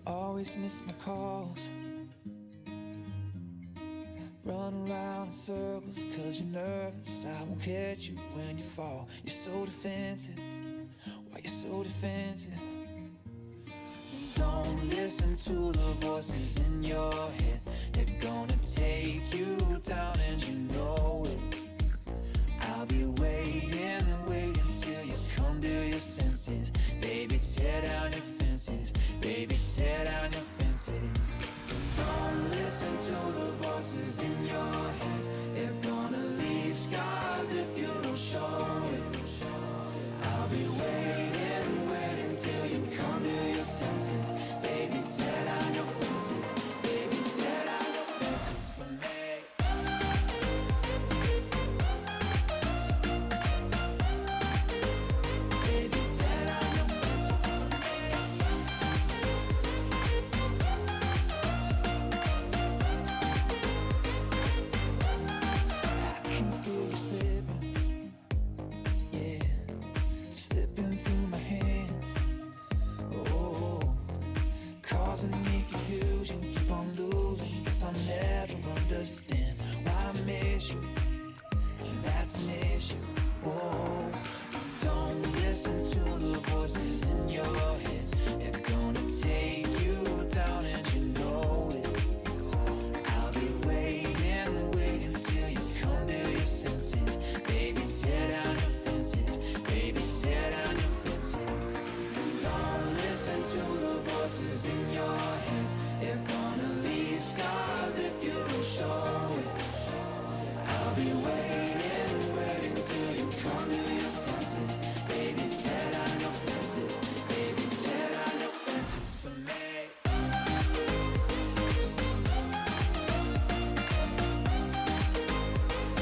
always miss my calls. Run around in circles cause you're nervous I won't catch you when you fall. You're so defensive, why you're so defensive? Don't listen to the voices in your head. They're gonna take you down and you know it. I'll be waiting till you come to your senses. Baby, tear down your fences. Baby, tear down your fences. Don't listen to the voices in your head. They're gonna leave scars if you don't show it. I'll be waiting till you come to your senses. Baby, tear down your fences. Baby, tear down your fences for me. Understand why I miss you, and that's an issue. Whoa. Don't listen to the voices in your head. They're gonna take you down and you know it. I'll be waiting till you come to your senses. Baby, tear down your fences. Baby, tear down your fences. Don't listen to the voices in your head. They're gonna leave scars if you don't show it. I'll be waiting till you come to your senses. Baby, tear down your fences. Baby, tear down your fences for me.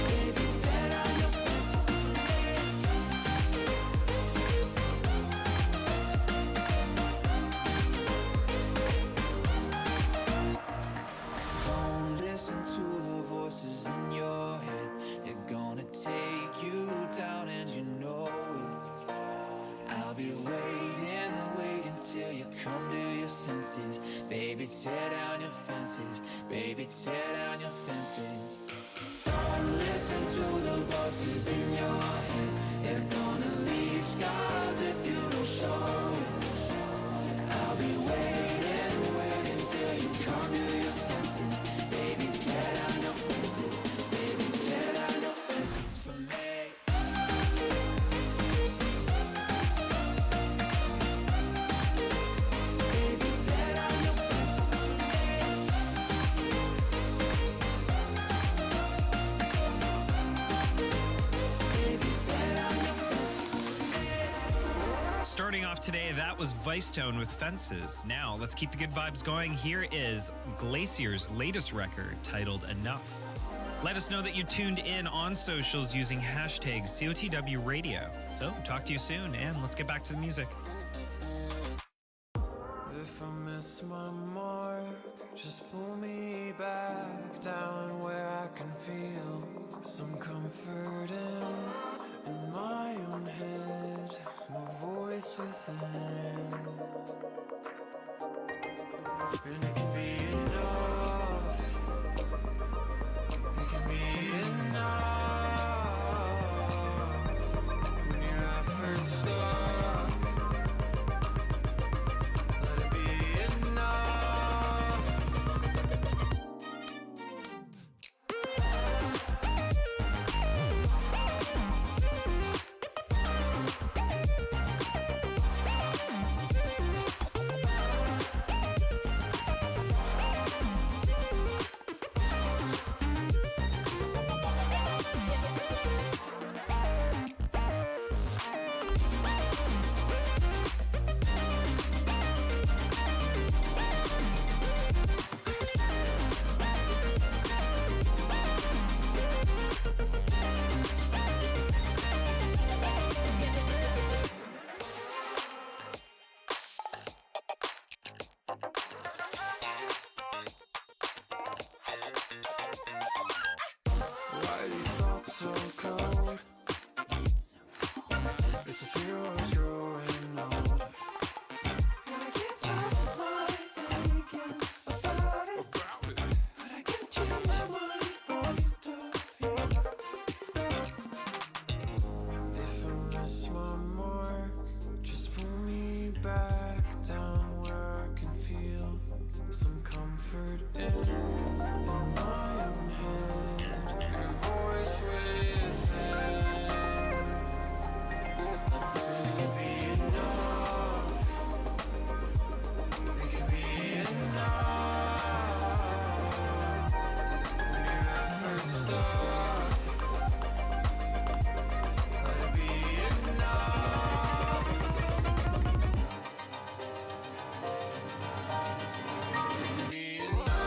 Baby, tear down your fences for me. Don't listen to the voices in your head. They're gonna take you down and you know it. I'll be waiting till you come to your senses. Baby, tear down your fences. Baby, tear down your fences. Don't listen to the voices in your head. They're gonna leave scars if you don't show it. I'll be waiting till you come to your senses. Baby, tear down your fences. Baby, tear down your fences for me. Baby, tear down your fences for me. Baby, tear down your fences for me. Starting off today, that was Vicetone with Fences. Now, let's keep the good vibes going. Here is Glacier's latest record titled Enough. Let us know that you tuned in on socials using hashtag COTW Radio. So, talk to you soon, and let's get back to the music. If I miss my mark, just pull me back down where I can feel some comfort in my own head, my voice within. And it can be enough. It can be enough when your efforts stop. Let it be enough. comfort in my own head. A voice within, and it can be enough. It can be enough when your efforts stop. Let it be enough. It can be enough.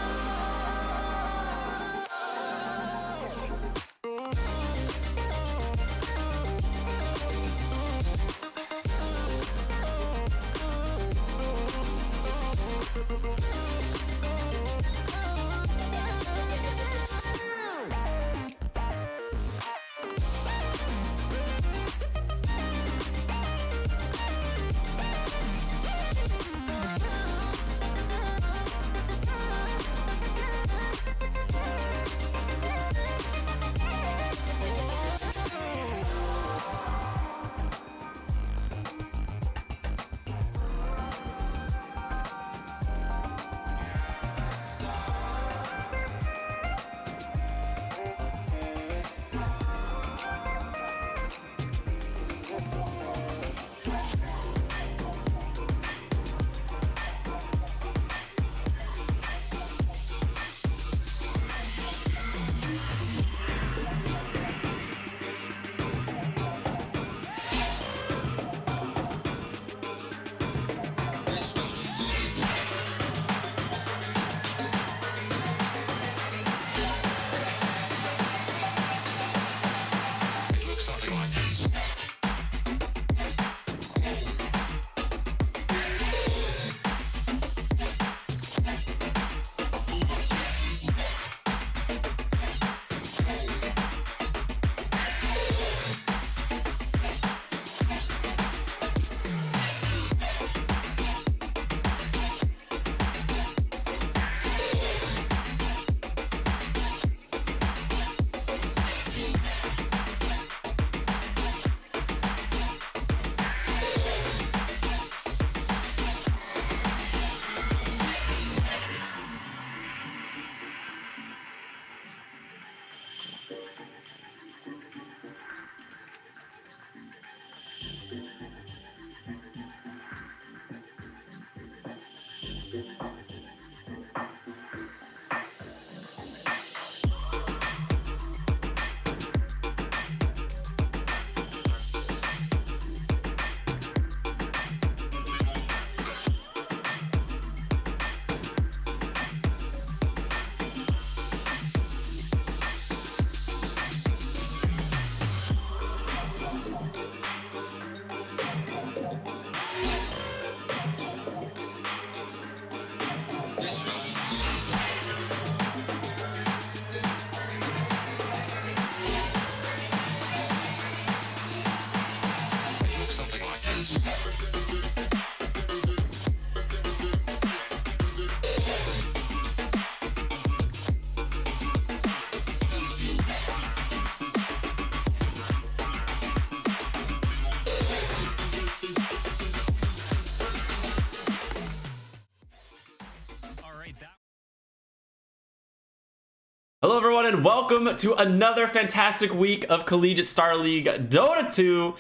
Hello everyone and welcome to another fantastic week of Collegiate Star League Dota 2.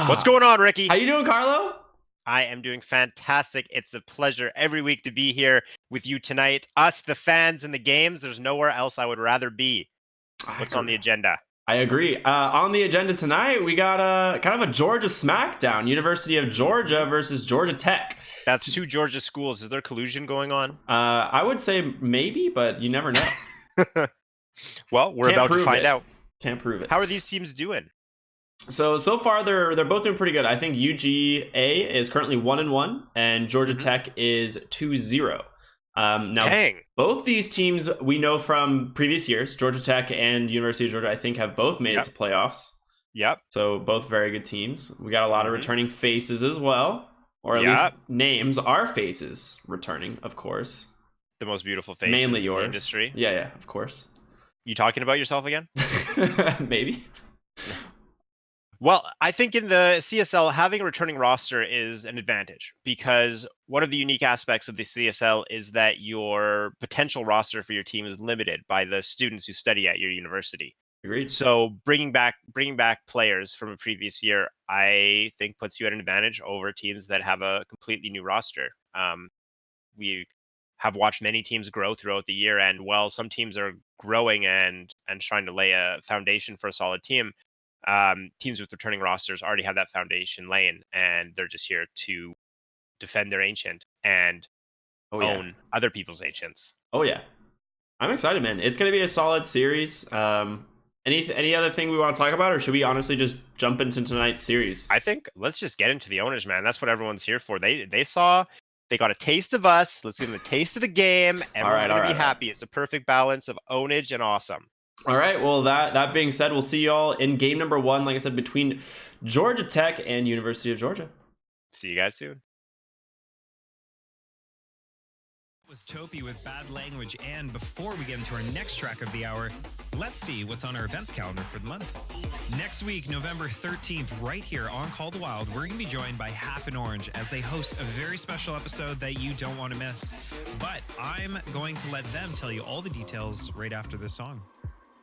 What's going on, Ricky? How you doing, Carlo? I am doing fantastic. It's a pleasure every week to be here with you tonight. Us, the fans, and the games. There's nowhere else I would rather be. What's on the agenda? I agree. On the agenda tonight, we got kind of a Georgia smackdown. University of Georgia versus Georgia Tech. That's two Georgia schools. Is there collusion going on? I would say maybe, but you never know. Well, we're about to find out. Can't prove it. How are these teams doing? So far they're both doing pretty good. I think UGA is currently 1-1 and Georgia Tech is 2-0. Now Dang. Both these teams we know from previous years. Georgia Tech and University of Georgia, I think, have both made it to playoffs. Yep. So both very good teams. We got a lot of returning faces as well, or at least names are faces returning, of course. The most beautiful faces mainly in yours. the industry. Yeah, of course. You talking about yourself again? Maybe. Well, I think in the CSL, having a returning roster is an advantage because one of the unique aspects of the CSL is that your potential roster for your team is limited by the students who study at your university. Agreed. So bringing back players from a previous year, I think puts you at an advantage over teams that have a completely new roster. We have watched many teams grow throughout the year, and while some teams are growing and trying to lay a foundation for a solid team, teams with returning rosters already have that foundation laying, and they're just here to defend their ancient and Oh yeah. own other people's ancients. Oh yeah. I'm excited, man. It's gonna be a solid series. Any other thing we want to talk about, or should we honestly just jump into tonight's series? I think let's just get into the owners, man. That's what everyone's here for. They got a taste of us. Let's give them a taste of the game. Everyone's gonna be happy. It's a perfect balance of ownage and awesome. All right. Well, that being said, we'll see y'all in game number 1. Like I said, between Georgia Tech and University of Georgia. See you guys soon. Was Topi with Bad Language, and before we get into our next track of the hour, let's see what's on our events calendar for the month. Next week, November 13th, right here on Call the Wild, we're going to be joined by Half an Orange as they host a very special episode that you don't want to miss. But I'm going to let them tell you all the details right after this song.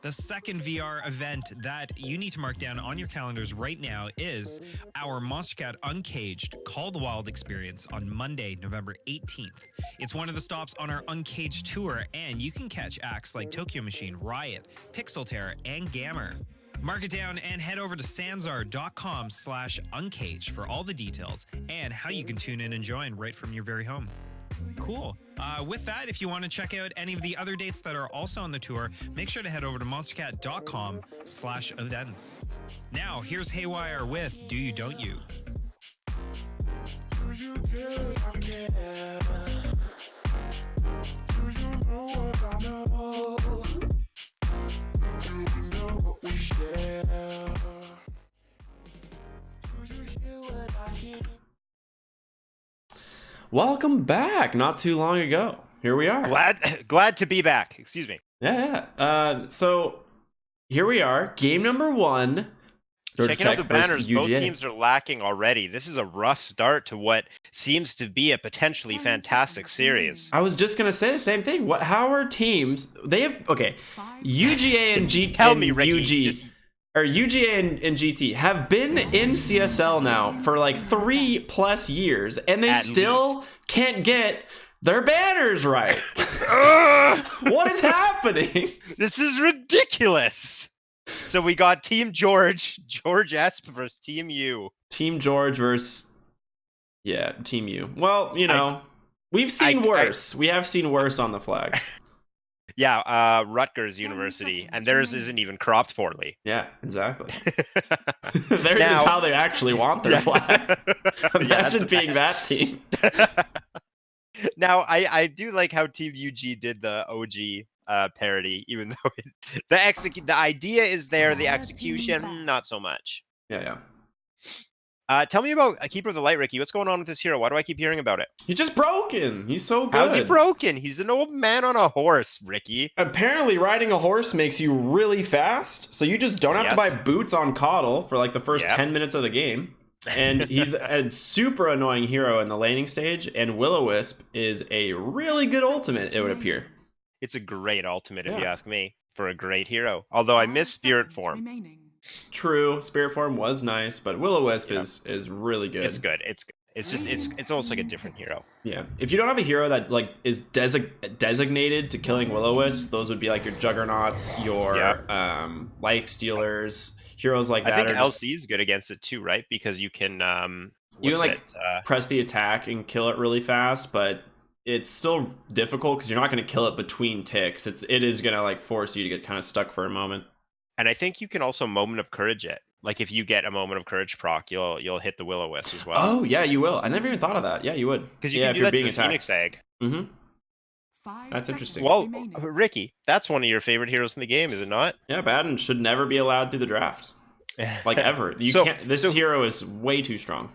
The second VR event that you need to mark down on your calendars right now is our Monster Cat Uncaged Call the Wild experience on Monday, November 18th. It's one of the stops on our Uncaged tour, and you can catch acts like Tokyo Machine, Riot, Pixel Terror, and Gammer. Mark it down and head over to sanzar.com/uncaged for all the details and how you can tune in and join right from your very home. Cool. With that, if you want to check out any of the other dates that are also on the tour, make sure to head over to monstercat.com/events. Now, here's Haywire with Do You Don't You. Do you care if I care? Do you know what I know? Do we know what we share? Do you hear what I hear? Welcome back. Not too long ago. Here we are. Glad to be back. Excuse me. Yeah. So here we are. Game number 1. Georgia Checking out Tech the banners, versus both UGA. teams are lacking already. This is a rough start to what seems to be a potentially fantastic series. I was just gonna say the same thing. How are teams? They have UGA and G. Tell and me, Ricky. UG, or UGA and GT have been in CSL now for like 3+ years, and they At still least. can't get their banners right. What is happening? This is ridiculous. So we got Team George Esp versus Team U. Team George versus Team U. Well, we've seen worse. We have seen worse on the flags. Yeah, Rutgers University, and theirs isn't even cropped poorly. Yeah, exactly. Theirs is how they actually want their flag. Imagine being that team. Now, I do like how Team UG did the OG parody, even though the idea is there, the execution not so much. Yeah. Tell me about Keeper of the Light, Ricky. What's going on with this hero? Why do I keep hearing about it? He's just broken. He's so good. How's he broken? He's an old man on a horse, Ricky. Apparently, riding a horse makes you really fast, so you just don't have to buy boots on Coddle for like the first 10 minutes of the game. And he's a super annoying hero in the laning stage, and Will-O-Wisp is a really good ultimate, it would appear. It's a great ultimate, if you ask me, for a great hero. Although I miss Spirit Form. True, Spirit Form was nice, but Will-O-Wisp is really good. It's good. It's almost like a different hero. Yeah. If you don't have a hero that like is designated to killing Will-O-Wisps, those would be like your Juggernauts, your Life Stealers, heroes like that. I think LC is good against it too, right? Because you can press the attack and kill it really fast, but it's still difficult because you're not going to kill it between ticks. It is going to like force you to get kind of stuck for a moment. And I think you can also Moment of Courage it. Like if you get a Moment of Courage proc, you'll hit the Will-O-Wisp as well. Oh yeah, you will. I never even thought of that. Yeah, you would. Because you can do that to the Phoenix Egg. Mm-hmm. That's interesting. Well, Ricky, that's one of your favorite heroes in the game, is it not? Yeah, Baden should never be allowed through the draft. Like ever. This hero is way too strong.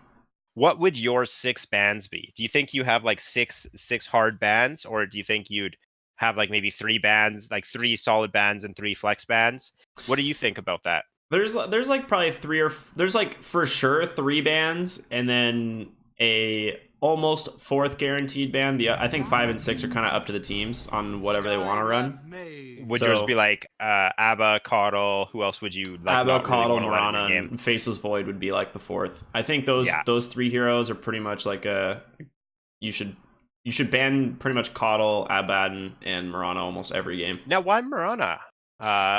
What would your 6 bans be? Do you think you have like six hard bans, or do you think you'd have like maybe 3 bans, like 3 solid bans and 3 flex bans? What do you think about that? There's like probably there's like for sure 3 bans, and then a almost 4th guaranteed ban. I think 5 and 6 are kind of up to the teams on whatever they want to run. Would yours be like Abba, Caudle? Who else would you like? Abba, not really Caudle, want to let in your Mirana, game? and Faceless Void would be like the 4th. I think those 3 heroes are pretty much like you should ban pretty much Caudle, Abaddon, and Mirana almost every game. Now, why Mirana?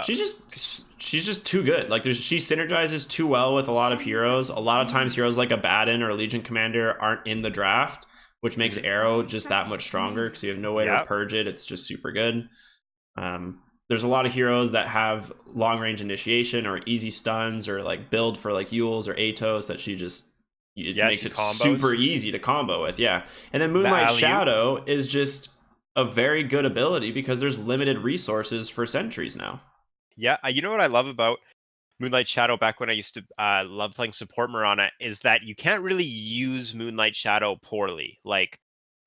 She's just too good. Like she synergizes too well with a lot of heroes. A lot of times heroes like Abaddon or Legion Commander aren't in the draft, which makes Arrow just that much stronger because you have no way to purge it. It's just super good. There's a lot of heroes that have long range initiation or easy stuns or like build for like Yules or Atos that it makes it super easy to combo with. Yeah. And then Moonlight Shadow is just a very good ability because there's limited resources for sentries now. Yeah, you know what I love about Moonlight Shadow back when I used to love playing support Mirana is that you can't really use Moonlight Shadow poorly. Like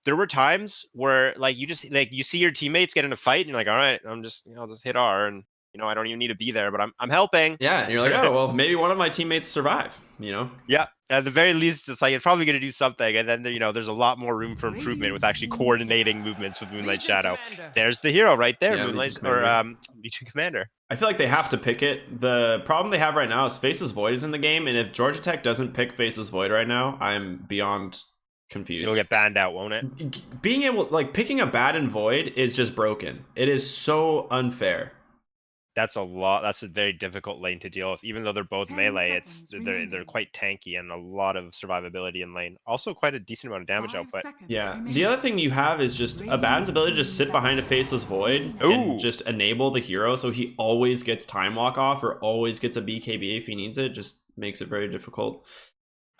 there were times where like you just like you see your teammates get in a fight and you're like, all right, I'll just hit R and I don't even need to be there, but I'm helping. Yeah, and you're like, oh well, maybe one of my teammates survive. Yeah, at the very least, it's like you're probably going to do something, and then there's a lot more room for improvement with actually coordinating movements with Moonlight Shadow. There's the hero right there, Moonlight Legion Commander. I feel like they have to pick it. The problem they have right now is Faceless Void is in the game, and if Georgia Tech doesn't pick Faceless Void right now, I'm beyond confused. It'll get banned out, won't it? Being able picking a Abaddon Void is just broken. It is so unfair. That's a very difficult lane to deal with. Even though they're both melee, they're quite tanky and a lot of survivability in lane. Also quite a decent amount of damage output. Yeah. The other thing you have is just Abaddon's ability to just sit behind a Faceless Void and just enable the hero so he always gets Time Walk off or always gets a BKB if he needs it. Just makes it very difficult.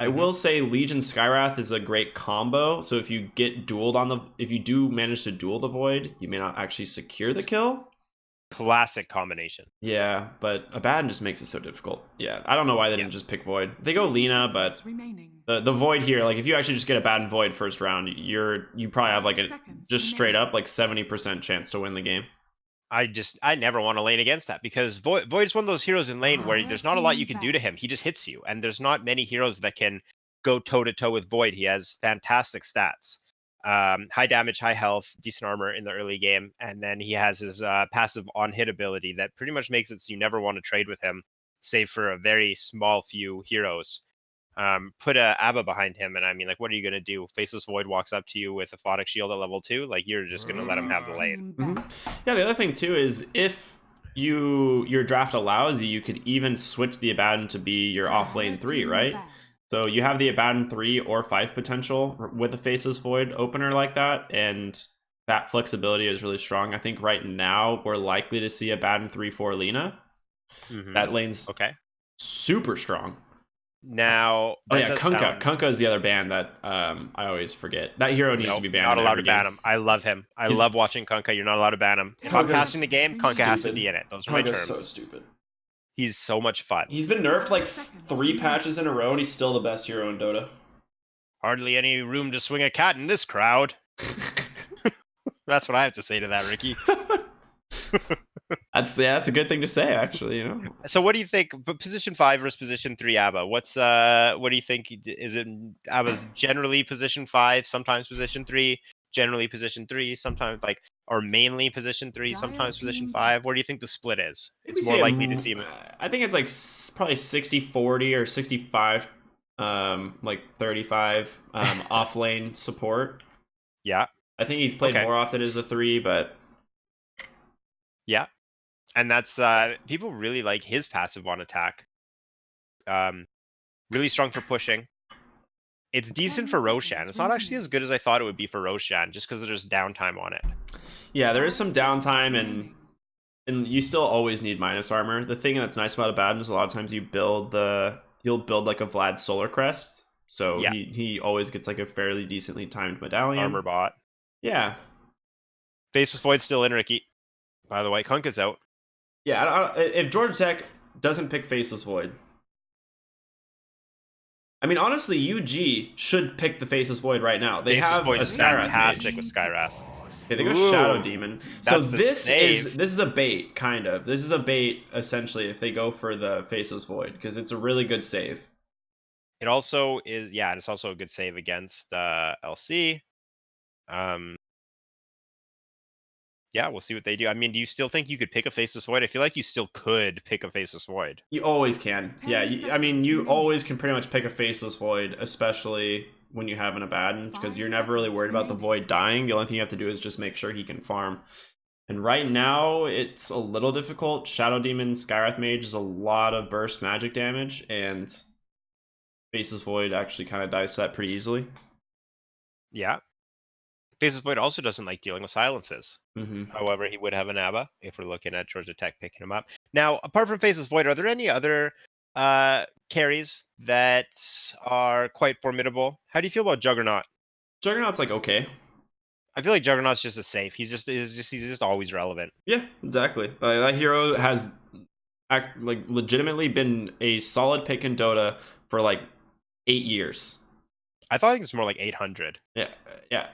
I will say Legion Skywrath is a great combo. So if you get dueled if you do manage to duel the Void, you may not actually secure the kill. Classic combination. Yeah, but Abaddon just makes it so difficult. Yeah, I don't know why they didn't just pick Void. They go Lina, but the Void here, like if you actually just get Abaddon Void first round, you probably have like a just straight up like 70% chance to win the game. I never want to lane against that because Void is one of those heroes in lane where there's not a lot you can do to him. He just hits you, and there's not many heroes that can go toe to toe with Void. He has fantastic stats. High damage, high health, decent armor in the early game, and then he has his passive on-hit ability that pretty much makes it so you never want to trade with him, save for a very small few heroes. Put a Abba behind him, and I mean, like, what are you going to do? Faceless Void walks up to you with a Photic Shield at level 2, like, you're just going to let him have the lane. Yeah, the other thing, too, is if your draft allows you could even switch the Abaddon to be your off-lane 3, right? So you have the Abaddon 3 or 5 potential with a Faceless Void opener like that, and that flexibility is really strong. I think right now we're likely to see Abaddon 3-4 Lina. That lane's super strong. Now, Kunkka is the other ban that I always forget. That hero needs to be banned. Not allowed to ban him. I love him. I love watching Kunkka. You're not allowed to ban him. If I'm passing the game, Kunkka has to be in it. Those are my terms. So stupid. He's so much fun. He's been nerfed like 3 patches in a row, and he's still the best hero in Dota. Hardly any room to swing a cat in this crowd. That's what I have to say to that, Ricky. That's a good thing to say, actually. So, what do you think? Position 5 versus position 3, Abba. What do you think? Is it Abba's generally position 5, sometimes position 3, generally position 3, sometimes or mainly position 3, sometimes position 5? Where do you think the split is? It's more likely to see him. I think it's like probably 60-40 or 65, 35 off lane support. Yeah. I think he's played more often as a 3, but yeah. And that's people really like his passive on attack. Really strong for pushing. It's decent for Roshan. It's not actually as good as I thought it would be for Roshan, just because there's downtime on it. Yeah, there is some downtime, and you still always need minus armor. The thing that's nice about Abaddon is a lot of times you'll build like a Vlad Solar Crest, so he always gets like a fairly decently timed medallion. Armor bot. Yeah. Faceless Void's still in, Ricky. By the way, Kunkka's out. Yeah, if Georgia Tech doesn't pick Faceless Void, I mean, honestly, UG should pick the Faceless Void right now. They have a Skywrath fantastic with Skywrath. Okay, they go Shadow Ooh, Demon. So that's the this save. is a bait, kind of. This is a bait essentially if they go for the Faceless Void because it's a really good save. It also is, yeah, and it's also a good save against LC. Yeah, we'll see what they do. I mean, do you still think you could pick a Faceless Void? I feel like you still could pick a Faceless Void. You always can. Yeah, I mean, you always can pretty much pick a Faceless Void, especially when you have an Abaddon, because you're never really worried about the Void dying. The only thing you have to do is just make sure he can farm. And right now, it's a little difficult. Shadow Demon, Skywrath Mage is a lot of burst magic damage, and Faceless Void actually kind of dies to that pretty easily. Yeah. Faceless Void also doesn't like dealing with silences. Mm-hmm. However, he would have an ABBA if we're looking at Georgia Tech picking him up. Now, apart from Faceless Void, are there any other carries that are quite formidable? How do you feel about Juggernaut? Juggernaut's like okay. I feel like Juggernaut's just a safe. He's just always relevant. Yeah, exactly. That hero has like legitimately been a solid pick in Dota for like 8 years. I thought it was more like 800. Yeah, yeah.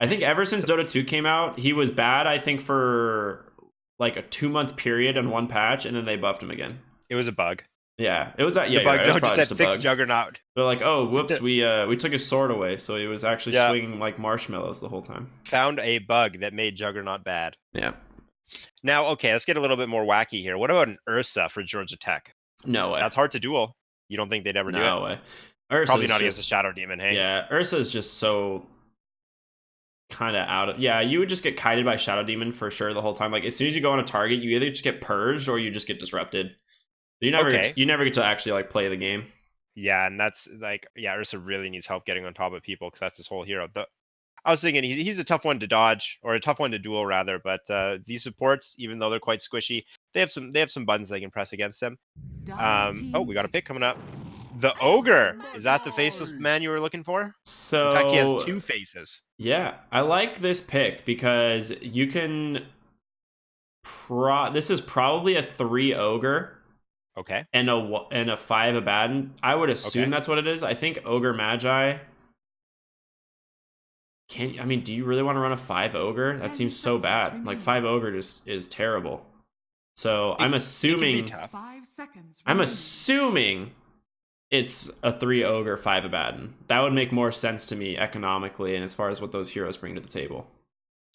I think ever since Dota 2 came out, he was bad, I think, for like a 2-month period in one patch, and then they buffed him again. It was a bug. Yeah, it was that. Yeah, The bug right. It was just probably said just a fix bug. Juggernaut. They're like, oh, whoops, we took his sword away, so he was actually Yeah. swinging like marshmallows the whole time. Found a bug that made Juggernaut bad. Yeah. Now, okay, let's get a little bit more wacky here. What about an Ursa for Georgia Tech? No way. That's hard to duel. You don't think they'd ever do it? No way. Ursa's Probably not against a Shadow Demon, hey? Yeah, Ursa's just so kind of out of. Yeah, you would just get kited by Shadow Demon for sure the whole time. Like as soon as you go on a target, you either just get purged or you just get disrupted. You never get to actually like play the game. Yeah, and that's like, yeah, Ursa really needs help getting on top of people because that's his whole hero. I was thinking he's a tough one to dodge, or a tough one to duel rather. But these supports, even though they're quite squishy, they have some buttons they can press against them. Oh, we got a pick coming up. The Ogre, is that the faceless man you were looking for? So in fact, he has 2 faces. Yeah, I like this pick because you can. This is probably a 3 Ogre. Okay. And a 5 Abaddon. I would assume that's what it is. I think Ogre Magi. Do you really want to run a 5 Ogre? That seems so bad. Like 5 Ogre just is terrible. So I'm assuming. 5 seconds. I'm assuming it's a 3 Ogre, 5 Abaddon. That would make more sense to me economically and as far as what those heroes bring to the table.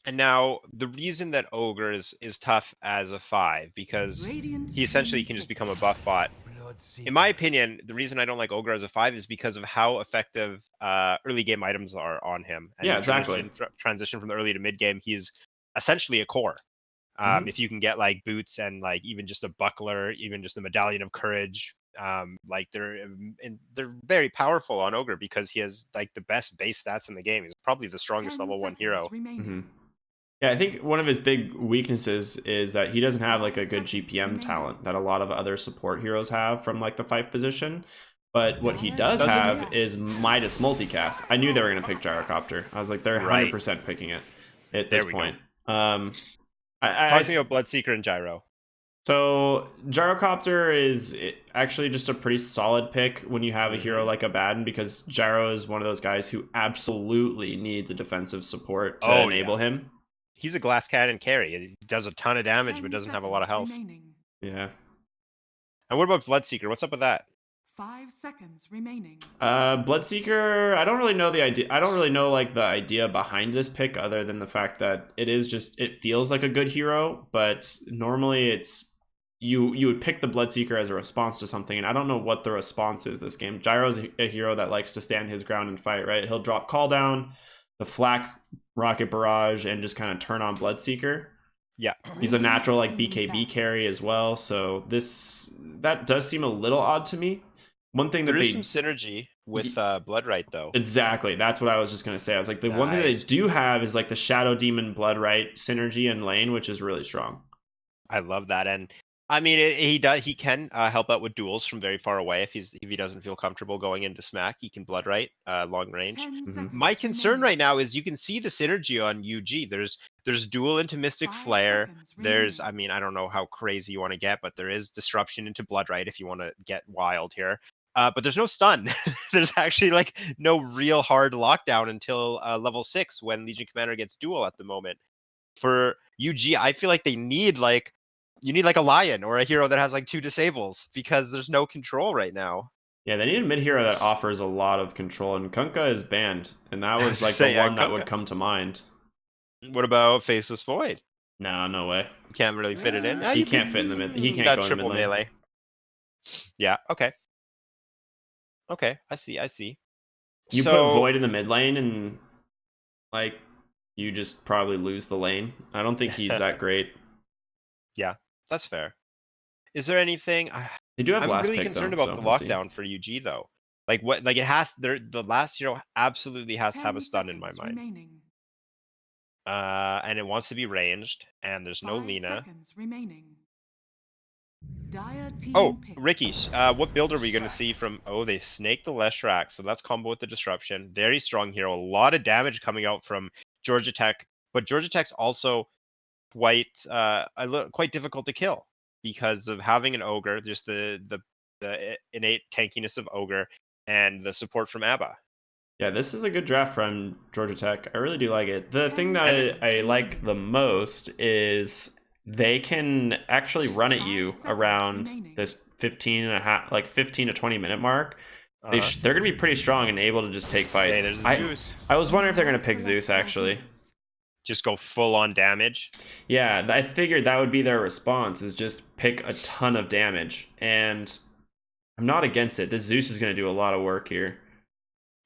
And now the reason that Ogre is tough as a 5 because he essentially can just become a buff bot. In my opinion, the reason I don't like Ogre as a 5 is because of how effective early game items are on him. And yeah, exactly. Transition from the early to mid game, he's essentially a core. If you can get like boots and like even just a buckler, even just the medallion of courage, like they're very powerful on Ogre because he has like the best base stats in the game. He's probably the strongest level 1 hero. Yeah, I think one of his big weaknesses is that he doesn't have like a good GPM talent that a lot of other support heroes have from like the 5 position. But what he does have is Midas multicast. I knew they were going to pick Gyrocopter. I was like, they're 100% picking it at this point. Talk to me about Bloodseeker and Gyro. So Gyrocopter is actually just a pretty solid pick when you have a hero like Abaddon because Gyro is one of those guys who absolutely needs a defensive support to enable him. He's a glass cannon carry. He does a ton of damage, but doesn't have a lot of health. Yeah. And what about Bloodseeker? What's up with that? 5 seconds remaining. Bloodseeker, I don't really know the idea. I don't really know like the idea behind this pick other than the fact that it feels like a good hero, but normally it's you would pick the Bloodseeker as a response to something, and I don't know what the response is this game. Gyro's a hero that likes to stand his ground and fight, right? He'll drop Call Down, the Flak Rocket Barrage, and just kind of turn on Bloodseeker. Yeah. He's a natural like BKB carry as well, so that does seem a little odd to me. One thing that there is some synergy with Bloodright though. Exactly. That's what I was just going to say. I was like, the one thing they do have is like the Shadow Demon Bloodright synergy in lane, which is really strong. I love that. And I mean, he can help out with duels from very far away. If he doesn't feel comfortable going into smack, he can Bloodright long range. My concern right now is you can see the synergy on UG. There's duel into Mystic Flare. There's, I mean, I don't know how crazy you want to get, but there is disruption into Bloodright if you want to get wild here. But there's no stun. There's actually like no real hard lockdown until level 6 when Legion Commander gets duel at the moment. for UG, I feel like they need like you need like a lion or a hero that has like 2 disables because there's no control right now. Yeah, they need a mid hero that offers a lot of control, and Kunkka is banned, and that I was was like gonna say, the yeah, one that would Kunkka. come to mind. What about Faceless Void? No, no way. You can't really fit it in. He can't fit in the mid. He can't That go in the triple mid lane. melee. Yeah. Okay. Okay. I see. You So, put Void in the mid lane, and like you just probably lose the lane. I don't think he's that great. yeah, that's fair. Is there anything? They do have I'm last really pick concerned though, about so the we'll see. lockdown for UG though. Like what? Like it has. The last hero absolutely has to have a 10 stun in my seconds mind. remaining. And it wants to be ranged, and there's no 5 Lina. seconds remaining. Dire team Oh, pick. Ricky, what build are we going to see from? Oh, they snake the Leshrac, so that's combo with the disruption. Very strong hero. A lot of damage coming out from Georgia Tech, but Georgia Tech's also quite quite difficult to kill because of having an ogre, just the innate tankiness of ogre and the support from ABBA. Yeah, this is a good draft from Georgia Tech. I really do like it. The 10 thing that seconds I like remaining. the most is they can actually run at 5 you seconds around remaining. this 15 and a half, like 15 to 20 minute mark. Uh-huh. They're going to be pretty strong and able to just take Hey, fights. there's a Zeus. I was wondering if they're going to Now pick select Zeus your actually. heroes. Just go full on damage. Yeah, I figured that would be their response, is just pick a ton of damage. And I'm not against it. This Zeus is going to do a lot of work here.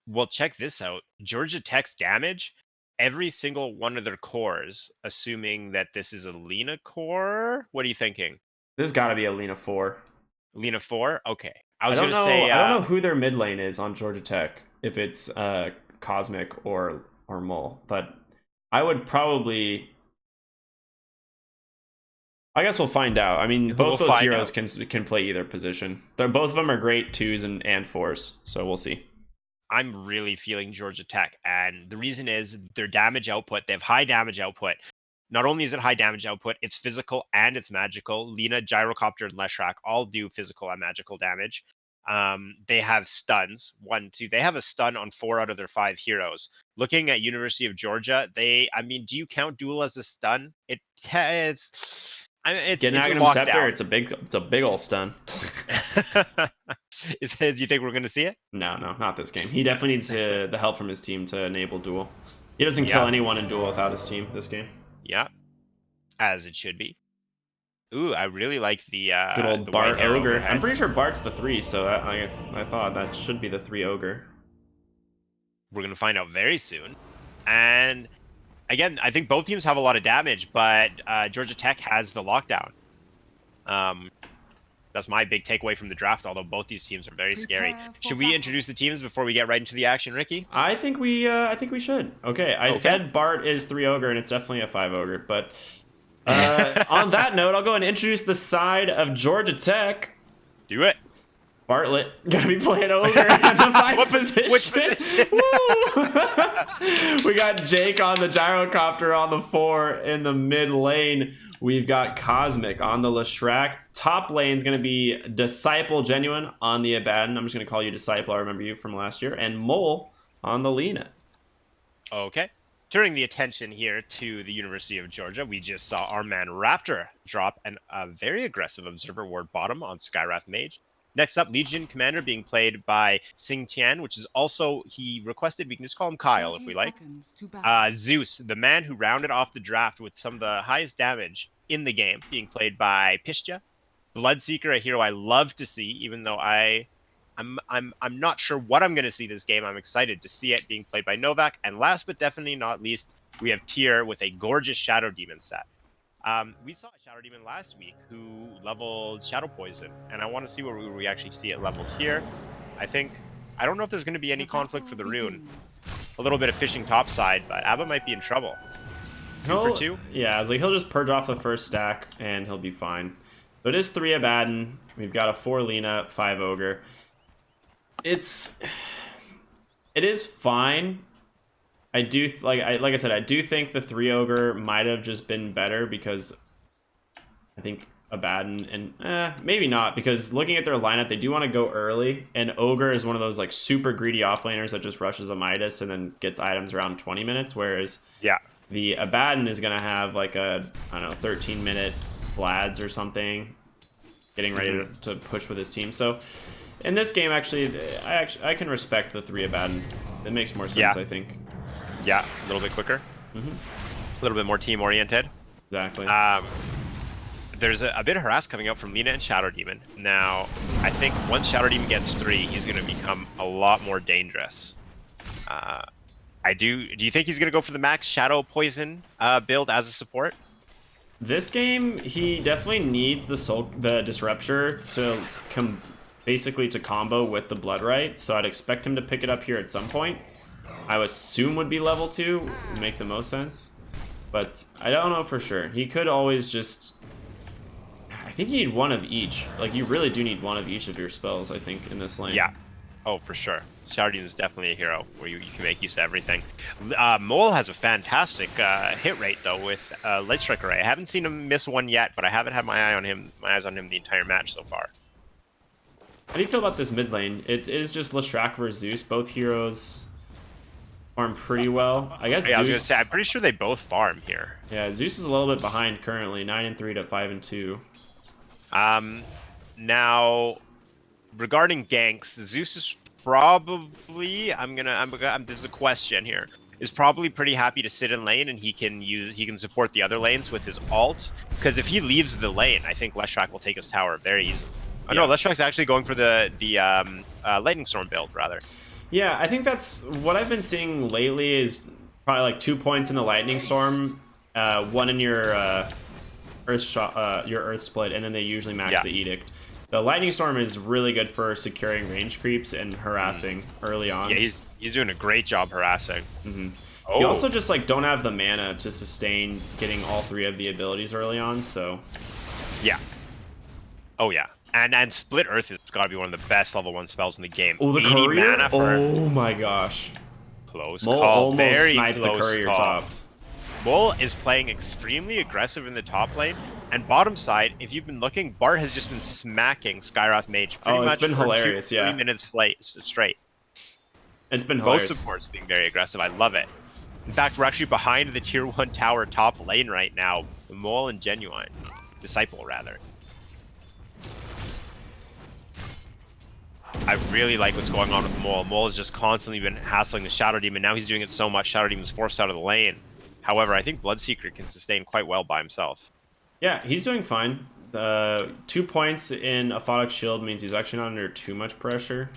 Well, check this out. Georgia Tech's damage, every single one of their cores, assuming that this is a Lina core. What are you thinking? This has got to be a Lina 4. Lina 4? Okay. I I was don't going to know. say I don't know who their mid lane is on Georgia Tech, if it's Cosmic or Mole, but I would probably. I guess we'll find out. I mean, both We'll those find heroes out. can play either position. They're both of them are great 2s and 4s, so we'll see. I'm really feeling Georgia Tech, and the reason is their damage output. They have high damage output. Not only is it high damage output, it's physical and it's magical. Lina, Gyrocopter, and Leshrac all do physical and magical damage. They have stuns. 1, 2. They have a stun on 4 out of their 5 heroes. Looking at University of Georgia, I mean, do you count Duel as a stun? It's Getting a Aghanim Scepter, lockdown. it's a big ol' stun. Do you think we're going to see it? No, not this game. He definitely needs the help from his team to enable Duel. He doesn't kill anyone in Duel without his team this game. Yeah, as it should be. Ooh, I really like the Good old the Bart white hair Ogre. overhead. I'm pretty sure Bart's the 3, so I thought that should be the 3 Ogre. We're gonna find out very soon. And again, I think both teams have a lot of damage, but Georgia Tech has the lockdown. That's my big takeaway from the draft. Although both these teams are very scary. Prepare for Should we battle. introduce the teams before we get right into the action, Ricky? I think we should. Okay, I said Bart is 3 Ogre, and it's definitely a 5 Ogre. But on that note, I'll go and introduce the side of Georgia Tech. Do it. Bartlett gonna be playing Ogre in the 5 position. Which position? We got Jake on the Gyrocopter on the 4 in the mid lane. We've got Cosmic on the Leshrac. Top lane's going to be Disciple Genuine on the Abaddon. I'm just going to call you Disciple. I remember you from last year. And Mole on the Lina. Okay. Turning the attention here to the University of Georgia, we just saw our man Raptor drop a very aggressive Observer Ward bottom on Skywrath Mage. Next up, Legion Commander being played by Sing Tian, which is also, he requested, we can just call him Kyle if we like. Zeus, the man who rounded off the draft with some of the highest damage in the game, being played by Pistia. Bloodseeker, a hero I love to see, even though I'm not sure what I'm going to see this game. I'm excited to see it being played by Novak. And last but definitely not least, we have Tyr with a gorgeous Shadow Demon set. We saw a Shadow Demon last week who leveled Shadow Poison, and I want to see where we actually see it leveled here. I don't know if there's going to be any conflict for the rune. A little bit of fishing topside, but Abba might be in trouble. 2 for 2? Yeah, I was like, he'll just purge off the first stack, and he'll be fine. So it is 3 Abaddon. We've got a 4 Lina, 5 Ogre. It is fine. I do like I said, I do think the 3 Ogre might have just been better because I think Abaddon and maybe not, because looking at their lineup, they do want to go early, and Ogre is one of those like super greedy offlaners that just rushes a Midas and then gets items around 20 minutes, whereas The Abaddon is gonna have like a, I don't know, 13-minute Vlads or something, getting ready to push with his team. So in this game, I can respect the 3 Abaddon. It makes more sense, I think. Yeah, a little bit quicker. A little bit more team-oriented. Exactly. There's a bit of harass coming out from Lina and Shadow Demon. Now, I think once Shadow Demon gets 3, he's going to become a lot more dangerous. Do you think he's going to go for the max Shadow Poison build as a support? This game, he definitely needs the Disruptor to basically to combo with the Bloodright, so I'd expect him to pick it up here at some point. I would assume would be level 2, would make the most sense. But I don't know for sure. He could always just... I think you need one of each. Like, you really do need one of each of your spells, I think, in this lane. Yeah. Oh, for sure. Shadow Demon is definitely a hero where you can make use of everything. Mole has a fantastic hit rate, though, with Light Strike Array. I haven't seen him miss one yet, but I haven't had my eyes on him the entire match so far. How do you feel about this mid lane? It is just Leshrac versus Zeus. Both heroes farm pretty well. I guess Yeah, Zeus, I was gonna say, I'm pretty sure they both farm here. Yeah, Zeus is a little bit behind currently, 9-3 to 5-2. Now, regarding ganks, Zeus is probably there's a question here. Is probably pretty happy to sit in lane, and he can support the other lanes with his ult. Because if he leaves the lane, I think Leshrac will take his tower very easily. Oh no, Leshrac's actually going for the Lightning Storm build rather. Yeah, I think that's what I've been seeing lately. Is probably like 2 points in the Lightning Storm, 1 in your Earth Split, and then they usually max the Edict. The Lightning Storm is really good for securing range creeps and harassing early on. Yeah, he's doing a great job harassing. Oh. You also just like don't have the mana to sustain getting all 3 of the abilities early on, so... Yeah. Oh yeah. And Split Earth has got to be one of the best level 1 spells in the game. Oh, the 80 courier? mana for... Oh my gosh. Close Mole call. almost Very sniped close the courier call. top. Mole is playing extremely aggressive in the top lane. And bottom side, if you've been looking, Bart has just been smacking Skyroth Mage pretty much been for hilarious, 3 minutes straight. It's been hilarious. Both supports being very aggressive. I love it. In fact, we're actually behind the tier 1 tower top lane right now. Mole and Genuine. Disciple, rather. I really like what's going on with Mole. Mole has just constantly been hassling the Shadow Demon. Now he's doing it so much, Shadow Demon's forced out of the lane. However, I think Bloodseeker can sustain quite well by himself. Yeah, he's doing fine. 2 points in Aphotic Shield means he's actually not under too much pressure.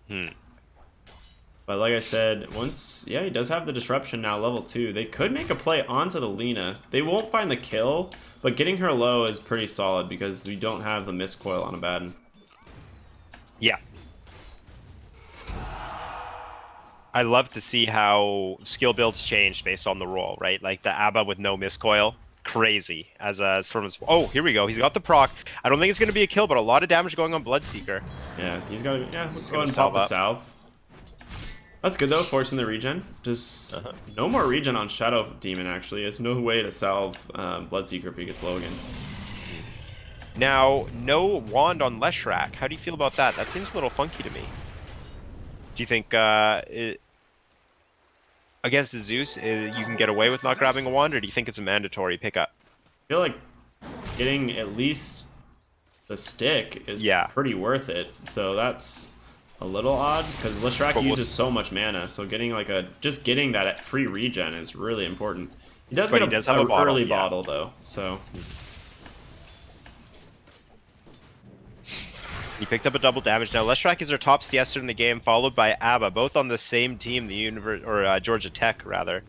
But like I said, he does have the Disruption now, level 2. They could make a play onto the Lina. They won't find the kill, but getting her low is pretty solid because we don't have the Mistcoil on Abaddon. Yeah. I love to see how skill builds change based on the role, right? Like the Abba with no Mistcoil. Crazy. As from his... Oh, here we go. He's got the proc. I don't think it's going to be a kill, but a lot of damage going on Bloodseeker. Yeah, he's got to... Yeah, let's go ahead and pop the salve. That's good, though, forcing the regen. Just no more regen on Shadow Demon, actually. There's no way to salve Bloodseeker if he gets low again. Now, no wand on Leshrac. How do you feel about that? That seems a little funky to me. Do you think against Zeus you can get away with not grabbing a wand, or do you think it's a mandatory pickup? I feel like getting at least the stick is pretty worth it. So that's a little odd because Leshrac uses so much mana. So getting like just getting that free regen is really important. He does get have a bottle, early bottle though. So he picked up a double damage. Now Leshrac is our top CSer in the game, followed by Abba, both on the same team, the Georgia Tech rather.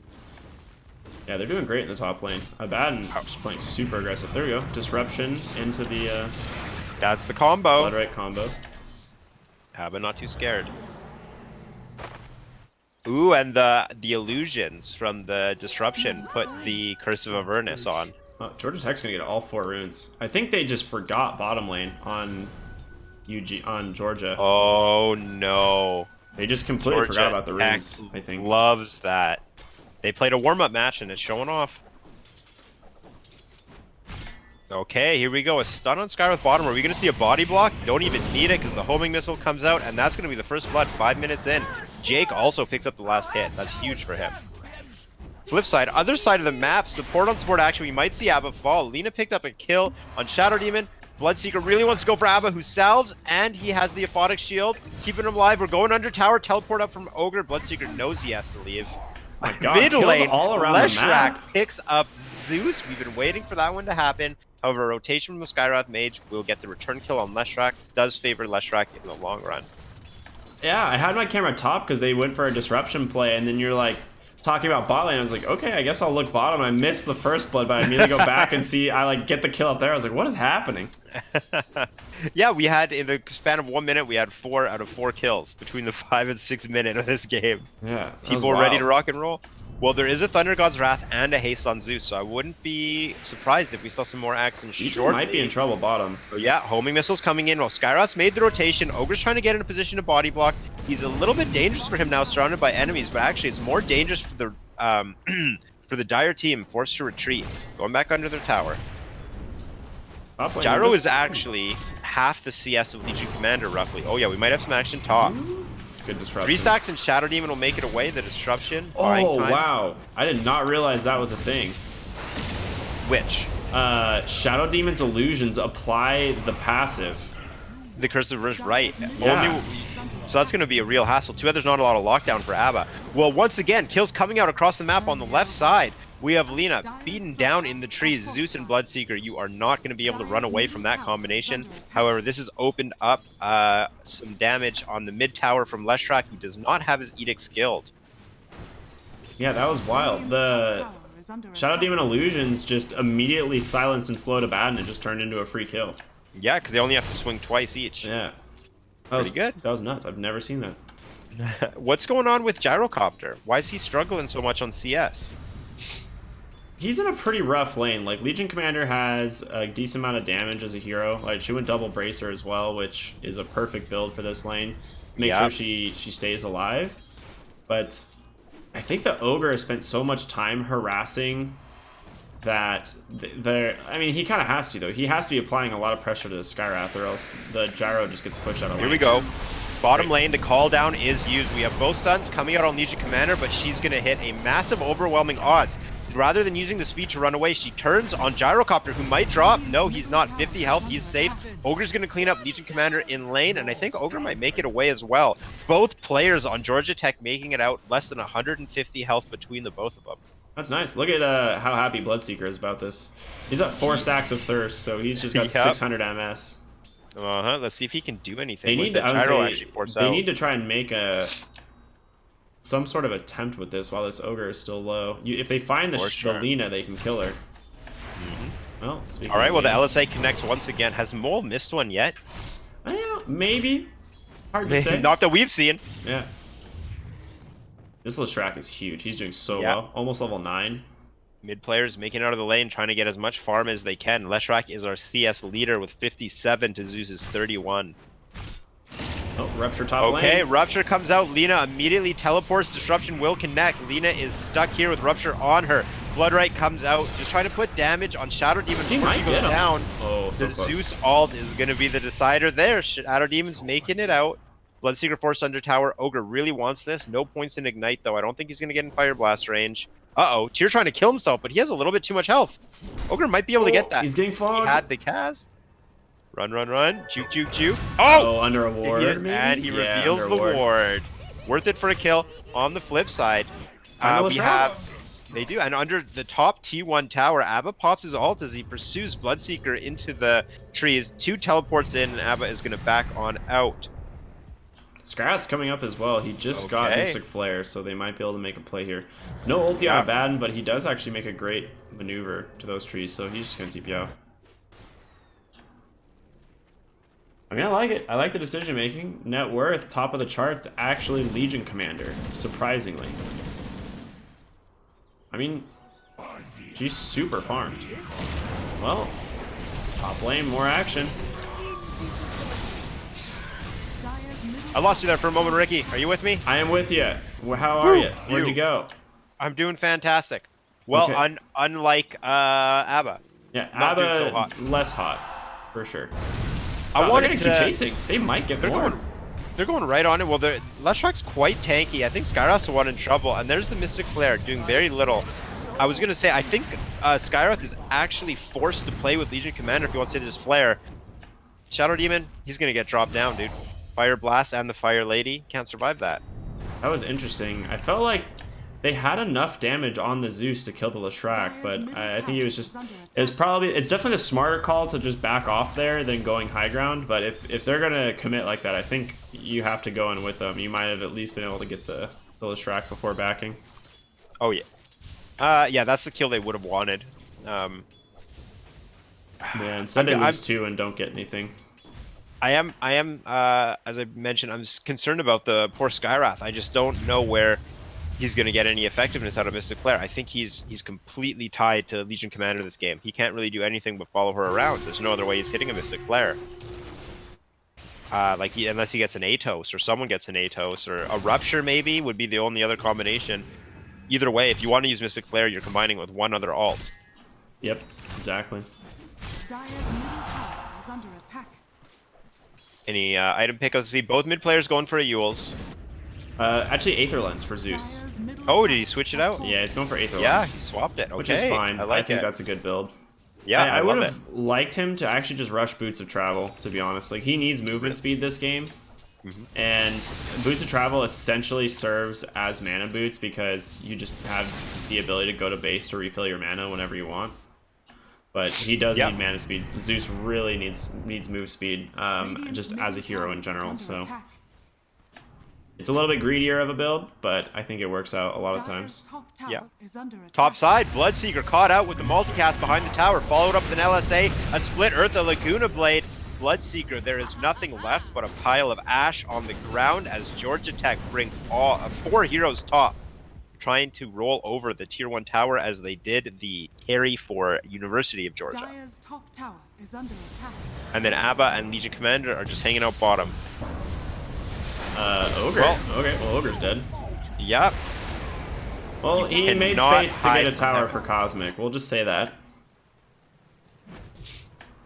Yeah, they're doing great in the top lane. Abaddon just playing super aggressive. There we go. Disruption into the that's the combo. Bloodright combo. Abba not too scared. Ooh, and the illusions from the disruption put the Curse of Avernus on. Oh, Georgia Tech's gonna get all 4 runes. I think they just forgot bottom lane on Georgia. Oh no. They just completely forgot about the runes, I think. Loves that. They played a warm-up match and it's showing off. Okay, here we go. A stun on Skyroth bottom. Are we going to see a body block? Don't even need it because the homing missile comes out, and that's going to be the first blood 5 minutes in. Jake also picks up the last hit. That's huge for him. Flip side, other side of the map, support on support action. We might see Abba fall. Lina picked up a kill on Shadow Demon. Bloodseeker really wants to go for Abba, who salves, and he has the Aphotic Shield, keeping him alive. We're going under tower, teleport up from Ogre. Bloodseeker knows he has to leave. My God, Mid kills lane, all around the map. Leshrac picks up Zeus. We've been waiting for that one to happen. However, a rotation from the Skywrath Mage will get the return kill on Leshrac. Does favor Leshrac in the long run. Yeah, I had my camera top because they went for a disruption play, and then you're like talking about bot lane. I was like, okay, I guess I'll look bottom. I missed the first blood, but I immediately go back and see I like get the kill up there. I was like, what is happening? Yeah, we had in the span of 1 minute, we had 4 out of 4 kills between the 5 and 6 minute of this game. Yeah, People are ready to rock and roll. Well, there is a Thunder God's Wrath and a haste on Zeus, so I wouldn't be surprised if we saw some more action shortly. Might be in trouble bottom. So yeah, homing missiles coming in while Skywrath's made the rotation. Ogre's trying to get in a position to body block. He's a little bit dangerous for him now, surrounded by enemies, but actually it's more dangerous for the for the Dire team, forced to retreat, going back under their tower. Gyro is actually half the CS of Legion Commander, roughly. Oh yeah, we might have some action top. Good disruption. 3 stacks and Shadow Demon will make it away. The disruption. Oh wow! I did not realize that was a thing. Which? Shadow Demon's illusions apply the passive. The Curse of Rift, right? Yeah. So that's going to be a real hassle. Too bad there's not a lot of lockdown for Abba. Well, once again, kills coming out across the map on the left side. We have Lina beaten down in the trees. Zeus and Bloodseeker, you are not going to be able to run away from that combination. However, this has opened up some damage on the mid tower from Leshrac, who does not have his Edict skilled. Yeah, that was wild. The Shadow Demon illusions just immediately silenced and slowed a bat, and it just turned into a free kill. Yeah, because they only have to swing twice each. Yeah. Pretty good. That was nuts. I've never seen that. What's going on with Gyrocopter? Why is he struggling so much on CS? He's in a pretty rough lane. Like, Legion Commander has a decent amount of damage as a hero. Like, she went double bracer as well, which is a perfect build for this lane. Make sure she stays alive. But I think the Ogre has spent so much time harassing that I mean, he kind of has to, though. He has to be applying a lot of pressure to the Skywrath, or else the Gyro just gets pushed out of lane. Here we go. Bottom lane, the call down is used. We have both stuns coming out on Legion Commander, but she's going to hit a massive, overwhelming odds. Rather than using the speed to run away, she turns on Gyrocopter, who might drop. No, he's not. 50 health, he's safe. Ogre's going to clean up Legion Commander in lane, and I think Ogre might make it away as well. Both players on Georgia Tech making it out, less than 150 health between the both of them. That's nice. Look at how happy Bloodseeker is about this. He's at 4 stacks of Thirst, so he's just got 600 MS. Let's see if he can do anything. They need to, they need to try and make some sort of attempt with this while this Ogre is still low. If they find the Lina, they can kill her. Well, all right. Well, the LSA connects once again. Has Mole missed one yet? Yeah, maybe. Hard to say. Not that we've seen. Yeah. This Leshrac is huge. He's doing so well. Almost level 9. Mid players making out of the lane, trying to get as much farm as they can. Leshrac is our CS leader with 57 to Zeus's 31. Oh, Rupture top lane. Okay, Rupture comes out. Lina immediately teleports. Disruption will connect. Lina is stuck here with Rupture on her. Bloodright comes out, just trying to put damage on Shadow Demon before she goes down. Oh, so the close. Zeus ult is going to be the decider there. Shadow Demon's making it out. Bloodseeker forced under tower. Ogre really wants this. No points in Ignite, though. I don't think he's going to get in Fire Blast range. Uh-oh. Tyr trying to kill himself, but he has a little bit too much health. Ogre might be able to get that. He's getting fogged. He had the cast. Run, run, run. Juke, juke, juke. Oh, under a ward, maybe? And he reveals the ward. Worth it for a kill. On the flip side, we have... They do. And under the top T1 tower, Abba pops his ult as he pursues Bloodseeker into the trees. 2 teleports in, and Abba is going to back on out. Skywrath's coming up as well. He just got Mystic Flare, so they might be able to make a play here. No ulti on Abaddon, but he does actually make a great maneuver to those trees, so he's just going to TP out. I mean, I like it. I like the decision making. Net worth, top of the charts, actually Legion Commander, surprisingly. I mean, she's super farmed. Well, top lane, more action. I lost you there for a moment, Ricky. Are you with me? I am with you. How are you? Where'd you go? I'm doing fantastic. Well, Okay. unlike Abba. Yeah, Not doing so Abba hot. less hot, for sure. I wanted to keep chasing. They might get more. They're going right on it. Well, Leshrack's quite tanky. I think Skyroth's the one in trouble. And there's the Mystic Flare doing very little. I was going to say, I think Skyroth is actually forced to play with Legion Commander if he wants to hit his Flare. Shadow Demon, he's going to get dropped down, dude. Fire Blast and the Fire Lady can't survive that. That was interesting. I felt like they had enough damage on the Zeus to kill the Leshrac, but I think it was just, it's definitely the smarter call to just back off there than going high ground. But if they're gonna commit like that, I think you have to go in with them. You might have at least been able to get the Leshrac before backing. Oh yeah, yeah, that's the kill they would have wanted. Yeah, instead they lose 2 and don't get anything. I am, as I mentioned, I'm concerned about the poor Skyroth. I just don't know where he's going to get any effectiveness out of Mystic Flare. I think he's completely tied to Legion Commander this game. He can't really do anything but follow her around. There's no other way he's hitting a Mystic Flare. Unless he gets an Atos, or someone gets an Atos, or a Rupture maybe would be the only other combination. Either way, if you want to use Mystic Flare, you're combining it with one other alt. Yep, exactly. Dire's middle tower is under attack. Any item pickups? See both mid players going for a Eul's. Actually, Aether Lens for Zeus. Oh, did he switch it out? Yeah, he's going for Aether Lens. Yeah, he swapped it. Okay, which is fine. I think that's a good build. Yeah, I I would love have liked him to actually just rush Boots of Travel, to be honest. Like, he needs movement speed this game. And Boots of Travel essentially serves as mana boots because you just have the ability to go to base to refill your mana whenever you want. But he does need mana speed. Zeus really needs move speed, just as a hero in general. So it's a little bit greedier of a build, but I think it works out a lot of times. Yeah. Top side, Bloodseeker caught out with the multicast behind the tower, followed up with an LSA, a Split Earth, a Laguna Blade. Bloodseeker, there is nothing left but a pile of ash on the ground as Georgia Tech bring 4 heroes top, trying to roll over the tier 1 tower as they did the carry for University of Georgia. Dire's top tower is under attack. And then Abba and Legion Commander are just hanging out bottom. Ogre. Okay, well, Ogre's dead. Yep. Well, he made space to get a tower for Cosmic. We'll just say that.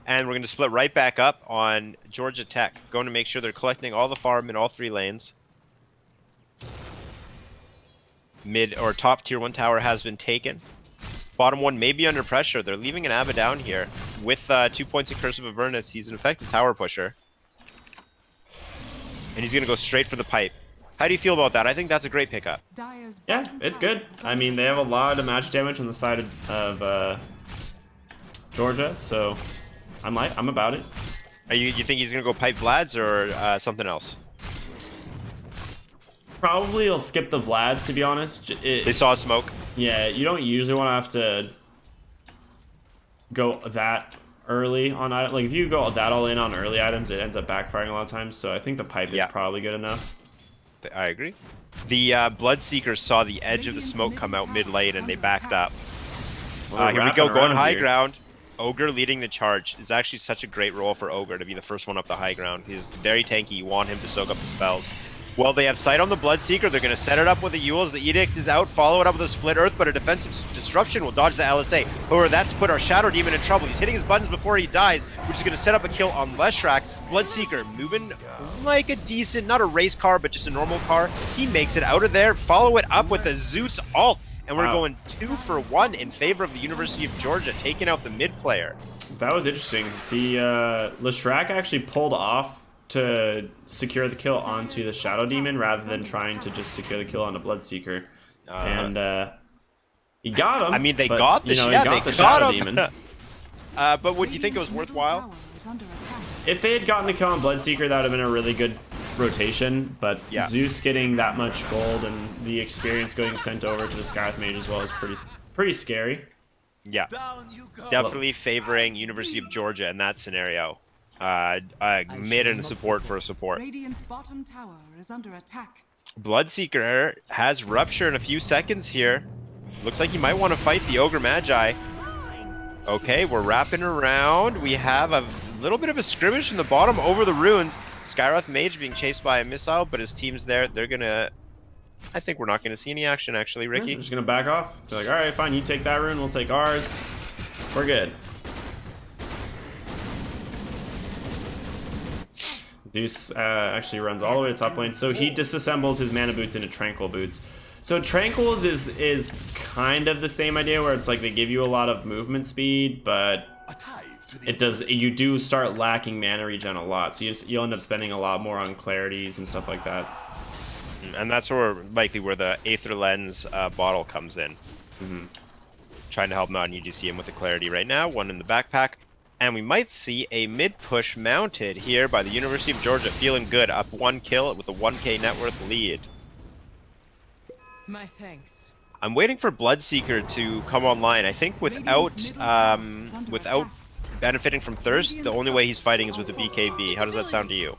And we're going to split right back up on Georgia Tech, going to make sure they're collecting all the farm in all 3 lanes. Mid or top tier 1 tower has been taken. Bottom one may be under pressure. They're leaving an Abba down here with 2 points of Curse of Avernus. He's an effective tower pusher. And he's going to go straight for the pipe. How do you feel about that? I think that's a great pickup. Yeah, it's good. I mean, they have a lot of magic damage on the side of Georgia, so I'm about it. You think he's going to go pipe Vlad's or something else? Probably he'll skip the Vlads, to be honest. They saw smoke. Yeah, you don't usually want to have to go that early on. Like, if you go that all in on early items, it ends up backfiring a lot of times. So I think the pipe is probably good enough. I agree. The Bloodseekers saw the edge of the smoke come out mid lane and they backed up. Here we go, going high ground. Ogre leading the charge. Is actually such a great role for Ogre to be the first one up the high ground. He's very tanky. You want him to soak up the spells. Well, they have sight on the Bloodseeker. They're going to set it up with the Eul's. The Edict is out. Follow it up with a Split Earth, but a defensive disruption will dodge the LSA. However, that's put our Shadow Demon in trouble. He's hitting his buttons before he dies, which is going to set up a kill on Leshrac. Bloodseeker moving like a decent, not a race car, but just a normal car. He makes it out of there. Follow it up with a Zeus ult. And we're going 2 for 1 in favor of the University of Georgia, taking out the mid player. That was interesting. The Leshrac actually pulled off to secure the kill onto the Shadow Demon rather than trying to just secure the kill on the Bloodseeker. And he got him. I mean, they got the Shadow Demon. But would you think it was worthwhile? If they had gotten the kill on Bloodseeker, that would have been a really good rotation. But Zeus getting that much gold and the experience going sent over to the Skyroth Mage as well is pretty scary. Yeah, definitely favoring University of Georgia in that scenario. Mid and support for a support. Radiant's bottom tower is under attack. Bloodseeker has Rupture in a few seconds here. Looks like he might want to fight the Ogre Magi. Okay, we're wrapping around. We have a little bit of a skirmish in the bottom over the ruins. Skyroth Mage being chased by a missile, but his team's there. They're gonna... I think we're not gonna see any action, actually, Ricky. They're just gonna back off. They're like, alright, fine, you take that rune, we'll take ours. We're good. Zeus actually runs all the way to top lane, so he disassembles his mana boots into tranquil boots. So tranquils is kind of the same idea, where it's like they give you a lot of movement speed, but you do start lacking mana regen a lot, so you'll end up spending a lot more on clarities and stuff like that. And that's likely where the Aether Lens bottle comes in. Trying to help him out, and you do see him with the clarity right now. One in the backpack. And we might see a mid-push mounted here by the University of Georgia. Feeling good, up 1 kill with a 1k net worth lead. My thanks. I'm waiting for Bloodseeker to come online. I think without benefiting from Thirst, the only way he's fighting is with the BKB. How does that sound to you?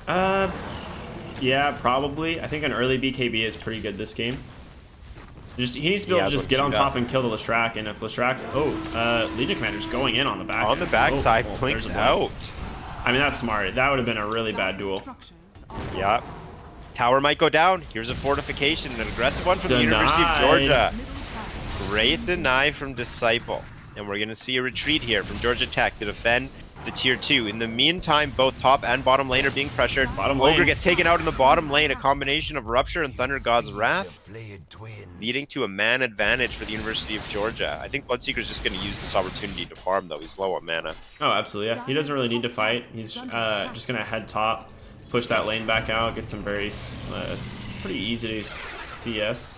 Yeah, probably. I think an early BKB is pretty good this game. He needs to be able to just get on top and kill the Leshrac, and if Leshrac's... Legion Commander's going in on the back. On the backside, Plink's out. I mean, that's smart. That would have been a really bad duel. Yeah. Tower might go down. Here's a fortification, an aggressive one from the University of Georgia. Great deny from Disciple. And we're going to see a retreat here from Georgia Tech to defend the tier 2. In the meantime, both top and bottom lane are being pressured. Ogre gets taken out in the bottom lane, a combination of Rupture and Thunder God's Wrath, leading to a man advantage for the University of Georgia. I think Bloodseeker's just going to use this opportunity to farm, though. He's low on mana. Oh, absolutely, yeah. He doesn't really need to fight. He's just going to head top, push that lane back out, get some very pretty easy to CS.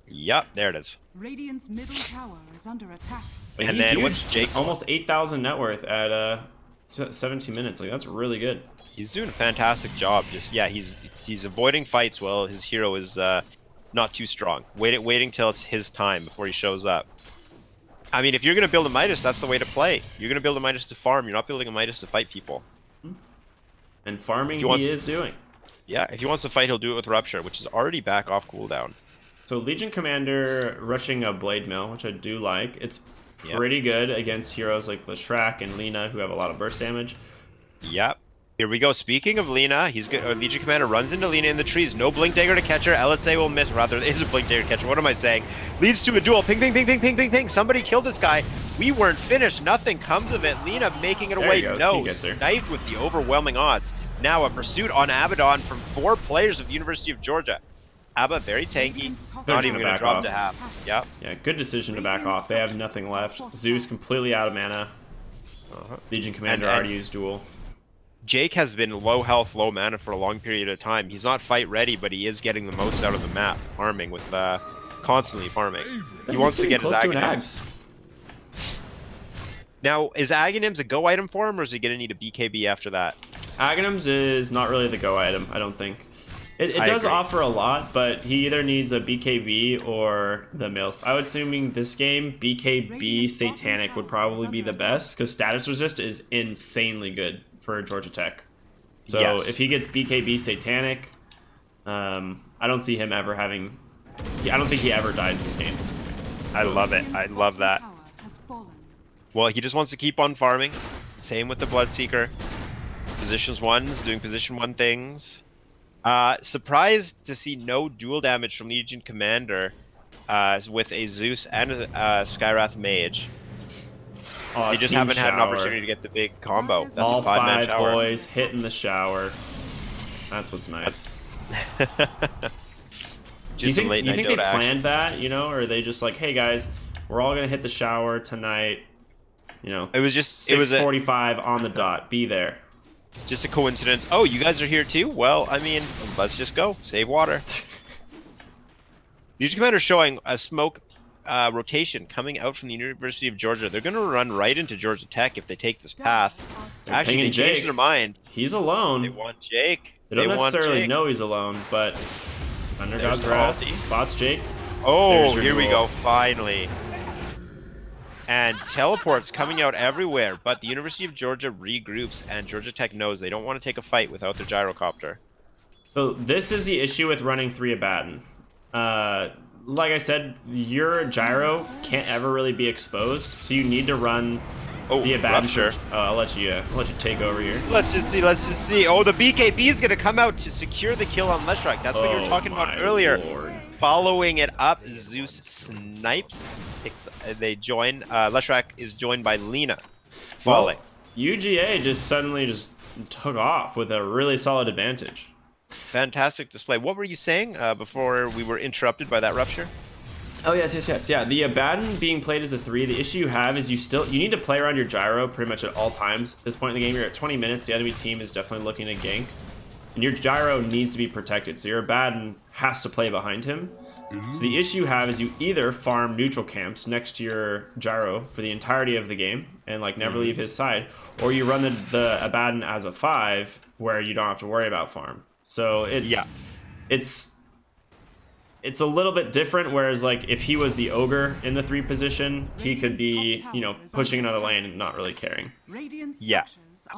Yep, there it is. Radiant's middle tower is under attack. And then what's Jake? Almost 8,000 net worth at 17 minutes. Like, that's really good. He's doing a fantastic job. Just he's avoiding fights while his hero is not too strong. Waiting till it's his time before he shows up. I mean, if you're gonna build a Midas, that's the way to play. You're gonna build a Midas to farm. You're not building a Midas to fight people. And farming he is doing. Yeah, if he wants to fight, he'll do it with Rupture, which is already back off cooldown. So Legion Commander rushing a Blade Mill, which I do like. It's pretty good against heroes like Leshrac and Lina, who have a lot of burst damage. Yep. Here we go. Speaking of Lina, Legion Commander runs into Lina in the trees. No Blink Dagger to catch her. LSA will miss. Rather, it is a Blink Dagger to catch her. What am I saying? Leads to a duel. Ping, ping, ping, ping, ping, ping, ping. Somebody killed this guy. We weren't finished. Nothing comes of it. Lina making it away. No, sniped with the overwhelming odds. Now a pursuit on Abaddon from 4 players of the University of Georgia. Abba, very tanky. Not even going to drop to half. Yep. Yeah, good decision to back off. They have nothing left. Zeus completely out of mana. Legion Commander already used duel. Jake has been low health, low mana for a long period of time. He's not fight ready, but he is getting the most out of the map, farming with constantly farming. He wants to get his Aghanims. Now, is Aghanims a go item for him, or is he going to need a BKB after that? Aghanims is not really the go item, I don't think. It does offer a lot, but he either needs a BKB or the mills. I would assuming this game, BKB Satanic would probably be the best, because status resist is insanely good for Georgia Tech. So if he gets BKB Satanic, I don't see him ever having... I don't think he ever dies this game. I love it. I love that. Well, he just wants to keep on farming. Same with the Bloodseeker. Positions 1's doing position 1 things. Surprised to see no dual damage from Legion Commander with a Zeus and a Skywrath Mage. They just haven't had an opportunity to get the big combo. That's all a 5-man 5 boys hitting the shower. That's what's nice. Do you think they planned that, you know, or are they just like, hey guys, we're all gonna hit the shower tonight, you know? It was just 6:45 on the dot. Be there. Just a coincidence. Oh, you guys are here too? Well, I mean, let's just go. Save water. Legion Commander showing a smoke rotation coming out from the University of Georgia. They're going to run right into Georgia Tech if they take this path. Actually, they changed their mind. He's alone. They want Jake. They don't necessarily know he's alone, but Thunder God's Wrath spots Jake. Oh, here we go, finally. And teleports coming out everywhere, but the University of Georgia regroups, and Georgia Tech knows they don't want to take a fight without their gyrocopter. So this is the issue with running 3 Abaddon. Like I said, your gyro can't ever really be exposed, so you need to run the Abaddon. Rupture. I'll let you take over here. Let's just see. Oh, the BKB is going to come out to secure the kill on Leshrac. That's what you were talking about earlier. Lord. Following it up, Zeus snipes. They join. Leshrac is joined by Lina, falling. Well, UGA just suddenly took off with a really solid advantage. Fantastic display. What were you saying before we were interrupted by that rupture? Oh, yes. Yeah, the Abaddon being played as a 3, the issue you have is you need to play around your gyro pretty much at all times. At this point in the game, you're at 20 minutes. The enemy team is definitely looking to gank. And your gyro needs to be protected, so your Abaddon has to play behind him. So the issue you have is you either farm neutral camps next to your gyro for the entirety of the game and like never leave his side, or you run the Abaddon as a 5 where you don't have to worry about farm. So it's a little bit different, whereas like if he was the ogre in the 3 position, he could be, you know, pushing another lane and not really caring. Yeah.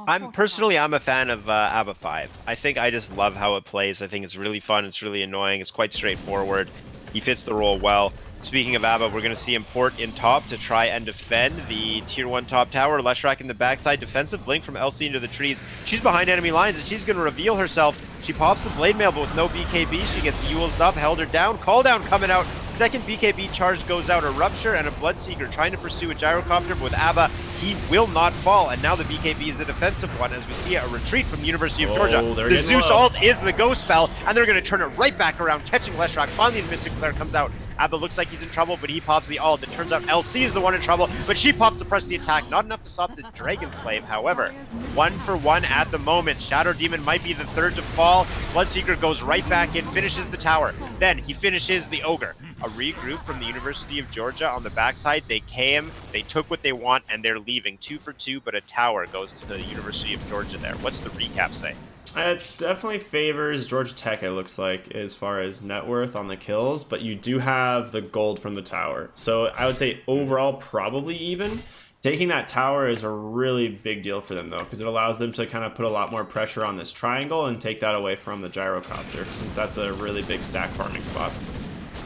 I'm a fan of ABBA 5. I think I just love how it plays. I think it's really fun. It's really annoying. It's quite straightforward. He fits the role well. Speaking of ABBA, we're going to see him port in top to try and defend the tier 1 top tower. Leshrac in the backside. Defensive blink from LC into the trees. She's behind enemy lines and she's going to reveal herself. She pops the blade mail, but with no BKB, she gets Yule's up, held her down. Call down coming out. Second BKB charge goes out. A rupture and a Bloodseeker trying to pursue a gyrocopter, but with ABBA, he will not fall. And now the BKB is a defensive one as we see a retreat from the University of Georgia. The Zeus ult is the ghost spell, and they're going to turn it right back around, catching Leshrac. Finally, the Mystic Flare comes out. ABBA looks like he's in trouble, but he pops the ult. It turns out LC is the one in trouble, but she pops to press the attack. Not enough to stop the Dragon Slave, however. 1 for 1 at the moment. Shadow Demon might be the third to fall. Bloodseeker goes right back in, finishes the tower. Then he finishes the Ogre. A regroup from the University of Georgia on the backside. They came, they took what they want, and they're leaving. 2 for 2, but a tower goes to the University of Georgia there. What's the recap say? It definitely favors Georgia Tech, it looks like, as far as net worth on the kills, but you do have the gold from the tower. So I would say overall probably even. Taking that tower is a really big deal for them, though, because it allows them to kind of put a lot more pressure on this triangle and take that away from the gyrocopter, since that's a really big stack farming spot.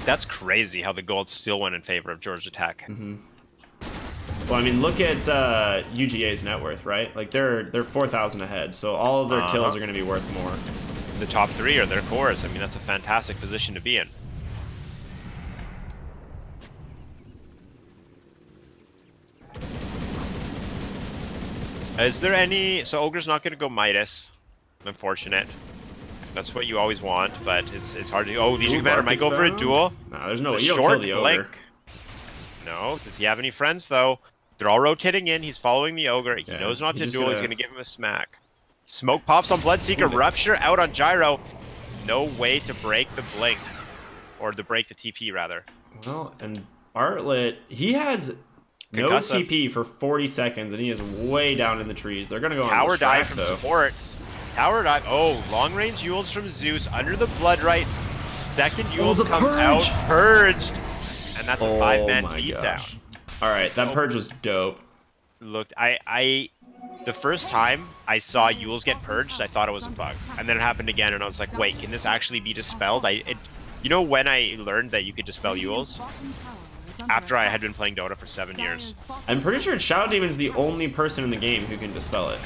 That's crazy how the gold still went in favor of Georgia Tech. Well, I mean, look at UGA's net worth, right? Like they're 4,000 ahead, so all of their kills are going to be worth more. The top 3 are their cores. I mean, that's a fantastic position to be in. Is there any... So Ogre's not going to go Midas. Unfortunate. That's what you always want, but it's hard to... Oh, these commander might go for a duel. No, there's no way. It's a You don't short kill the blink. ogre. No. Does he have any friends, though? They're all rotating in. He's following the ogre. He Yeah, knows not to he's duel. gonna- He's going to give him a smack. Smoke pops on Bloodseeker. Rupture out on Gyro. No way to break the blink. Or to break the TP, rather. Well, and Bartlett, he has no Concussive. TP for 40 seconds, and he is way down in the trees. They're going to go Tower on the dive track, from though. supports. Tower dive. Oh, long range Yules from Zeus under the Bloodright. Second Yules the comes purge. out, purged. And that's a 5-man my beatdown. gosh. All right, that purge was dope. Looked, the first time I saw Yules get purged, I thought it was a bug. And then it happened again, and I was like, wait, can this actually be dispelled? You know when I learned that you could dispel Yules? After I had been playing Dota for 7 years. I'm pretty sure Shadow Demon's the only person in the game who can dispel it.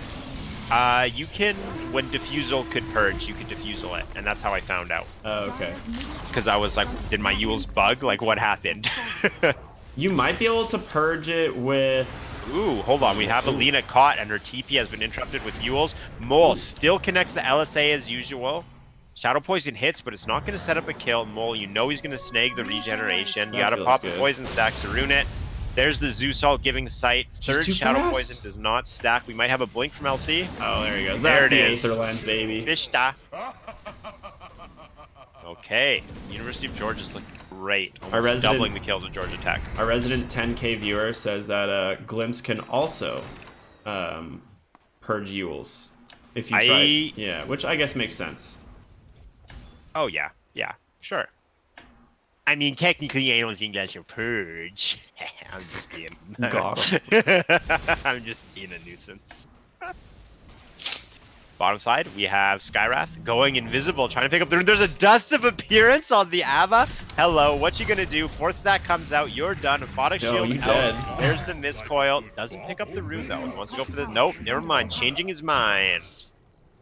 You can, when Diffusal could purge, you could Diffusal it, and that's how I found out. Oh, okay. Because I was like, did my Yules bug? Like, what happened? You might be able to purge it with... Ooh, hold on. We have Alina caught, and her TP has been interrupted with Yules. Mole still connects the LSA as usual. Shadow Poison hits, but it's not going to set up a kill. Mole, you know he's going to snag the regeneration. You got to pop a Poison stack to ruin it. There's the Zeus ult giving the sight. Third Shadow fast. Poison does not stack. We might have a blink from LC. Oh, there he goes. There That's it the is. Aether Lens, baby. Fishta. Okay. University of Georgia's looking great. Almost doubling the kills of Georgia Tech. Our resident 10K viewer says that Glimpse can also purge Yules if you try. Yeah, which I guess makes sense. Oh, yeah. Yeah, sure. I mean, technically, I don't think that's a purge. I'm just being... I'm just being a nuisance. Bottom side, we have Skyrath going invisible, trying to pick up the... There's a dust of appearance on the Ava. Hello, what you gonna do? Fourth stack comes out, you're done. Aphotic shield you out. dead. There's the miscoil. Doesn't pick up the rune, though. He wants to go for the... Nope, never mind. Changing his mind.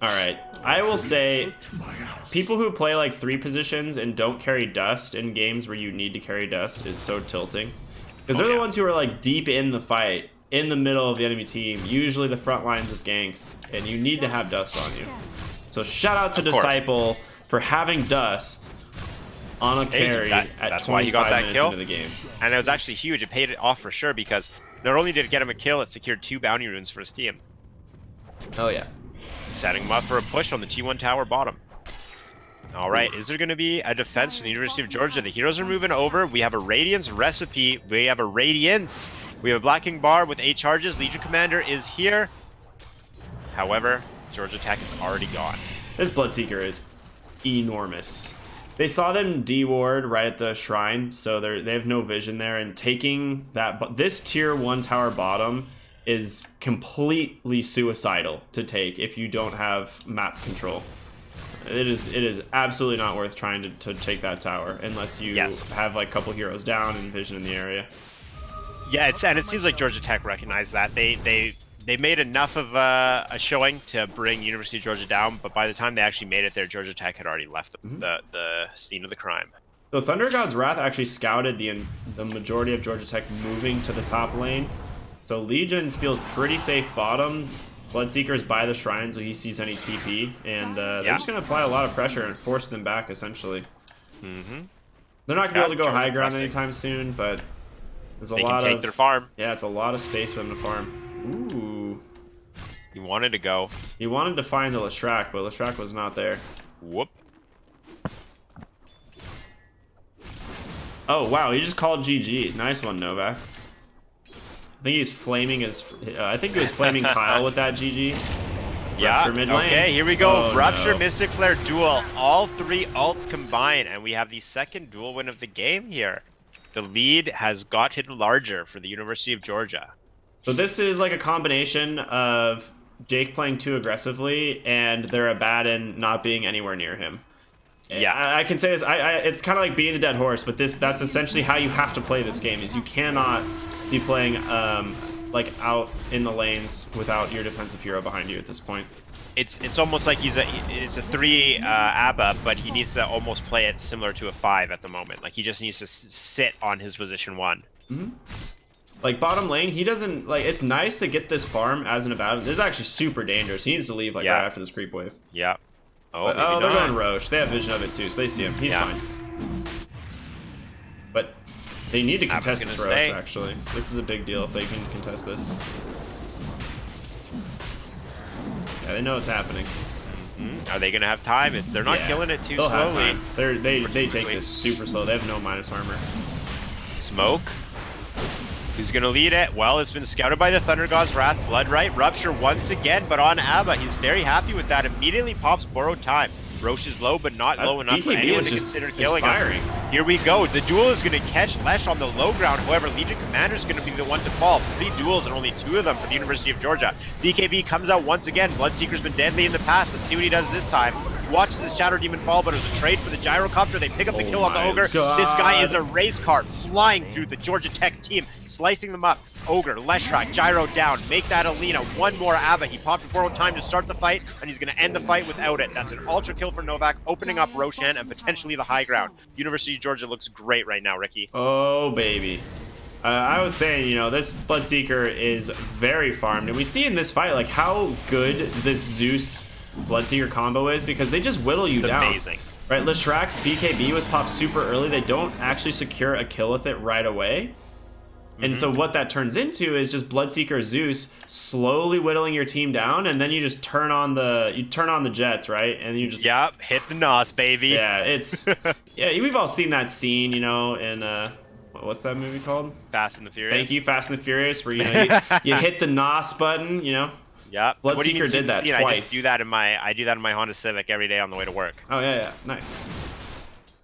All right, I will say, people who play like 3 positions and don't carry dust in games where you need to carry dust is so tilting. Because they're the ones who are like deep in the fight in the middle of the enemy team, usually the front lines of ganks, and you need to have Dust on you. So shout out to Disciple for having Dust on a carry at 25 minutes into the game. And it was actually huge. It paid it off for sure, because not only did it get him a kill, it secured 2 bounty runes for his team. Oh yeah. Setting him up for a push on the T1 tower bottom. All right, is there going to be a defense from the University of Georgia? The heroes are moving over. We have a Radiance recipe. We have a Radiance. We have a Black King Bar with 8 charges. Legion Commander is here. However, Georgia Tech is already gone. This Bloodseeker is enormous. They saw them D-ward right at the shrine, so they have no vision there. And taking that, this tier 1 tower bottom is completely suicidal to take if you don't have map control. It is absolutely not worth trying to take that tower unless you have like a couple heroes down and vision in the area. Yeah, and it seems like Georgia Tech recognized that. They made enough of a showing to bring University of Georgia down, but by the time they actually made it there, Georgia Tech had already left the scene of the crime. So Thunder God's Wrath actually scouted the majority of Georgia Tech moving to the top lane. So Legions feels pretty safe bottom. Bloodseeker's by the shrine, so he sees any TP, and they're just going to apply a lot of pressure and force them back, essentially. They're not going to be able to go high ground anytime soon, but there's a lot of... They can take their farm. Yeah, it's a lot of space for them to farm. Ooh. He wanted to go. He wanted to find the Leshrac, but Leshrac was not there. Whoop. Oh, wow, he just called GG. Nice one, Novak. I think he's flaming his... I think he was flaming Kyle with that GG. Yeah, okay, here we go. Oh, Rupture, no. Mystic Flare duel. All 3 ults combined, and we have the second duel win of the game here. The lead has gotten larger for the University of Georgia. So this is like a combination of Jake playing too aggressively and their Abaddon not being anywhere near him. Yeah, I can say this. It's kind of like beating the dead horse, but that's essentially how you have to play this game. Is you cannot be playing like out in the lanes without your defensive hero behind you at this point. It's almost like it's a 3 ABBA, but he needs to almost play it similar to a 5 at the moment. Like he just needs to sit on his position 1. Like bottom lane, he doesn't like. It's nice to get this farm as an Abaddon. This is actually super dangerous. He needs to leave like right after this creep wave. Yeah. Oh, they're going Roche. They have vision of it too, so they see him. He's fine. But they need to contest this Roche, actually. This is a big deal if they can contest this. Yeah, they know it's happening. Are they going to have time? If they're not killing it too slowly. They take this super slow. They have no minus armor. Smoke. Who's going to lead it? Well, it's been scouted by the Thunder God's Wrath. Bloodright Rupture once again, but on Abba. He's very happy with that. Immediately pops Borrowed Time. Roche is low, but not low enough for anyone to consider killing him. Here we go. The duel is going to catch Lesh on the low ground. However, Legion Commander is going to be the one to fall. 3 duels and only 2 of them for the University of Georgia. BKB comes out once again. Bloodseeker's been deadly in the past. Let's see what he does this time. He watches the Shadow Demon fall, but it was a trade for the Gyrocopter. They pick up the kill on the Ogre. God. This guy is a race car flying through the Georgia Tech team, slicing them up. Ogre, Leshrac, Gyro down. Make that Alina. One more Abba. He popped Borrowed Time to start the fight, and he's going to end the fight without it. That's an ultra kill for Novak, opening up Roshan and potentially the high ground. University of Georgia looks great right now, Ricky. Oh, baby. I was saying, you know, this Bloodseeker is very farmed, and we see in this fight, like, how good this Zeus Bloodseeker combo is, because they just whittle you down. Amazing. Right, Leshrac's BKB was popped super early. They don't actually secure a kill with it right away. And so what that turns into is just Bloodseeker Zeus slowly whittling your team down, and then you just turn on the jets, right? And you just hit the nos, baby. Yeah, it's we've all seen that scene, you know, in what's that movie called? Fast and the Furious. Thank you, Fast and the Furious, where you hit the nos button, you know. Yeah, Bloodseeker did that twice. I just do that in my Honda Civic every day on the way to work. Oh yeah, nice.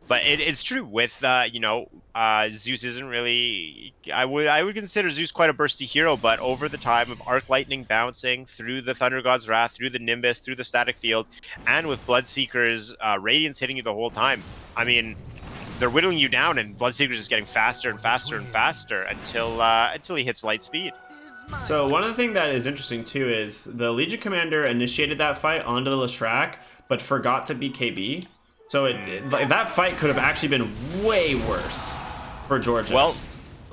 But it's true with Zeus isn't really. I would consider Zeus quite a bursty hero, but over the time of Arc Lightning bouncing through the Thunder God's Wrath, through the Nimbus, through the Static Field, and with Bloodseeker's Radiance hitting you the whole time, I mean, they're whittling you down, and Bloodseeker's just getting faster and faster and faster until he hits light speed. So one of the things that is interesting too is the Legion Commander initiated that fight onto the Leshrac, but forgot to BKB. So that fight could have actually been way worse for Georgia. Well,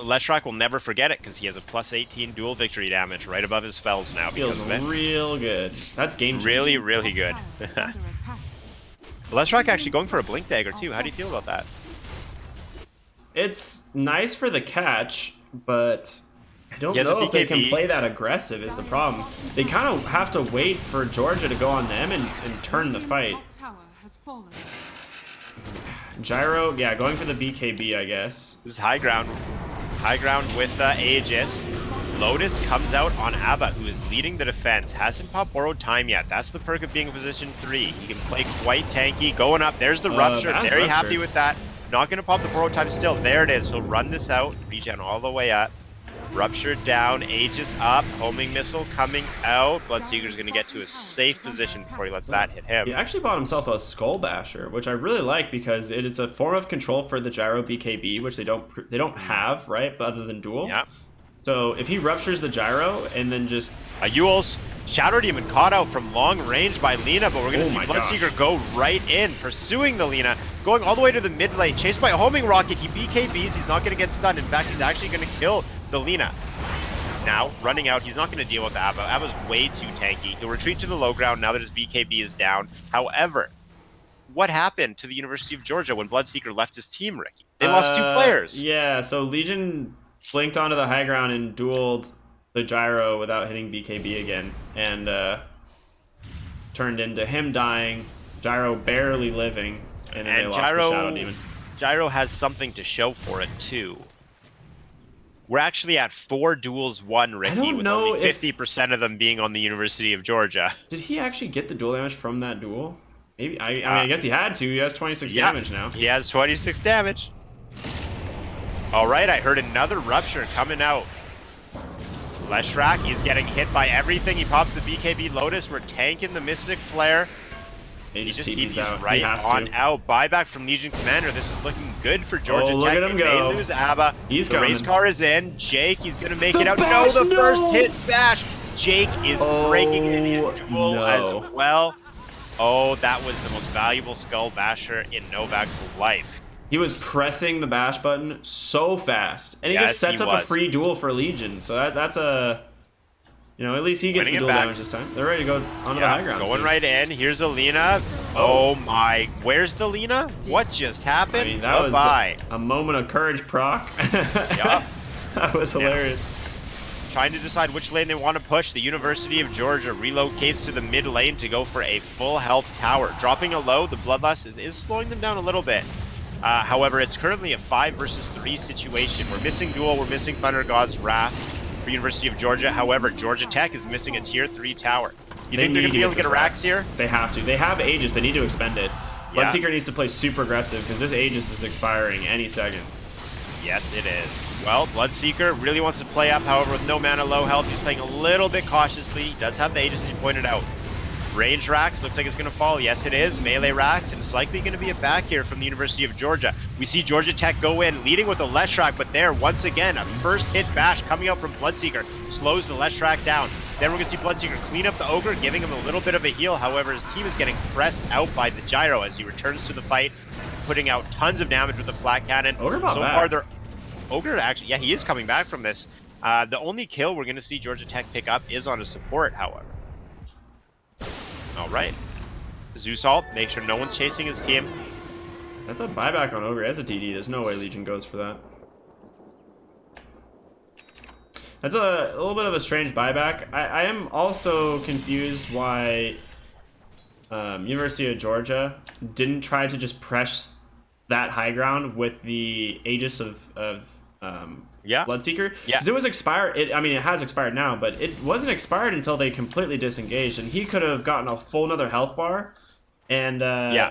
Leshrak will never forget it because he has a plus 18 dual victory damage right above his spells now Feels because of it. real good. That's game changing. Really, really good. Tower is under attack. Leshrak actually going for a blink dagger too. How do you feel about that? It's nice for the catch, but I don't He has a know if they can BKB. play that aggressive is the problem. They kind of have to wait for Georgia to go on them and turn the fight. Top tower has fallen. Gyro, yeah, going for the BKB, I guess. This is high ground. High ground with Aegis. Lotus comes out on Abba, who is leading the defense. Hasn't popped borrowed time yet. That's the perk of being in position 3. He can play quite tanky. Going up. There's the Rupture. that's Very Rupture. happy with that. Not going to pop the borrowed time still. There it is. He'll run this out. Regen all the way up. Rupture down. Aegis up. Homing missile coming out. Bloodseeker's going to get to a safe position before he lets that hit him. He actually bought himself a Skull Basher, which I really like because it is a form of control for the Gyro BKB, which they don't have, right? But other than duel. Yeah. So if he ruptures the Gyro and then just Yules, Shadow Demon caught out from long range by Lina, but we're going to Oh see my Bloodseeker gosh. go right in, pursuing the Lina, going all the way to the mid lane, chased by Homing Rocket. He BKBs, he's not going to get stunned. In fact, he's actually going to kill the Lina. Now, running out, he's not going to deal with Abba. Abba's way too tanky. He'll retreat to the low ground now that his BKB is down. However, what happened to the University of Georgia when Bloodseeker left his team, Ricky? They lost 2 players. Yeah, so Legion blinked onto the high ground and dueled the Gyro without hitting BKB again, and turned into him dying, Gyro barely living, and then they lost the Shadow Demon. Gyro has something to show for it too. We're actually at 4 duels won, Ricky, don't with know only 50% of them being on the University of Georgia. Did he actually get the duel damage from that duel? Maybe. I mean, I guess he had to. He has 26 damage now. He has 26 damage. All right, I heard another Rupture coming out. Leshrak, he's getting hit by everything. He pops the BKB Lotus. We're tanking the Mystic Flare. He He just just TP's TP's out. right he has on to. out. Buyback from Legion Commander. This is looking good for Georgia Oh, look Tech. at him They go. may lose Abba. He's the coming. race car is in. Jake, he's going to make The it out. bash, No, the no! first hit bash. Jake is breaking it in duel no. as well. Oh, that was the most valuable Skull Basher in Novak's life. He was pressing the bash button so fast, and he Yes, just sets he up a was. free duel for Legion. So that's a, you know, at least he gets Winning the it duel back. damage this time. They're ready to go onto the high ground. Going soon. right in. Here's Alina. Oh my. Where's the Lina? What just happened? I mean, that was Bye-bye. a moment of courage, proc. Yup. That was hilarious. Trying to decide which lane they want to push. The University of Georgia relocates to the mid lane to go for a full health tower. Dropping a low, the Bloodlust is slowing them down a little bit. However, it's currently a 5 versus 3 situation. We're missing Duel, we're missing Thunder God's Wrath for University of Georgia. However, Georgia Tech is missing a tier 3 tower. You think they're going to be able to get a Rax here? They have to. They have Aegis. They need to expend it. Yeah. Bloodseeker needs to play super aggressive because this Aegis is expiring any second. Yes, it is. Well, Bloodseeker really wants to play up, however, with no mana, low health. He's playing a little bit cautiously. He does have the Aegis, as you pointed out. Range Rax looks like it's going to fall. Yes, it is. Melee Rax, and it's likely going to be a back here from the University of Georgia. We see Georgia Tech go in, leading with a Leshrak, but there, once again, a first hit bash coming out from Bloodseeker. Slows the Leshrak down. Then we're going to see Bloodseeker clean up the Ogre, giving him a little bit of a heal. However, his team is getting pressed out by the Gyro as he returns to the fight, putting out tons of damage with the flat cannon. Ogre bought So back. far, they're... Ogre actually, yeah, he is coming back from this. The only kill we're going to see Georgia Tech pick up is on a support, however. All right. Zeus ult, make sure no one's chasing his team. That's a buyback on Ogre as a TD. There's no way Legion goes for that. That's a little bit of a strange buyback. I am also confused why University of Georgia didn't try to just press that high ground with the Aegis of Yeah. Bloodseeker. Yeah. Because it was expired. I mean, it has expired now, but it wasn't expired until they completely disengaged, and he could have gotten a full another health bar. And Yeah.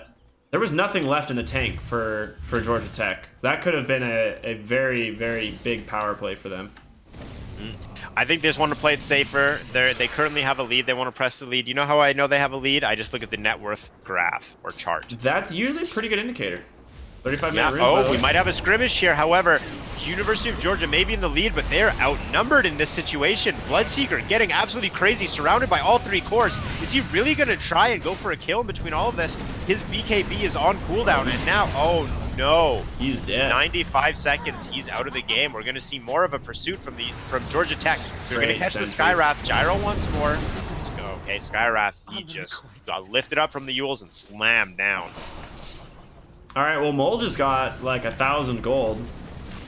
there was nothing left in the tank for Georgia Tech. That could have been a very, very big power play for them. I think they just want to play it safer. They currently have a lead. They want to press the lead. You know how I know they have a lead? I just look at the net worth graph or chart. That's usually a pretty good indicator. 35 Yeah. minute runes, by the Oh, we way. might have a skirmish here. However, University of Georgia may be in the lead, but they're outnumbered in this situation. Bloodseeker getting absolutely crazy, surrounded by all 3 cores. Is he really going to try and go for a kill in between all of this? His BKB is on cooldown, and now, oh no. He's dead. 95 seconds, he's out of the game. We're going to see more of a pursuit from Georgia Tech. They're going to Great catch the sentry. Skywrath. Gyro once more. Let's go. Okay, Skywrath, he just got lifted up from the Yules and slammed down. All right, well, Mole just got like 1,000 gold.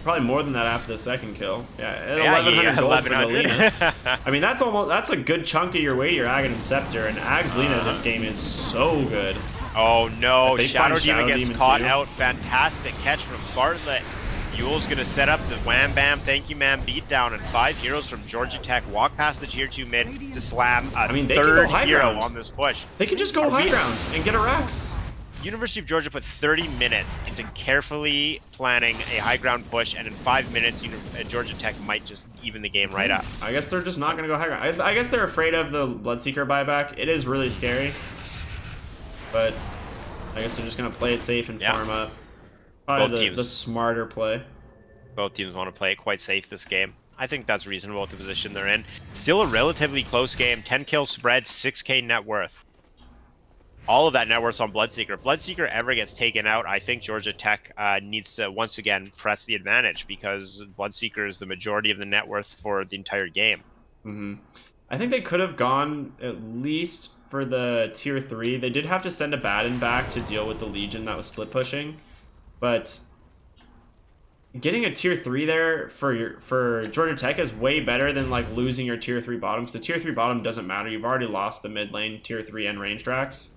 Probably more than that after the second kill. Yeah, 1,100 gold for Galena. I mean, that's a good chunk of your way to your Aghanim Scepter, and Ag's Lena this game is so good. Oh no, If they Shadow find Demon Shadow gets Demon caught too. out. Fantastic catch from Bartlett. Yule's gonna set up the wham bam, thank you ma'am beatdown, and 5 heroes from Georgia Tech walk past the tier 2 mid to slam a mean, they can go third high hero ground. on this push. They can just go high ground and get a Rex. University of Georgia put 30 minutes into carefully planning a high ground push, and in 5 minutes, Georgia Tech might just even the game right up. I guess they're just not going to go high ground. I guess they're afraid of the Bloodseeker buyback. It is really scary. But I guess they're just going to play it safe and farm up. Probably the smarter play. Both teams want to play it quite safe this game. I think that's reasonable with the position they're in. Still a relatively close game. 10 kill spread, 6k net worth. All of that net worth's on Bloodseeker. If Bloodseeker ever gets taken out, I think Georgia Tech needs to once again press the advantage, because Bloodseeker is the majority of the net worth for the entire game. I think they could have gone at least for the tier 3. They did have to send a Batten back to deal with the Legion that was split pushing, but getting a tier 3 there for Georgia Tech is way better than like losing your tier 3 bottom, because the tier 3 bottom doesn't matter. You've already lost the mid lane, tier 3, and range Drax.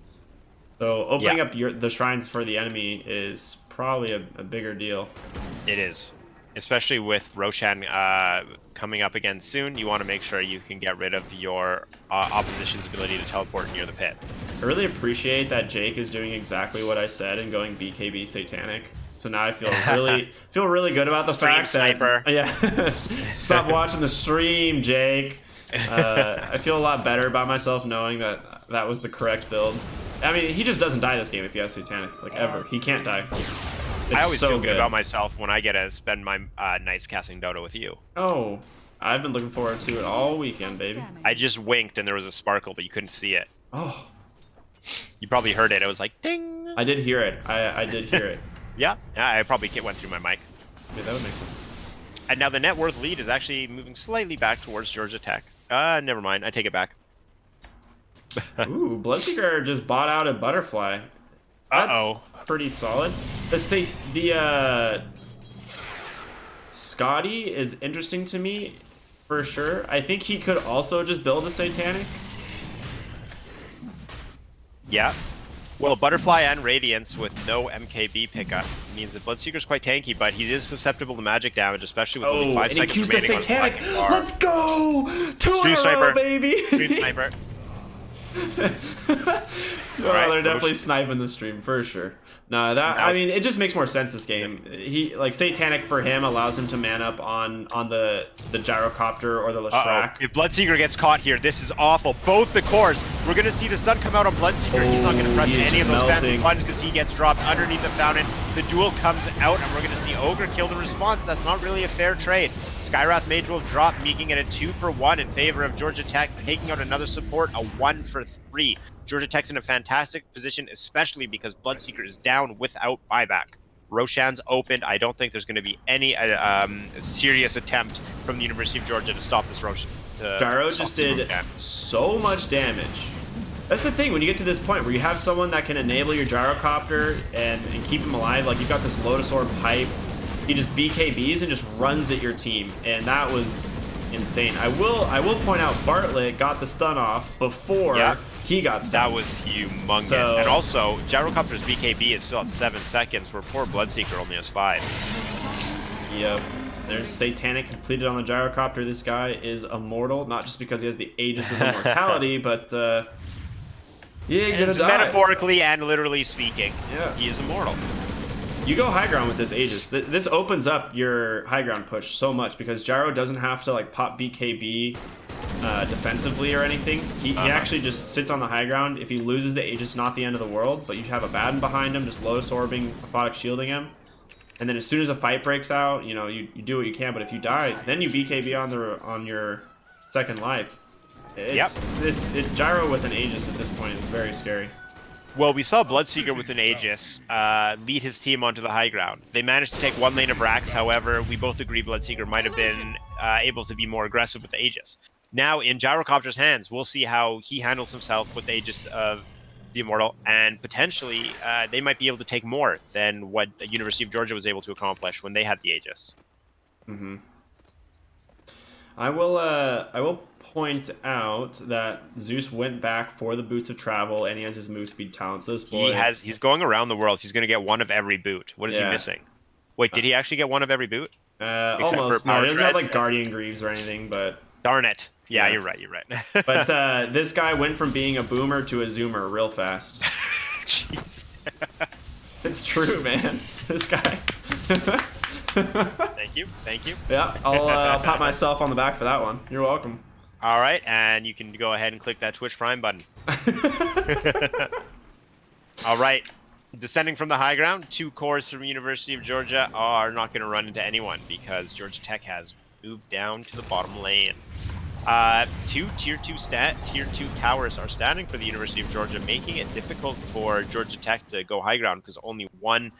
So opening up the shrines for the enemy is probably a bigger deal. It is. Especially with Roshan coming up again soon, you want to make sure you can get rid of your opposition's ability to teleport near the pit. I really appreciate that Jake is doing exactly what I said and going BKB Satanic. So now I feel really good about the fact sniper. that yeah, stop watching the stream, Jake. I feel a lot better about myself knowing that that was the correct build. I mean, he just doesn't die this game if he has Satanic, like ever. He can't die. I always so feel good good about myself when I get to spend my nights casting Dota with you. Oh, I've been looking forward to it all weekend, baby. I just winked and there was a sparkle, but you couldn't see it. Oh, you probably heard it. It was like ding. I did hear it. I did hear it. Yeah, I probably went through my mic. Yeah, that would make sense. And now the net worth lead is actually moving slightly back towards Georgia Tech. Never mind. I take it back. Ooh, Bloodseeker just bought out a Butterfly. That's pretty solid. The Scotty is interesting to me for sure. I think he could also just build a Satanic. Yeah. Well, Butterfly and Radiance with no MKB pickup means that Bloodseeker's quite tanky, but he is susceptible to magic damage, espally with only 5 seconds remaining the Satanic. on the Let's go! 2 in a sniper, row, baby! Stream sniper. Well, they're definitely sniping the stream for sure. No, I mean, it just makes more sense this game. He like Satanic for him allows him to man up on the gyrocopter or the Leshrac. If Bloodseeker gets caught here, this is awful. Both the cores. We're gonna see the sun come out on Bloodseeker. He's not gonna press any of those fancy plunges because he gets dropped underneath the fountain. The duel comes out, and we're gonna see Ogre kill the response. That's not really a fair trade. Skywrath Mage will drop, making it a 2-for-1 in favor of Georgia Tech, taking out another support, a 1-for-3. Georgia Tech's in a fantastic position, especially because Bloodseeker is down without buyback. Roshan's opened. I don't think there's going to be any serious attempt from the University of Georgia to stop this Roshan. Gyro just did so much damage. That's the thing, when you get to this point where you have someone that can enable your gyrocopter and keep him alive, like you've got this Lotus Orb pipe, he just BKBs and just runs at your team, and that was insane. I will point out Bartlett got the stun off before he got stunned. That was humongous. And also, Gyrocopter's BKB is still at 7 seconds, where poor Bloodseeker only has 5. Yep. There's Satanic completed on the Gyrocopter. This guy is immortal, not just because he has the Aegis of Immortality, but he ain't gonna die. Metaphorically and literally speaking, he is immortal. You go high ground with this Aegis. This opens up your high ground push so much because Gyro doesn't have to like pop BKB defensively or anything. He actually just sits on the high ground. If he loses the Aegis, not the end of the world, but you have a Baden behind him, just Lotus Orbing, Aphotic shielding him. And then as soon as a fight breaks out, you know, you do what you can, but if you die, then you BKB on your second life. Gyro with an Aegis at this point is very scary. Well, we saw Bloodseeker with an Aegis lead his team onto the high ground. They managed to take one lane of Rax, however, we both agree Bloodseeker might have been able to be more aggressive with the Aegis. Now, in Gyrocopter's hands, we'll see how he handles himself with the Aegis of the Immortal, and potentially they might be able to take more than what the University of Georgia was able to accomplish when they had the Aegis. Mm-hmm. I will point out that Zeus went back for the Boots of Travel, and he has his move speed talent. So this boy, He's going around the world. He's going to get one of every boot. What is he missing? Wait, did he actually get one of every boot? Except almost. for power No, he doesn't have treads? like Guardian Greaves or anything, but Darn it. Yeah, Yeah. you're right. You're right. but this guy went from being a boomer to a zoomer real fast. Jeez. It's true, man. This guy. Thank you. Thank you. Yeah, I'll pat myself on the back for that one. You're welcome. All right, and you can go ahead and click that Twitch Prime button. All right, descending from the high ground, 2 cores from University of Georgia are not going to run into anyone because Georgia Tech has moved down to the bottom lane. 2 tier 2 towers are standing for the University of Georgia, making it difficult for Georgia Tech to go high ground because only one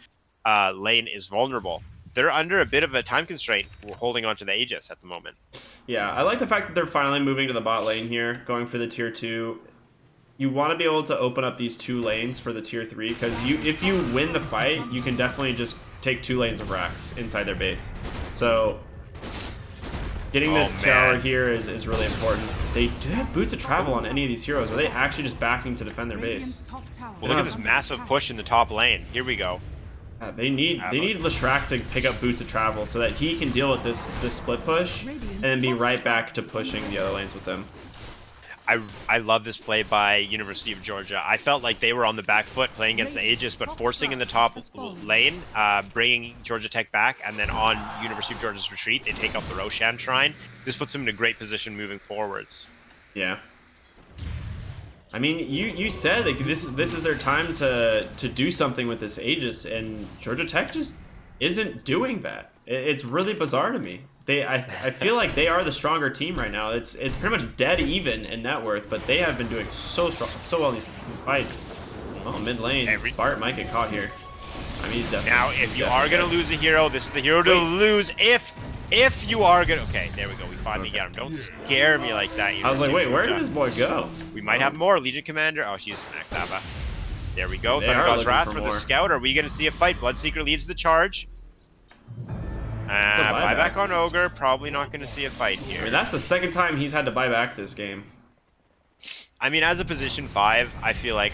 lane is vulnerable. They're under a bit of a time constraint holding onto the Aegis at the moment. Yeah, I like the fact that they're finally moving to the bot lane here, going for the tier 2. You want to be able to open up these 2 lanes for the tier 3, because if you win the fight, you can definitely just take 2 lanes of Rax inside their base. So getting this tower here is really important. They do have Boots of Travel on any of these heroes. Are they actually just backing to defend their base? Well, look at this massive push in the top lane. Here we go. They need Leshrac to pick up Boots of Travel so that he can deal with this split push and then be right back to pushing the other lanes with them. I love this play by University of Georgia. I felt like they were on the back foot playing against the Aegis, but forcing in the top lane, bringing Georgia Tech back, and then on University of Georgia's retreat, they take out the Roshan Shrine. This puts them in a great position moving forwards. Yeah. I mean, you said like this is their time to do something with this Aegis, and Georgia Tech just isn't doing that. It's really bizarre to me. I feel like they are the stronger team right now. It's pretty much dead even in net worth, but they have been doing so well in these fights. Oh, mid lane, Bart might get caught here. I mean, he's definitely. Now, if you are gonna lose a hero, this is the hero to lose. If you are gonna, okay, there we go. We finally get him. Don't scare me like that. I was like, wait, where did this boy go? We might have more Legion Commander. Oh, she's max Abba. There we go. They Thunder are God's looking Wrath for for the more. scout. Are we gonna see a fight? Bloodseeker leads the charge. Buyback on Ogre. Probably not gonna see a fight here. I mean, that's the second time he's had to buy back this game. I mean, as a position 5, I feel like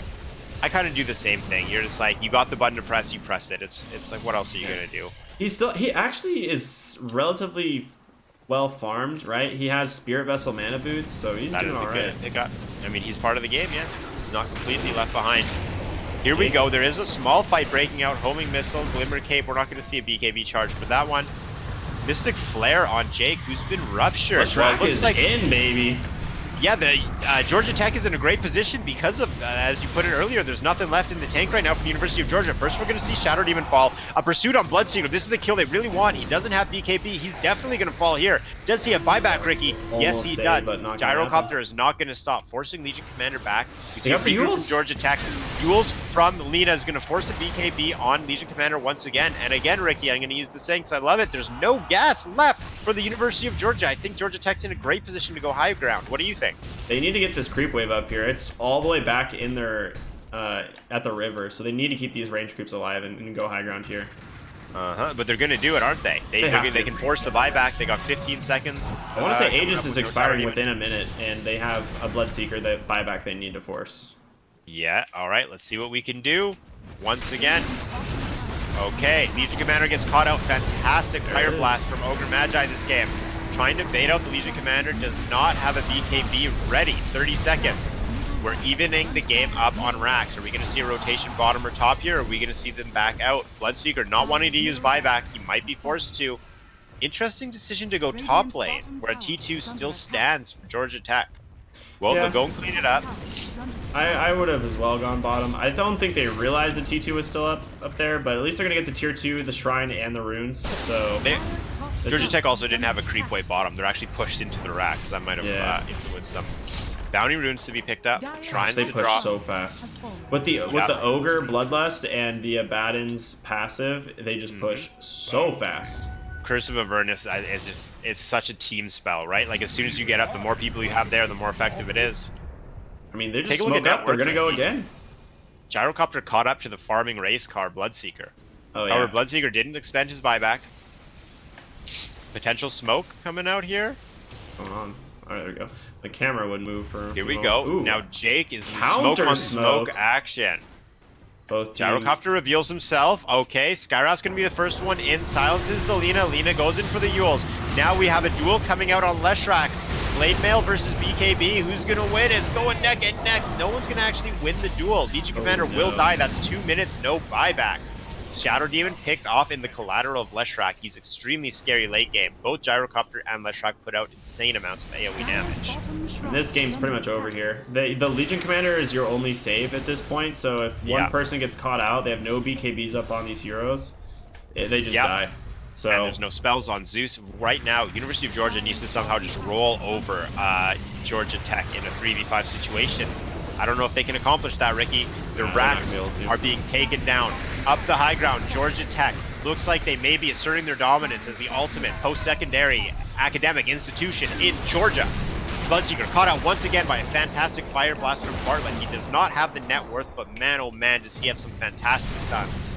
I kind of do the same thing. You're just like, you got the button to press, you press it. It's like, what else are you gonna do? He actually is relatively well farmed, right? He has Spirit Vessel mana boots, so he's doing all right. I mean, he's part of the game, yeah. He's not completely left behind. Here we go. There is a small fight breaking out. Homing Missile, Glimmer Cape. We're not going to see a BKB charge for that one. Mystic Flare on Jake, who's been ruptured. Leshrac is like in, baby. Yeah, the Georgia Tech is in a great position because of, as you put it earlier, there's nothing left in the tank right now for the University of Georgia. First, we're going to see Shadow Demon fall. A pursuit on Bloodseeker. This is the kill they really want. He doesn't have BKB. He's definitely going to fall here. Does he have buyback, Ricky? Yes, he does. Gyrocopter is not going to stop, forcing Legion Commander back. We see from Georgia Tech. Yules from Lena is going to force the BKB on Legion Commander once again. And again, Ricky, I'm going to use the saying because I love it. There's no gas left for the University of Georgia. I think Georgia Tech's in a great position to go high ground. What do you think? They need to get this creep wave up here. It's all the way back in their at the river, so they need to keep these range creeps alive and go high ground here. But they're going to do it, aren't they? They can force the buyback. They got 15 seconds. I want to say Aegis is expiring within a minute, and they have a Bloodseeker that buyback they need to force. Yeah, all right. Let's see what we can do. Once again. Okay, Legion Commander gets caught out. Fantastic Fire Blast from Ogre Magi this game. Trying to bait out the Legion Commander, does not have a BKB ready. 30 seconds. We're evening the game up on Rax. Are we going to see a rotation bottom or top here? Or are we going to see them back out? Bloodseeker not wanting to use buyback. He might be forced to. Interesting decision to go top lane, where a T2 still stands for Georgia Tech. Well, they'll go and clean it up. I would have as well gone bottom. I don't think they realized the T2 was still up there, but at least they're going to get the tier 2, the Shrine, and the runes. So Georgia Tech also didn't have a creep way bottom. They're actually pushed into the racks. That might have influenced them. Bounty runes to be picked up. Shrines They to push drop. so fast. With the Ogre Bloodlust and the Abaddon's passive, they just push so fast. Curse of Avernus is just, it's such a team spell, right? Like, as soon as you get up, the more people you have there, the more effective it is. I mean, they just Take a look at smoke up. They're net going to worth, go again. Gyrocopter caught up to the farming race car, Bloodseeker. Oh, yeah. However, Bloodseeker didn't expend his buyback. Potential smoke coming out here. Hold on. All right, there we go. The camera would move for. Here we moments. go. Ooh. Now Jake is Counter smoke on smoke. smoke action. Both teams. Gyrocopter reveals himself. Okay, Skyrat's going to be the first one in. Silences the Lina. Lina goes in for the Yules. Now we have a duel coming out on Leshrac. Blade Mail versus BKB. Who's going to win? It's going neck and neck. No one's going to actually win the duel. Legion Commander will die. That's 2 minutes, no buyback. Shadow Demon picked off in the collateral of Leshrac. He's extremely scary late game. Both Gyrocopter and Leshrac put out insane amounts of AoE damage. And this game's pretty much over here. The Legion Commander is your only save at this point, so if one person gets caught out, they have no BKBs up on these heroes, they just die. So And there's no spells on Zeus. Right now, University of Georgia needs to somehow just roll over Georgia Tech in a 3v5 situation. I don't know if they can accomplish that, Ricky. The racks are being taken down. Up the high ground, Georgia Tech looks like they may be asserting their dominance as the ultimate post-secondary academic institution in Georgia. Bloodseeker caught out once again by a fantastic fire blast from Bartlett. He does not have the net worth, but man, oh man, does he have some fantastic stunts.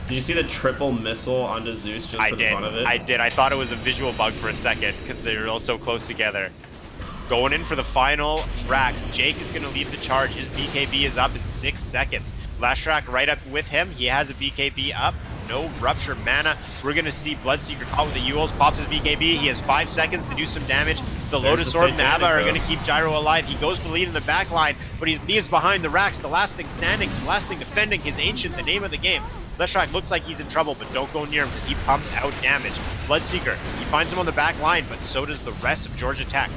Did you see the triple missile onto Zeus just for the fun of it? I did. I thought it was a visual bug for a second because they're all so close together. Going in for the final racks. Jake is going to lead the charge. His BKB is up in 6 seconds. Leshrac right up with him. He has a BKB up. No rupture mana. We're going to see Bloodseeker caught with the Yules. Pops his BKB. He has 5 seconds to do some damage. The Lotus Orb and Abba are going to keep Gyro alive. He goes for the lead in the back line, but he leaves behind the racks. The last thing standing, the last thing defending his Ancient, the name of the game. Leshrac looks like he's in trouble, but don't go near him because he pumps out damage. Bloodseeker, he finds him on the back line, but so does the rest of Georgia Tech.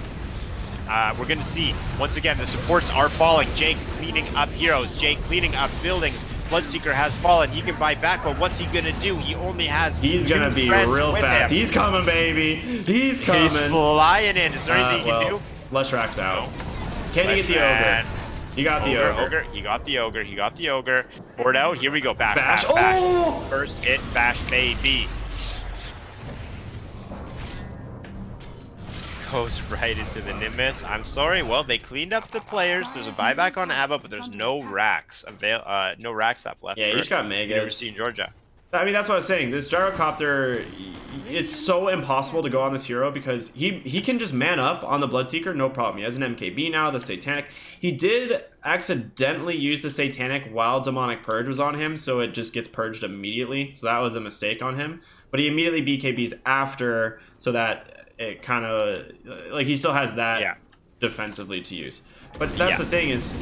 We're going to see, once again, the supports are falling. Jake cleaning up heroes. Jake cleaning up buildings. Bloodseeker has fallen. He can buy back, but what's he going to do? He only has He's going to be real fast. He's coming, baby. He's coming. He's flying in. Is there anything he can do? Leshrac's out. Can he get the Ogre? He got the Ogre. He got the Ogre. He got the Ogre. Board out. Here we go. Bash. Oh! First hit. Bash, baby. Goes right into the Nimbus. I'm sorry. Well, they cleaned up the players. There's a buyback on Abba, but there's no racks no racks up left. Yeah, you just got Megas. University in Georgia. I mean, that's what I was saying. This Gyrocopter, it's so impossible to go on this hero because he can just man up on the Bloodseeker, no problem. He has an MKB now, the Satanic. He did accidentally use the Satanic while Demonic Purge was on him, so it just gets purged immediately. So that was a mistake on him. But he immediately BKBs after, so that it kind of, like, he still has that defensively to use. But that's the thing is,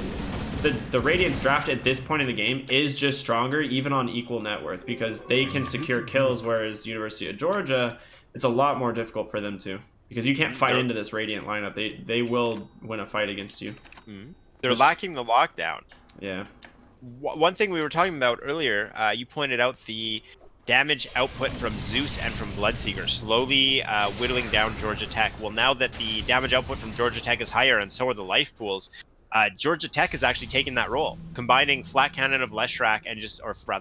the Radiant's draft at this point in the game is just stronger, even on equal net worth, because they can secure kills, whereas University of Georgia, it's a lot more difficult for them to, because you can't fight into this Radiant lineup. They will win a fight against you. They're lacking the lockdown. Yeah. One thing we were talking about earlier, you pointed out the damage output from Zeus and from Bloodseeker, slowly whittling down Georgia Tech. Well, now that the damage output from Georgia Tech is higher, and so are the life pools, Georgia Tech is actually taking that role, combining Flat Cannon of Leshrac and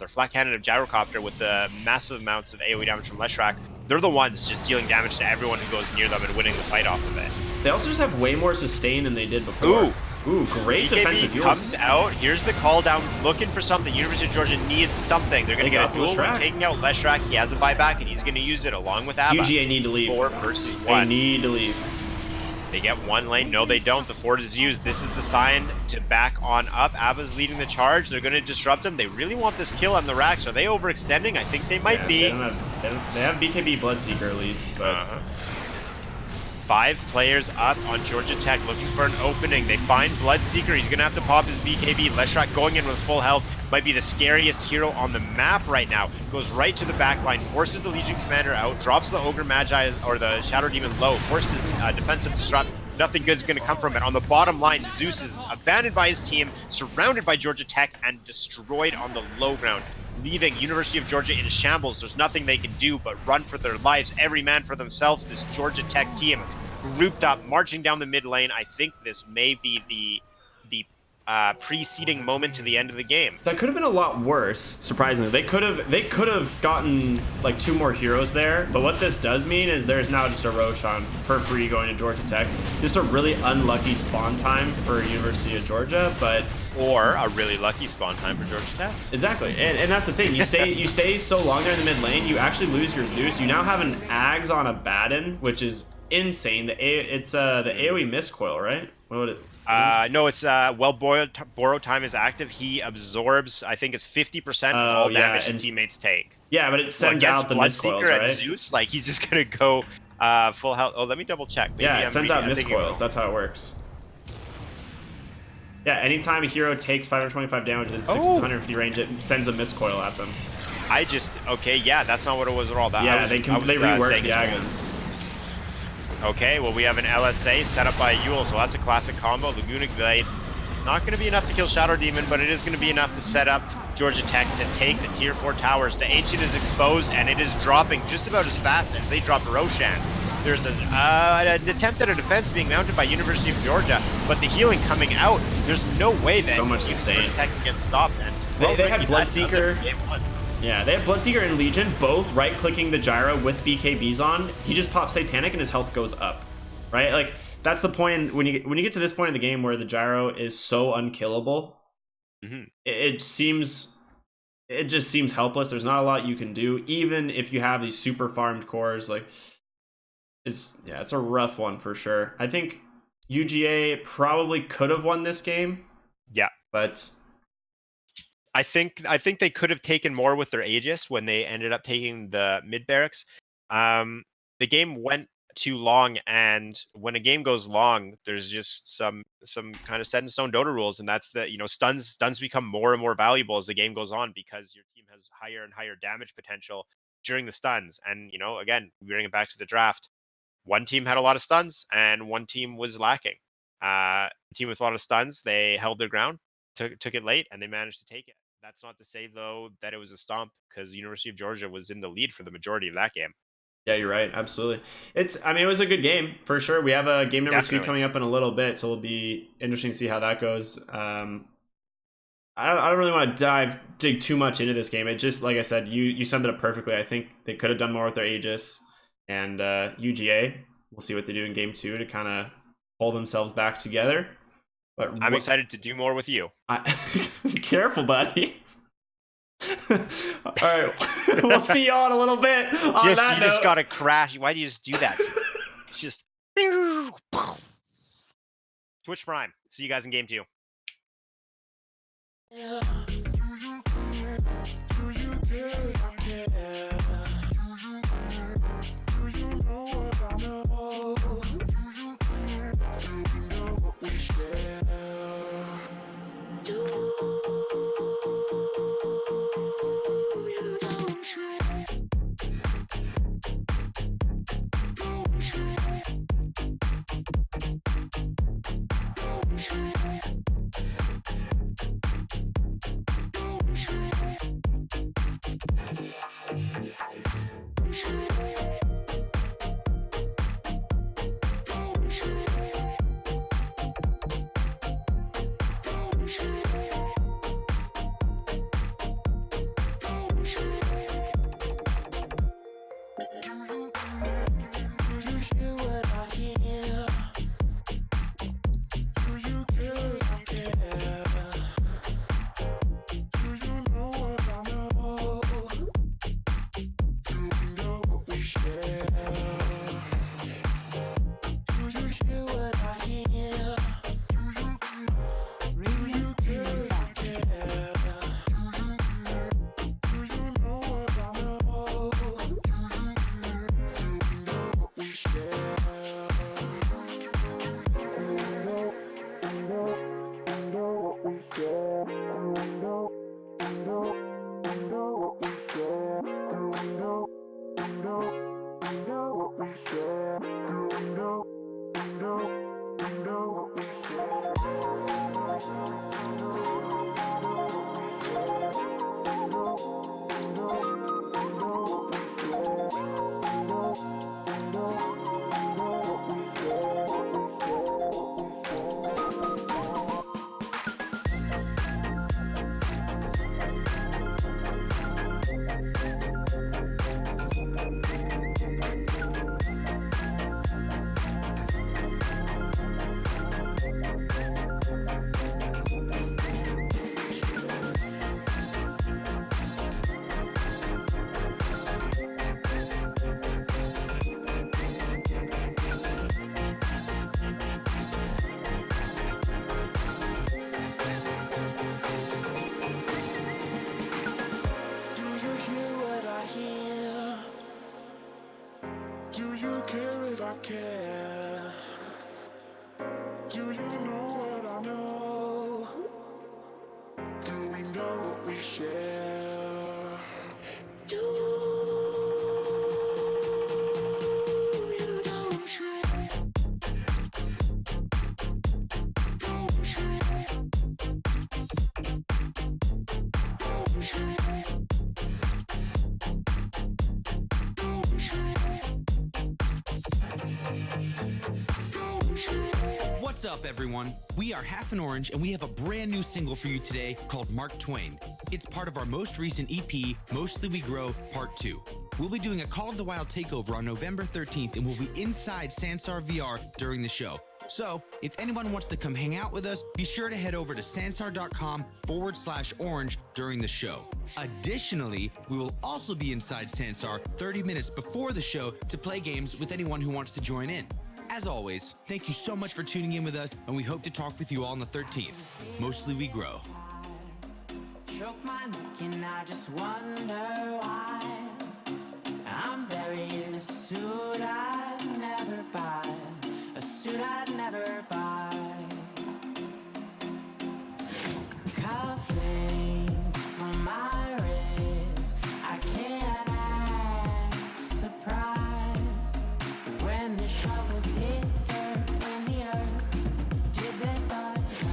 Flat Cannon of Gyrocopter with the massive amounts of AoE damage from Leshrac. They're the ones just dealing damage to everyone who goes near them and winning the fight off of it. They also just have way more sustain than they did before. Ooh, great defensive BKB comes out. Here's the call down, looking for something. University of Georgia needs something. They're going to get a duel win, taking out Leshrac. He has a buyback, and he's going to use it along with Abba. UGA need to leave. 4 versus 1. They need to leave. They get one lane. No, they don't. The fort is used. This is the sign to back on up. Abba's leading the charge. They're going to disrupt him. They really want this kill on the racks. Are they overextending? I think they might be. They have BKB Bloodseeker at least, but... 5 players up on Georgia Tech looking for an opening. They find Bloodseeker. He's going to have to pop his BKB. Leshrac going in with full health. Might be the scariest hero on the map right now. Goes right to the back line, forces the Legion Commander out, drops the Ogre Magi or the Shadow Demon low, forces defensive disrupt, nothing good's going to come from it. On the bottom line, Zeus is abandoned by his team, surrounded by Georgia Tech, and destroyed on the low ground, leaving University of Georgia in shambles. There's nothing they can do but run for their lives, every man for themselves. This Georgia Tech team grouped up, marching down the mid lane. I think this may be the preceding moment to the end of the game. That could have been a lot worse, surprisingly. They could have gotten like 2 more heroes there, but what this does mean is there's now just a Roshan for free going to Georgia Tech. Just a really unlucky spawn time for University of Georgia, but or a really lucky spawn time for Georgia Tech. Exactly, and that's the thing. You stay so long there in the mid lane, you actually lose your Zeus. You now have an Ags on a Baden, which is insane. It's the AoE miscoil, right? What would it? No, it's borrow time is active. He absorbs, I think it's 50% of all damage his teammates take. Yeah, but it sends out the miscoils, right? Zeus, like he's just gonna go full health. Oh, let me double check. Maybe it sends out miscoils. That's how it works. Yeah, anytime a hero takes 525 damage within 6 to 150 range, it sends a miscoil at them. Yeah, that's not what it was at all. They reworked the Agons. Okay, well, we have an LSA set up by Yule, so that's a classic combo. Laguna Glade, not going to be enough to kill Shadow Demon, but it is going to be enough to set up Georgia Tech to take the tier 4 towers. The Ancient is exposed, and it is dropping just about as fast as they drop Roshan. There's an attempt at a defense being mounted by University of Georgia, but the healing coming out, there's no way that Georgia Tech can get stopped. And they had Bloodseeker. Yeah, they have Bloodseeker and Legion both right-clicking the gyro with BKBs on. He just pops Satanic and his health goes up, right? Like that's the point when you get to this point in the game where the gyro is so unkillable. Mm-hmm. It just seems helpless. There's not a lot you can do, even if you have these super farmed cores. Like it's a rough one for sure. I think UGA probably could have won this game. Yeah, but I think they could have taken more with their Aegis when they ended up taking the mid barracks. The game went too long, and when a game goes long, there's just some kind of set in stone Dota rules, and that's that stuns become more and more valuable as the game goes on because your team has higher and higher damage potential during the stuns. And again, we bring it back to the draft. One team had a lot of stuns, and one team was lacking. The team with a lot of stuns, they held their ground, took it late, and they managed to take it. That's not to say, though, that it was a stomp, because University of Georgia was in the lead for the majority of that game. Yeah, you're right. Absolutely. It was a good game, for sure. We have a game number 2 coming up in a little bit, so it'll be interesting to see how that goes. I don't really want to dig too much into this game. It just, like I said, you summed it up perfectly. I think they could have done more with their Aegis. And UGA, we'll see what they do in game 2 to kind of pull themselves back together. But I'm excited to do more with you. Careful, buddy. All right, we'll see you all in a little bit. You just got to crash. Why do you just do that? It's just Twitch Prime. See you guys in game 2. Yeah. up, everyone? We are Half an Orange, and we have a brand new single for you today called Mark Twain. It's part of our most recent EP, Mostly We Grow Part 2. We'll be doing a Call of the Wild takeover on November 13th, and we'll be inside Sansar VR during the show. So, if anyone wants to come hang out with us, be sure to head over to sansar.com/orange during the show. Additionally, we will also be inside Sansar 30 minutes before the show to play games with anyone who wants to join in. As always, thank you so much for tuning in with us, and we hope to talk with you all on the 13th. Mostly We Grow. Choke my neck and I just wonder why I'm buried in a suit I'd never buy, a suit I'd never buy. Cufflinks on my wrist, I can't act surprised when the shovels hit dirt in the earth. Did they start to cry?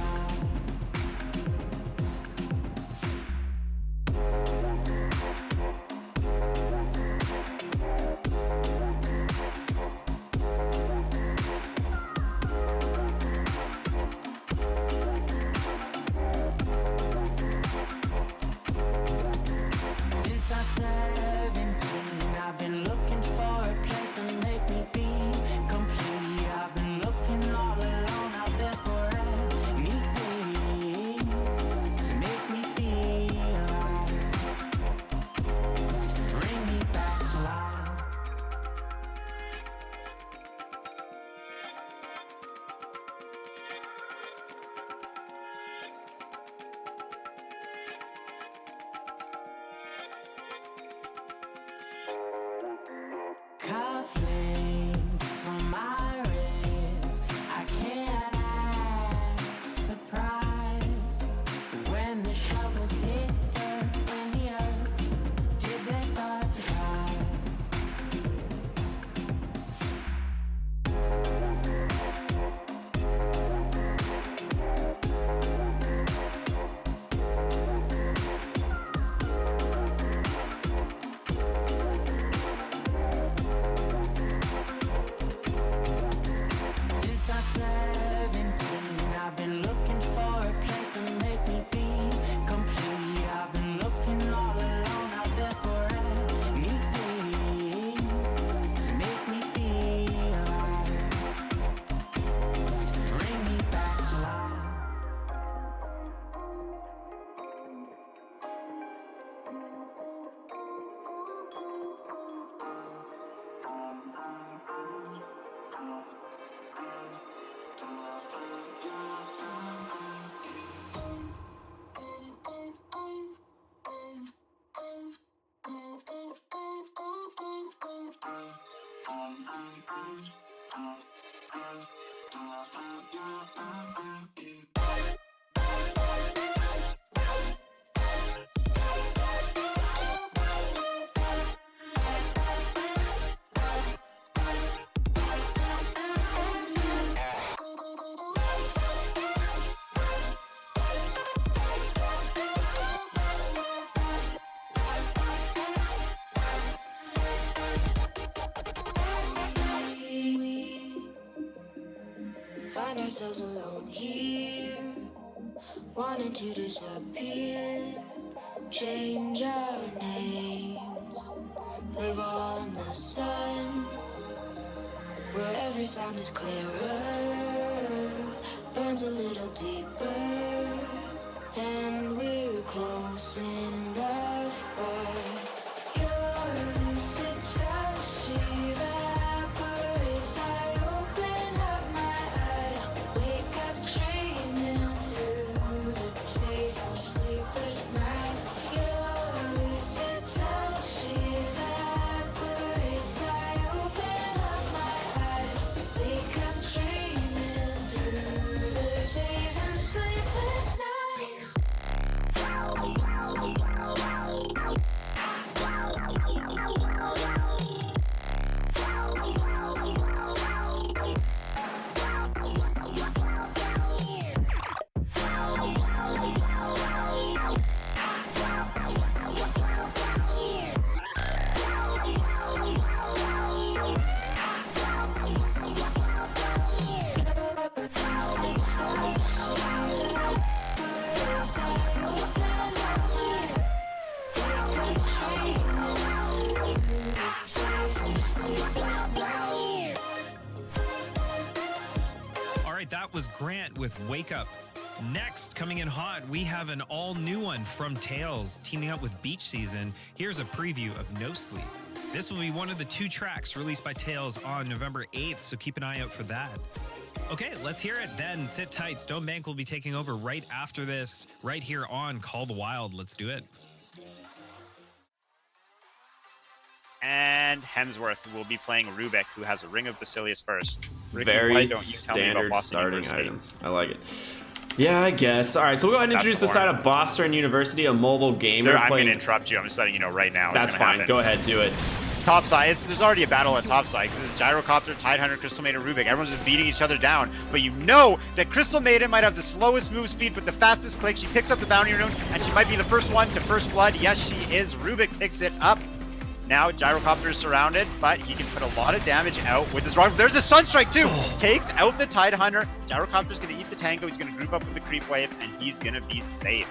Since I'm 17, I've been looking for a place to make me be complete. I've been looking all alone out there for anything to make me feel alive. Bring me back to life. Cufflinks on my wrist, I can't act surprised when the shovels hit dirt in the earth. Did they start to cry? Since I'm 17, I've been looking for a place to make me be complete. I've been looking all alone out there for anything to make me feel alive. Bring me back to life. Find ourselves alone here, wanting to disappear. Change our names, live on the sun, where every sound is clearer, burns a little deeper, and we're close enough, but your lucid touch evaporates. I open up my eyes, wake up dreaming through the days and sleepless nights. Your lucid touch evaporates. I open up my eyes, wake up dreaming through the days and sleepless nights. All right, that was Grant with Wake Up. Next, coming in hot, we have an all-new one from Tails teaming up with Beach Season. Here's a preview of No Sleep. This will be one of the 2 tracks released by Tails on November 8th, so keep an eye out for that. Okay, let's hear it then. Sit tight. Stone Bank will be taking over right after this, right here on Call the Wild. Let's do it. And Hemsworth will be playing Rubik, who has a Ring of Basilius first. Ricky, Very why don't you tell me about standard Boston starting University? items. I like it. Yeah, I guess. All right, so we'll go ahead and introduce the side of Boston University, a mobile gamer. I'm going to interrupt you. I'm just letting you know right now. That's fine. Happen. Go ahead, do it. Top side, there's already a battle at top side because it's Gyrocopter, Tidehunter, Crystal Maiden, Rubik. Everyone's just beating each other down. But you know that Crystal Maiden might have the slowest move speed but the fastest click. She picks up the bounty rune and she might be the first one to first blood. Yes, she is. Rubik picks it up. Now Gyrocopter is surrounded, but he can put a lot of damage out with his rock. There's a Sunstrike too! Takes out the Tidehunter. Gyrocopter's gonna eat the tango. He's gonna group up with the creep wave and he's gonna be safe.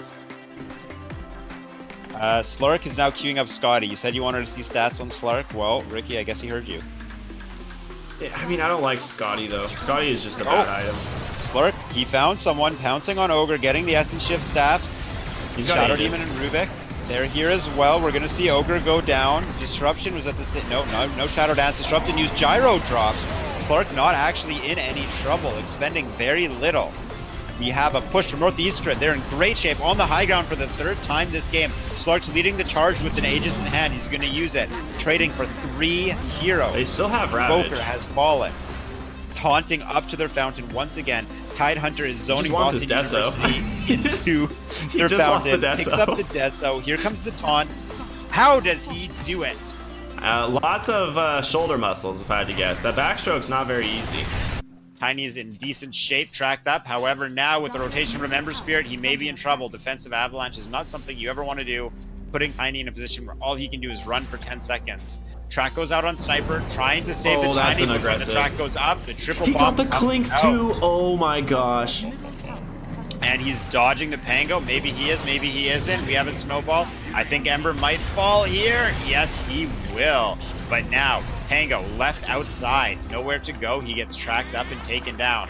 Slurk is now queuing up Scotty. You said you wanted to see stats on Slurk. Well, Ricky, I guess he heard you. Yeah, I mean, I don't like Scotty, though. Scotty is just a bad item. Slurk, he found someone pouncing on Ogre, getting the Essence Shift staffs. He's got Shadow Aegis. Demon and Rubik. They're here as well. We're going to see Ogre go down. Disruption was at the... No Shadow Dance. Disruption used Gyro drops. Slurk not actually in any trouble, expending very little. We have a push from Northeastern. They're in great shape on the high ground for the 3rd time this game. Slurk's leading the charge with an Aegis in hand. He's going to use it. Trading for 3 heroes. They still have Ravage. Poker has fallen. Taunting up to their fountain once again. Tidehunter is zoning wants Boston his Deso. University into He their just wants fountain. the Deso. Picks up the Deso. Here comes the taunt. How does he do it? Lots of shoulder muscles, if I had to guess. That backstroke's not very easy. Tiny is in decent shape, tracked up. However, now with the rotation Remember Spirit, he may be in trouble. Defensive Avalanche is not something you ever want to do. Putting Tiny in a position where all he can do is run for 10 seconds. Track goes out on Sniper, trying to save the that's Tiny an before the aggressive. track goes up. The triple He bomb got the comes Clinks, out. too. Oh, my gosh. And he's dodging the Pango. Maybe he is, maybe he isn't. We have a snowball. I think Ember might fall here. Yes, he will. But now, Pango left outside. Nowhere to go. He gets tracked up and taken down.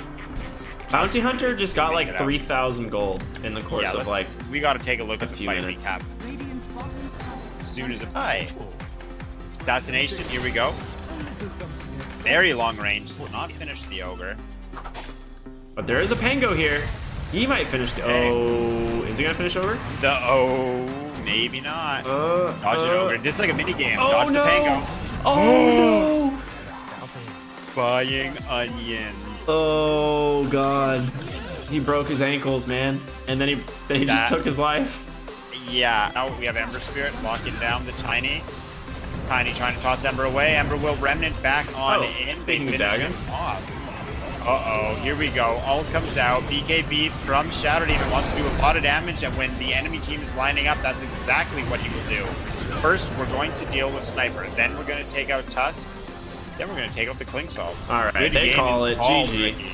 Bounty Hunter just got like Make it out. 3,000 gold in the course of like we got to take a look at the few fight minutes. recap. Radiant's bottom tower As soon as Assassination, here we go. Very long range. Will not finish the Ogre. But there is a Pango here. He might finish the... Oh, is he gonna finish over? Maybe not. Dodge it Ogre. This is like a mini game. Oh, Dodge no. the Pango. Oh, no! Buying onions. Oh, God. He broke his ankles, man. And then he just took his life. Yeah. Now we have Ember Spirit locking down the Tiny. Tiny trying to toss Ember away. Ember will Remnant back on in. Speaking They of finish dragons. him off. Uh-oh, here we go. Ult comes out. BKB from Shadow Demon wants to do a lot of damage, and when the enemy team is lining up, that's exactly what he will do. First, we're going to deal with Sniper. Then we're going to take out Tusk. Then we're going to take out the Klinksolves. All right, Good they game call is it called, GG. Ricky.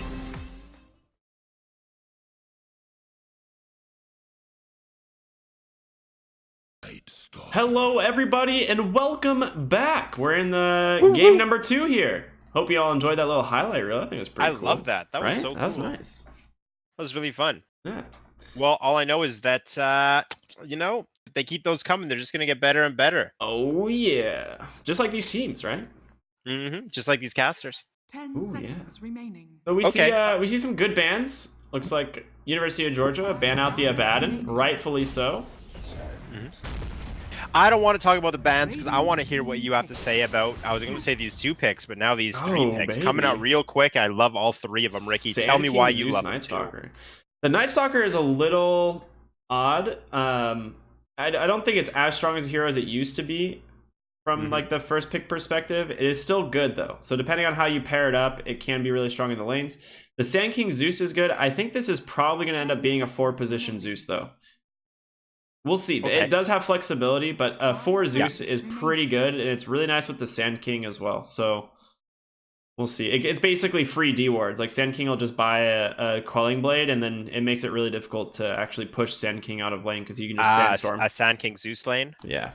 Hello, everybody, and welcome back. We're in the game number 2 here. Hope you all enjoyed that little highlight reel. I think it was pretty cool. I love that. That was right? so cool. That was nice. That was really fun. Yeah. Well, all I know is that, if they keep those coming, they're just going to get better and better. Oh, yeah. Just like these teams, right? Just like these casters. 10 Ooh, seconds remaining. So Okay. we see some good bans. Looks like University of Georgia ban out the Abaddon, rightfully so. I don't want to talk about the bans because I want to hear what you have to say about. I was going to say these 2 picks, but now these 3 Oh, picks baby. coming out real quick. I love all 3 of them, Ricky. Sand Tell me why King, you Zeus, love Night them. Stalker. The Night Stalker is a little odd. I don't think it's as strong as a hero as it used to be from like the first pick perspective. It is still good though. So depending on how you pair it up, it can be really strong in the lanes. The Sand King Zeus is good. I think this is probably going to end up being a 4 position Zeus though. We'll see. Okay. It does have flexibility, but 4 Zeus is pretty good, and it's really nice with the Sand King as well. So We'll see. It's basically free D wards. Like Sand King will just buy a Quelling Blade, and then it makes it really difficult to actually push Sand King out of lane because you can just Sandstorm. A Sand King Zeus lane. Yeah,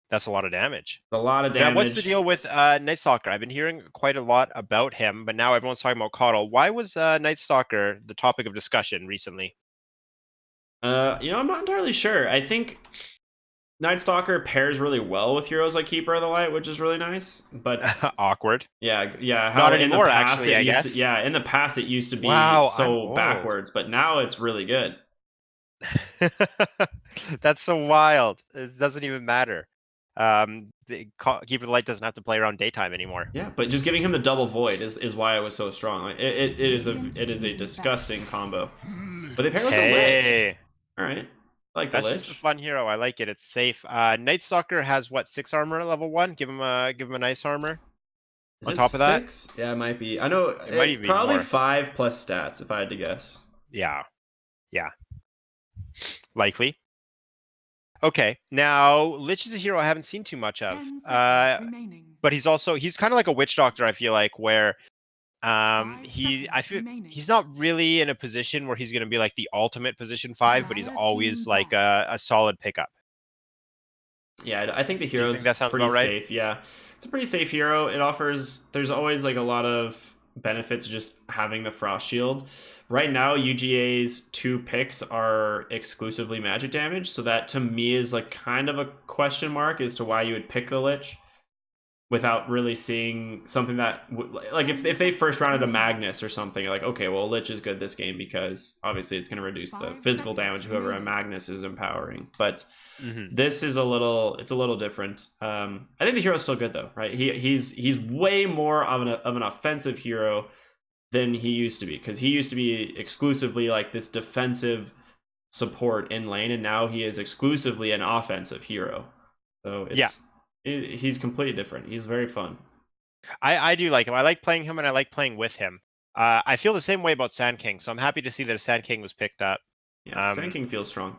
That's a lot of damage. a lot of Now, damage. what's the deal with Night Stalker? I've been hearing quite a lot about him, but now everyone's talking about Coddle. Why was Night Stalker the topic of discussion recently? I'm not entirely sure. I think Night Stalker pairs really well with heroes like Keeper of the Light, which is really nice. But Awkward. yeah. How Not in anymore, the past, actually, I it used guess. to, in the past it used to be Wow, I'm so old. backwards, but now it's really good. That's so wild. It doesn't even matter. Keeper of the Light doesn't have to play around daytime anymore. Yeah, but just giving him the double void is why it was so strong. Like, it is a disgusting combo. But they pair with the Lich. Hey, All right, I like the that's Lich. just a fun hero. I like it. It's safe. Night Stalker has what, 6 armor at level 1? Give him a nice armor. Is On it top of that? 6? Yeah, it might be. I know It might it's even be probably more. 5 plus stats if I had to guess. Yeah. Likely. Okay, now Lich is a hero I haven't seen too much of. 10 seconds remaining. But he's kind of like a witch doctor, I feel like, where I seconds feel remaining. he's not really in a position where he's going to be like the ultimate position 5, but he's Dire always team like back. a solid pickup. Yeah, I think the you hero's think that sounds pretty about right? safe. Yeah, it's a pretty safe hero. There's always like a lot of benefits just having the Frost Shield. Right now, UGA's 2 picks are exclusively magic damage, so that to me is like kind of a question mark as to why you would pick the Lich without really seeing something that like if they first rounded a Magnus or something, like okay, well Lich is good this game because obviously it's going to reduce the 5 physical seconds damage whoever a remaining. Magnus is empowering, but Mm-hmm. this is a little different. I think the hero's still good though, right? He's way more of an offensive hero than he used to be, because he used to be exclusively like this defensive support in lane, and now he is exclusively an offensive hero. So he's completely different. He's very fun. I do like him. I like playing him and I like playing with him. I feel the same way about Sand King, so I'm happy to see that a Sand King was picked up. Yeah, Sand King feels strong.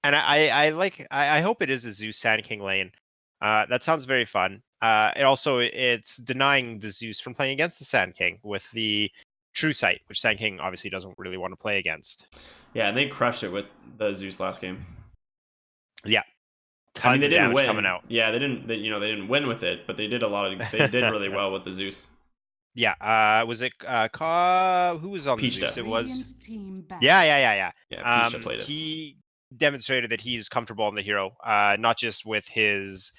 And I hope it is a Zeus Sand King lane. That sounds very fun. It's denying the Zeus from playing against the Sand King with the True Sight, which Sand King obviously doesn't really want to play against. Yeah, and they crushed it with the Zeus last game. Yeah. I mean, they Tons of didn't damage win. coming out. Yeah, they didn't win with it, but they did they did really well with the Zeus. Yeah. Was it who was on the Peachta. Zeus? It was. Radiant team back. Yeah. Yeah, Peachta played it. He demonstrated that he's comfortable on the hero, not just with his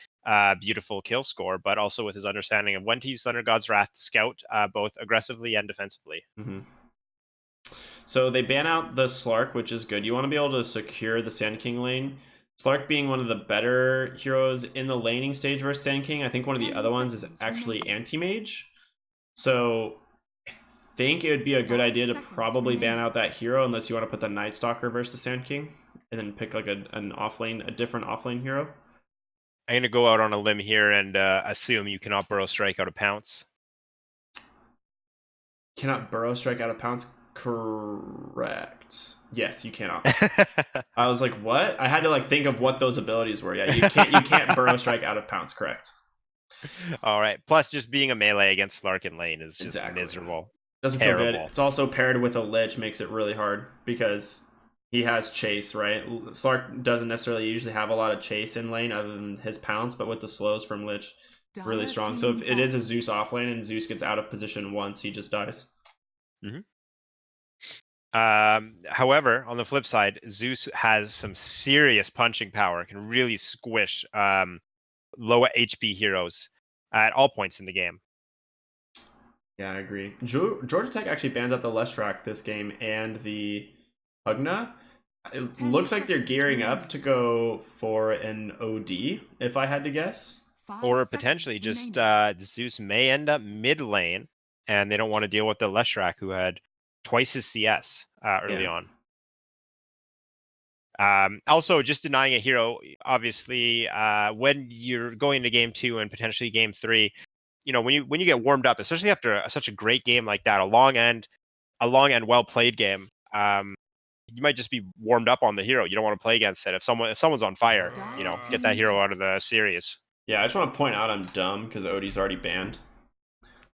beautiful kill score, but also with his understanding of when to use Thunder God's Wrath to scout, both aggressively and defensively. Mm-hmm. So they ban out the Slark, which is good. You want to be able to secure the Sand King lane. Slark being one of the better heroes in the laning stage versus Sand King. I think one of the 10 other ones is seconds actually remaining. Anti-Mage. So I think it would be a good 5 idea to seconds probably ban remaining. out that hero unless you want to put the Night Stalker versus the Sand King, and then pick like a different offlane hero. I'm going to go out on a limb here and assume you cannot Burrow Strike out of Pounce. Cannot Burrow Strike out of Pounce? Correct. Yes, you cannot. I was like, what? I had to like think of what those abilities were. Yeah, you can't Burrow Strike out of Pounce. Correct. All right. Plus, just being a melee against Slark in lane is just Exactly. miserable. Doesn't feel good. Terrible. It's also paired with a Lich, makes it really hard because he has chase, right? Slark doesn't necessarily usually have a lot of chase in lane other than his Pounce, but with the slows from Lich, really Dire strong. So if team it is a back. Zeus offlane and Zeus gets out of position once, he just dies. However, on the flip side, Zeus has some serious punching power, can really squish low HP heroes at all points in the game. Yeah, I agree. Georgia Tech actually bans out the Leshrac this game and the Hugna. It 10 looks like they're seconds gearing remaining. up to go for an OD, if I had to guess. 5 Or seconds potentially just remaining. Zeus may end up mid lane, and they don't want to deal with the Leshrac, who had twice his CS early Yeah. on. Also, just denying a hero, obviously, when you're going into game 2 and potentially game 3, when you get warmed up, especially after such a great game like that, a long and well played game, you might just be warmed up on the hero. You don't want to play against it. If someone's on fire, get that hero out of the series. Yeah, I just want to point out I'm dumb because OD's already banned.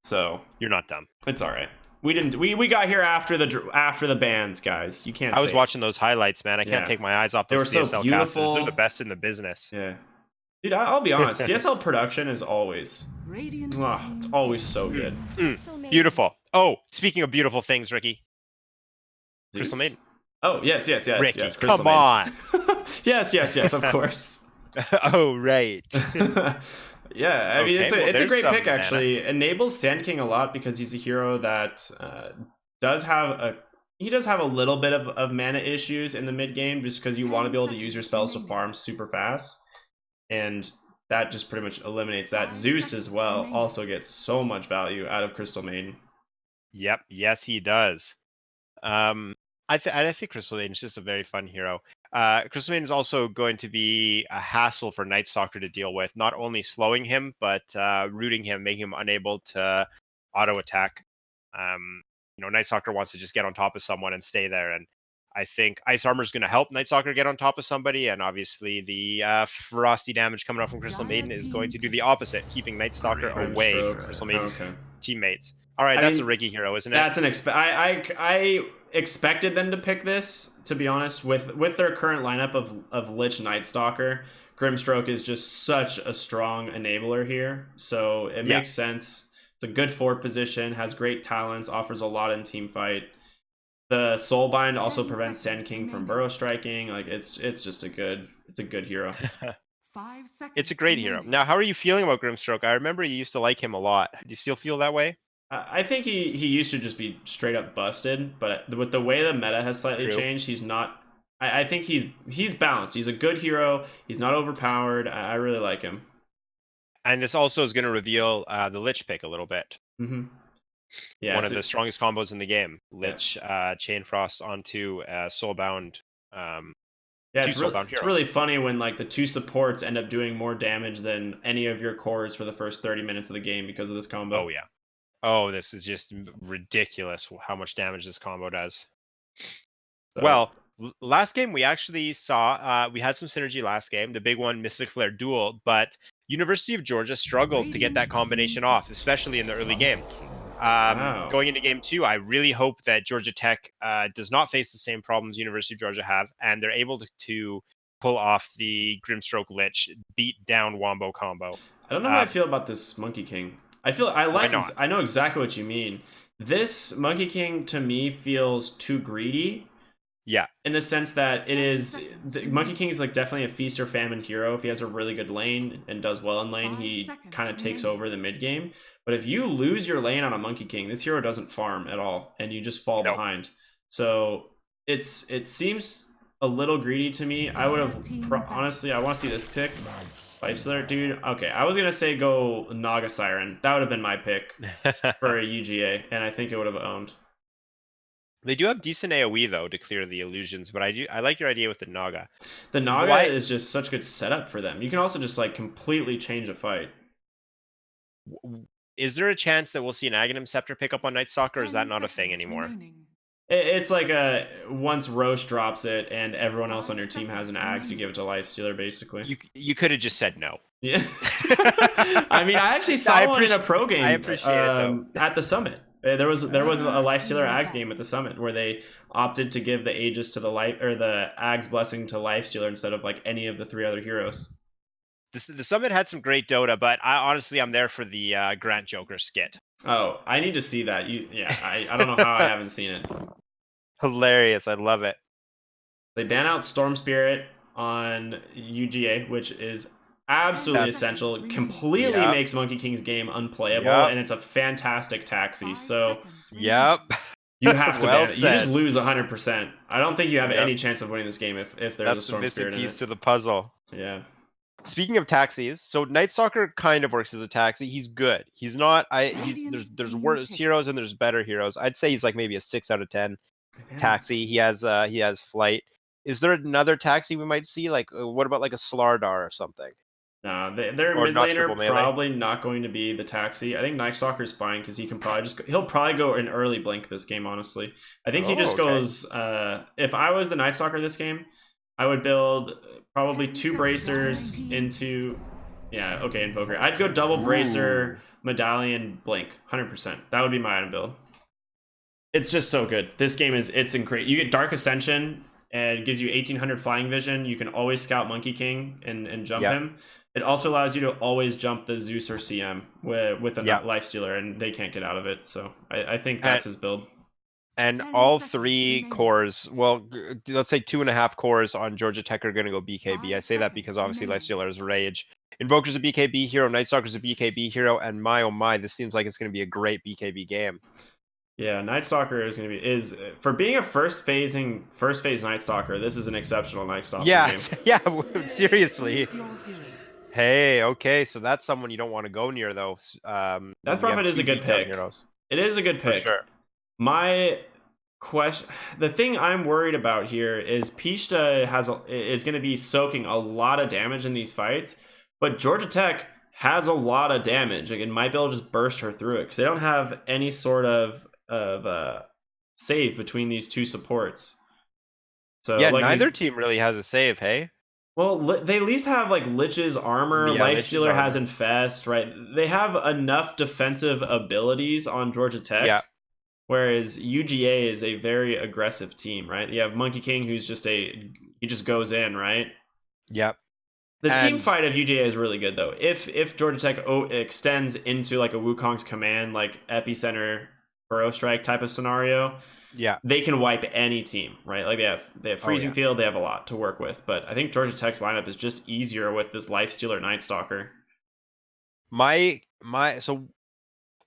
So You're not dumb. it's all right. We didn't. We got here after the bans, guys. You can't. I was say watching those highlights, man. I can't Yeah. take my eyes off They those were so CSL beautiful. casters. They're the best in the business. Yeah, dude. I'll be honest. CSL production is always. Radiant It's team always so good. Beautiful. Oh, speaking of beautiful things, Ricky. Crystal Zeus? Maiden. Oh yes, yes, yes, Ricky, yes. Crystal come on. Maiden. yes, yes, yes. Of course. Oh, right. Yeah, I mean Okay, it's well, a there's great some pick actually. Enables Sand King a lot because he's a hero that does have a little bit of mana issues in the mid game just because you want to be able to use your spells to farm super fast, and that just pretty much eliminates that. 5 Zeus as seconds well remaining. also gets so much value out of Crystal Maiden. Yep. Yes, he does. I think Crystal Maiden is just a very fun hero. Crystal Maiden is also going to be a hassle for Night Stalker to deal with, not only slowing him, but rooting him, making him unable to auto attack. Night Stalker wants to just get on top of someone and stay there. And I think Ice Armor is going to help Night Stalker get on top of somebody. And obviously the frosty damage coming out from Crystal Maiden is going to do the opposite, keeping Night Stalker away from Crystal Maiden's teammates. All right, that's a Riggy hero, isn't it? That's an I expected them to pick this, to be honest. With their current lineup of Lich Night Stalker, Grimstroke is just such a strong enabler here, so it makes sense. It's a good forward position, has great talents, offers a lot in team fight. The Soulbind also prevents Sand King from burrow striking. Like it's just a good hero. 5 seconds. It's a great hero. remaining. Now, how are you feeling about Grimstroke? I remember you used to like him a lot. Do you still feel that way? I think he used to just be straight up busted, but with the way the meta has slightly True. changed, he's not. I think he's balanced. He's a good hero. He's not overpowered. I really like him. And this also is going to reveal the Lich pick a little bit. Mm-hmm. Yeah, One of the strongest combos in the game. Lich, Chain Frost onto Soulbound. Yeah, two it's Soulbound heroes. really funny when like the two supports end up doing more damage than any of your cores for the first 30 minutes of the game because of this combo. Oh, yeah. Oh, this is just ridiculous how much damage this combo does. So- Well, last game we actually saw, we had some synergy last game, the big one, Mystic Flare Duel, but University of Georgia struggled to get that combination off, especially in the early game. Wow. Going into game 2, I really hope that Georgia Tech does not face the same problems University of Georgia have, and they're able to pull off the Grimstroke Lich beat down Wombo combo. I don't know how I feel about this Monkey King. I know exactly what you mean. This Monkey King to me feels too greedy. Yeah. In the sense that Monkey King is like definitely a feast or famine hero. If he has a really good lane and does well in lane, 5 he seconds kind of takes remaining. over the mid game. But if you lose your lane on a Monkey King, this hero doesn't farm at all, and you just fall Nope. behind. So it seems a little greedy to me. I would have honestly, I want to see this pick. Lifestealer, dude. Okay, I was gonna say go Naga Siren. That would have been my pick for a UGA, and I think it would have owned. They do have decent AoE though to clear the illusions, but I like your idea with the Naga. The Naga Why- is just such good setup for them. You can also just like completely change a fight. Is there a chance that we'll see an Aghanim Scepter pick up on Night Stalker, or is 10 that not a thing seconds anymore? remaining. It's like once Roche drops it and everyone else on 5 your team has an seconds axe, you remaining. give it to Lifestealer basically. You could have just said no. Yeah. I mean, I actually saw one in a pro game. I appreciate it, though. At the summit. There was a Lifestealer Ags game at the summit where they opted to give the Aegis to the Ags blessing to Lifestealer instead of like any of the 3 other heroes. The summit had some great Dota, but I'm there for the Grant Joker skit. Oh, I need to see that. I don't know how I haven't seen it. Hilarious, I love it. They ban out Storm Spirit on UGA, which is absolutely essential. Completely Yep. makes Monkey King's game unplayable, Yep. and it's a fantastic taxi. 5 So seconds remaining. Yep. you have to Well ban it. You just said. lose 100%. I don't think you have Yep. any chance of winning this game if there's a That's the Storm missing Spirit in piece it. to the puzzle. Yeah. Speaking of taxis, so Night Stalker kind of works as a taxi. He's good. He's not. There's worse heroes and there's better heroes. I'd say he's like maybe a 6 out of 10 taxi. He has flight. Is there another taxi we might see? Like what about like a Slardar or something? No, their Or mid not laner triple melee? probably not going to be the taxi. I think Night Stalker's fine because he'll probably go an early blink this game. Honestly, I think he just okay. goes. If I was the Night Stalker this game, I would build probably 2 bracers into. Yeah, okay, Invoker. I'd go double bracer Medallion, Blink, 100%. That would be my item build. It's just so good. This game it's incredible. You get Dark Ascension, and it gives you 1800 flying vision. You can always scout Monkey King and jump him. It also allows you to always jump the Zeus or CM with a Lifestealer, and they can't get out of it. So I think that's his build. And all 3 cores, well, let's say 2.5 cores on Georgia Tech are going to go BKB. I say that because obviously Lifestealer is Rage. Invoker's a BKB hero, Night Stalker's a BKB hero, and my oh my, this seems like it's going to be a great BKB game. Yeah, Night Stalker is going to be for being a first phase Night Stalker. This is an exceptional Night Stalker game. Yeah, seriously. Hey, okay, so that's someone you don't want to go near though. Death Prophet is a good pick. It is a good pick. For sure. My question, the thing I'm worried about here is Pishta is going to be soaking a lot of damage in these fights, but Georgia Tech has a lot of damage. Like, it might be able to just burst her through it because they don't have any sort of save between these 2 supports. So yeah, neither team really has a save. Hey. Well, they at least have like Lich's armor. Lifestealer has Infest, right? They have enough defensive abilities on Georgia Tech. Yeah. Whereas UGA is a very aggressive team, right? You have Monkey King, who's he just goes in, right? Yep. The team fight of UGA is really good though. If Georgia Tech extends into like a Wukong's command, like Epicenter, Burrow Strike type of scenario, they can wipe any team, right? Like they have Freezing Field, they have a lot to work with. But I think Georgia Tech's lineup is just easier with this Lifestealer Night Stalker. So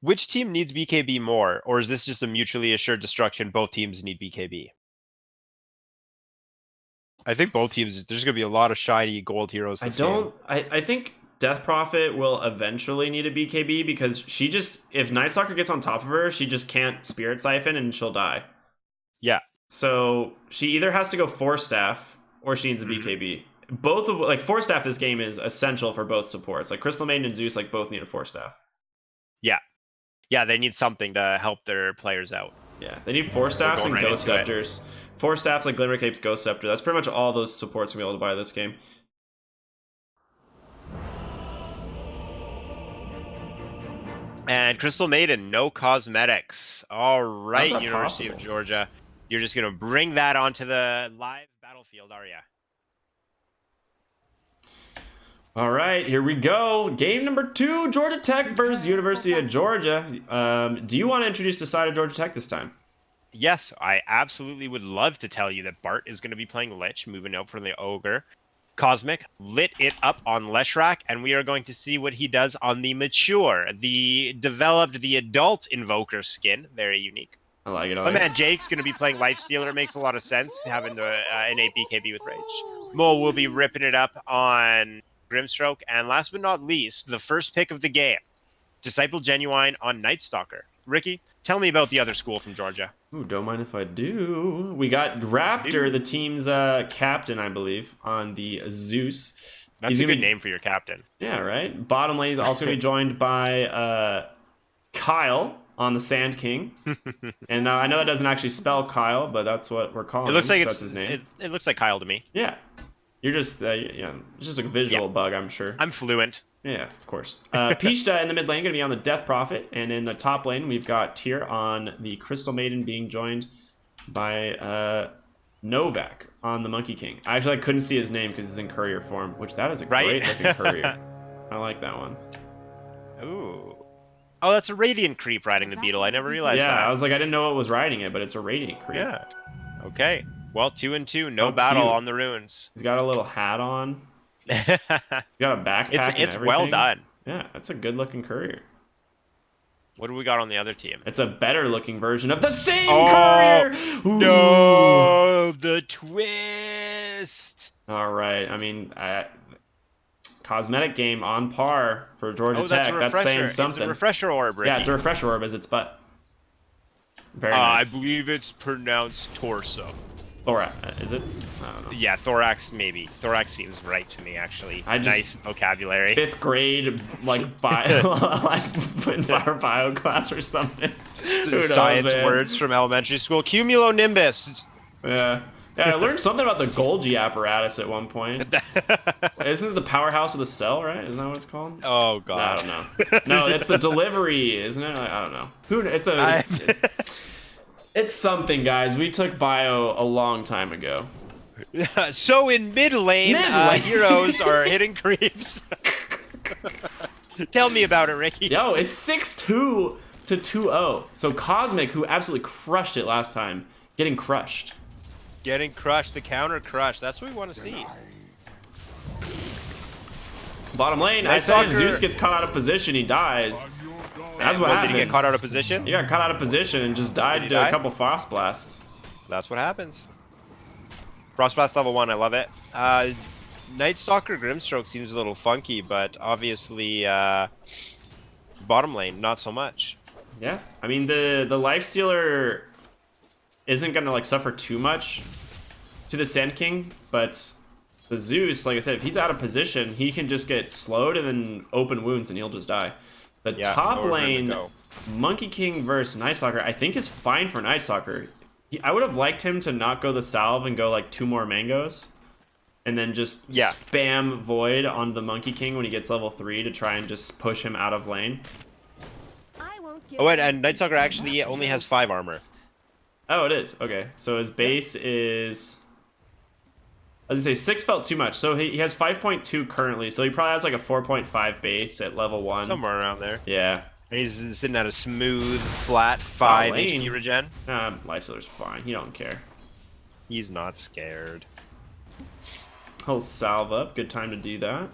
which team needs BKB more, or is this just a mutually assured destruction? Both teams need BKB. I think both teams. There's going to be a lot of shiny gold heroes. I think Death Prophet will eventually need a BKB because if Night Stalker gets on top of her, she just can't Spirit Siphon and she'll die. Yeah. So she either has to go Force Staff or she needs a BKB. Both of Force Staff this game is essential for both supports. Like Crystal Maiden and Zeus both need a Force Staff. Yeah. Yeah, they need something to help their players out. Yeah, they need Force Staffs and Ghost Scepters. Force Staffs like Glimmer Cape's Ghost Scepter. That's pretty much all those supports will be able to buy this game. And Crystal Maiden, no cosmetics. All right, University of Georgia. You're just going to bring that onto the live battlefield, are you? All right, here we go. Game number 2, Georgia Tech versus University of Georgia. Do you want to introduce the side of Georgia Tech this time? Yes, I absolutely would love to tell you that Bart is going to be playing Lich, moving out from the Ogre. Cosmic lit it up on Leshrac, and we are going to see what he does on the mature, the adult Invoker skin. Very unique. I like it. My man Jake's going to be playing Lifestealer. It makes a lot of sense, having the innate BKB with Rage. Mole will be ripping it up on Grimstroke, and last but not least, the first pick of the game, Disciple Genuine on Night Stalker. Ricky, tell me about the other school from Georgia. Ooh, don't mind if I do. We got Raptor, the team's captain, I believe, on the Zeus. That's a good name for your captain. Yeah, right? Bottom lane is also going to be joined by Kyle on the Sand King. And I know that doesn't actually spell Kyle, but that's what we're calling him. That's his name. It looks like Kyle to me. Yeah. You're just, it's just a visual bug, I'm sure. I'm fluent. Yeah, of course. Pishta in the mid lane going to be on the Death Prophet, and in the top lane we've got Tyr on the Crystal Maiden being joined by Novak on the Monkey King. I actually couldn't see his name because he's in courier form, which that is a great looking courier. I like that one. Ooh. Oh, that's a Radiant Creep riding the Beetle. I never realized that. Yeah, I was like, I didn't know what was riding it, but it's a Radiant Creep. Yeah. Okay. Well, 2-2, no battle cute. on the runes. He's got a little hat on. He's got a backpack. It's well done. Yeah, that's a good looking courier. What do we got on the other team? It's a better looking version of the same courier. Ooh. No, the twist. All right. I mean, cosmetic game on par for Georgia Tech. That's saying something. It's a refresher orb, Ricky. Yeah, it's a refresher orb as its butt. Very nice. I believe it's pronounced torso. Thorax, is it? I don't know. Yeah, thorax maybe. Thorax seems right to me, actually. Nice vocabulary. 5th grade, like bio, bio class or something. Science words from elementary school. Cumulonimbus. Yeah. Yeah, I learned something about the Golgi apparatus at one point. Isn't it the powerhouse of the cell, right? Isn't that what it's called? Oh I god. don't know. No, it's the delivery, isn't it? I don't know. Who? It's something, guys. We took bio a long time ago. So in mid lane, heroes are hitting creeps. Tell me about it, Ricky. Yo, it's 6-2 to 2-0. So Cosmic, who absolutely crushed it last time, getting crushed. Getting crushed, the counter crush. That's what we want to see. Bottom lane, Night I said Stalker- Zeus gets caught out of position, he dies. That's what happened. Did he get caught out of position? He got caught out of position and just died he to die? a couple frost blasts. That's what happens. Frostblast level 1, I love it. Night Stalker Grimstroke seems a little funky, but obviously bottom lane, not so much. Yeah, I mean the Lifestealer isn't gonna like suffer too much to the Sand King, but the Zeus, like I said, if he's out of position, he can just get slowed and then open wounds and he'll just die. The top nowhere for him to lane, go. Monkey King versus Night Stalker, I think is fine for Night Stalker. I would have liked him to not go the salve and go like 2 more mangoes. And then just spam Void on the Monkey King when he gets level 3 to try and just push him out of lane. Oh wait, and Night Stalker actually only has 5 armor. Oh, it is. Okay. So his base is... I was gonna say 6 felt too much. So he has 5.2 currently. So he probably has like a 4.5 base at level 1. Somewhere around there. Yeah. And he's sitting at a smooth, flat 5 lane. HP regen. Lifestealer's fine. He don't care. He's not scared. He'll salve up. Good time to do that.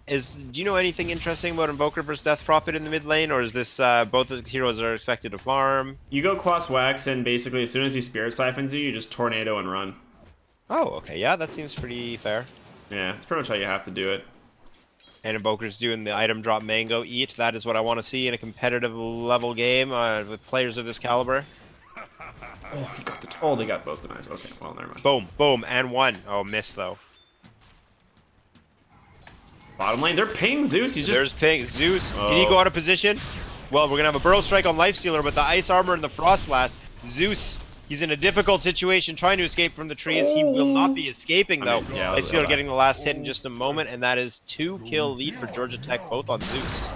Do you know anything interesting about Invoker versus Death Prophet in the mid lane, or is this both the heroes are expected to farm? You go Quas Wax, and basically as soon as he Spirit Siphons you, you just Tornado and run. Oh, okay, yeah, that seems pretty fair. Yeah, that's pretty much how you have to do it. And Invoker's doing the item drop mango eat. That is what I want to see in a competitive level game with players of this caliber. Oh, he got the... they got both the knives. Okay, well, never mind. Boom, boom, and 1. Oh, miss though. Bottom lane, they're ping Zeus. He's just... There's ping. Zeus, did he go out of position? Well, we're going to have a Burrow Strike on Lifestealer, but the Ice Armor and the Frost Blast. Zeus, he's in a difficult situation trying to escape from the trees. He will not be escaping, though. Lifestealer getting the last hit in just a moment, and that is 2-kill lead for Georgia Tech, both on Zeus.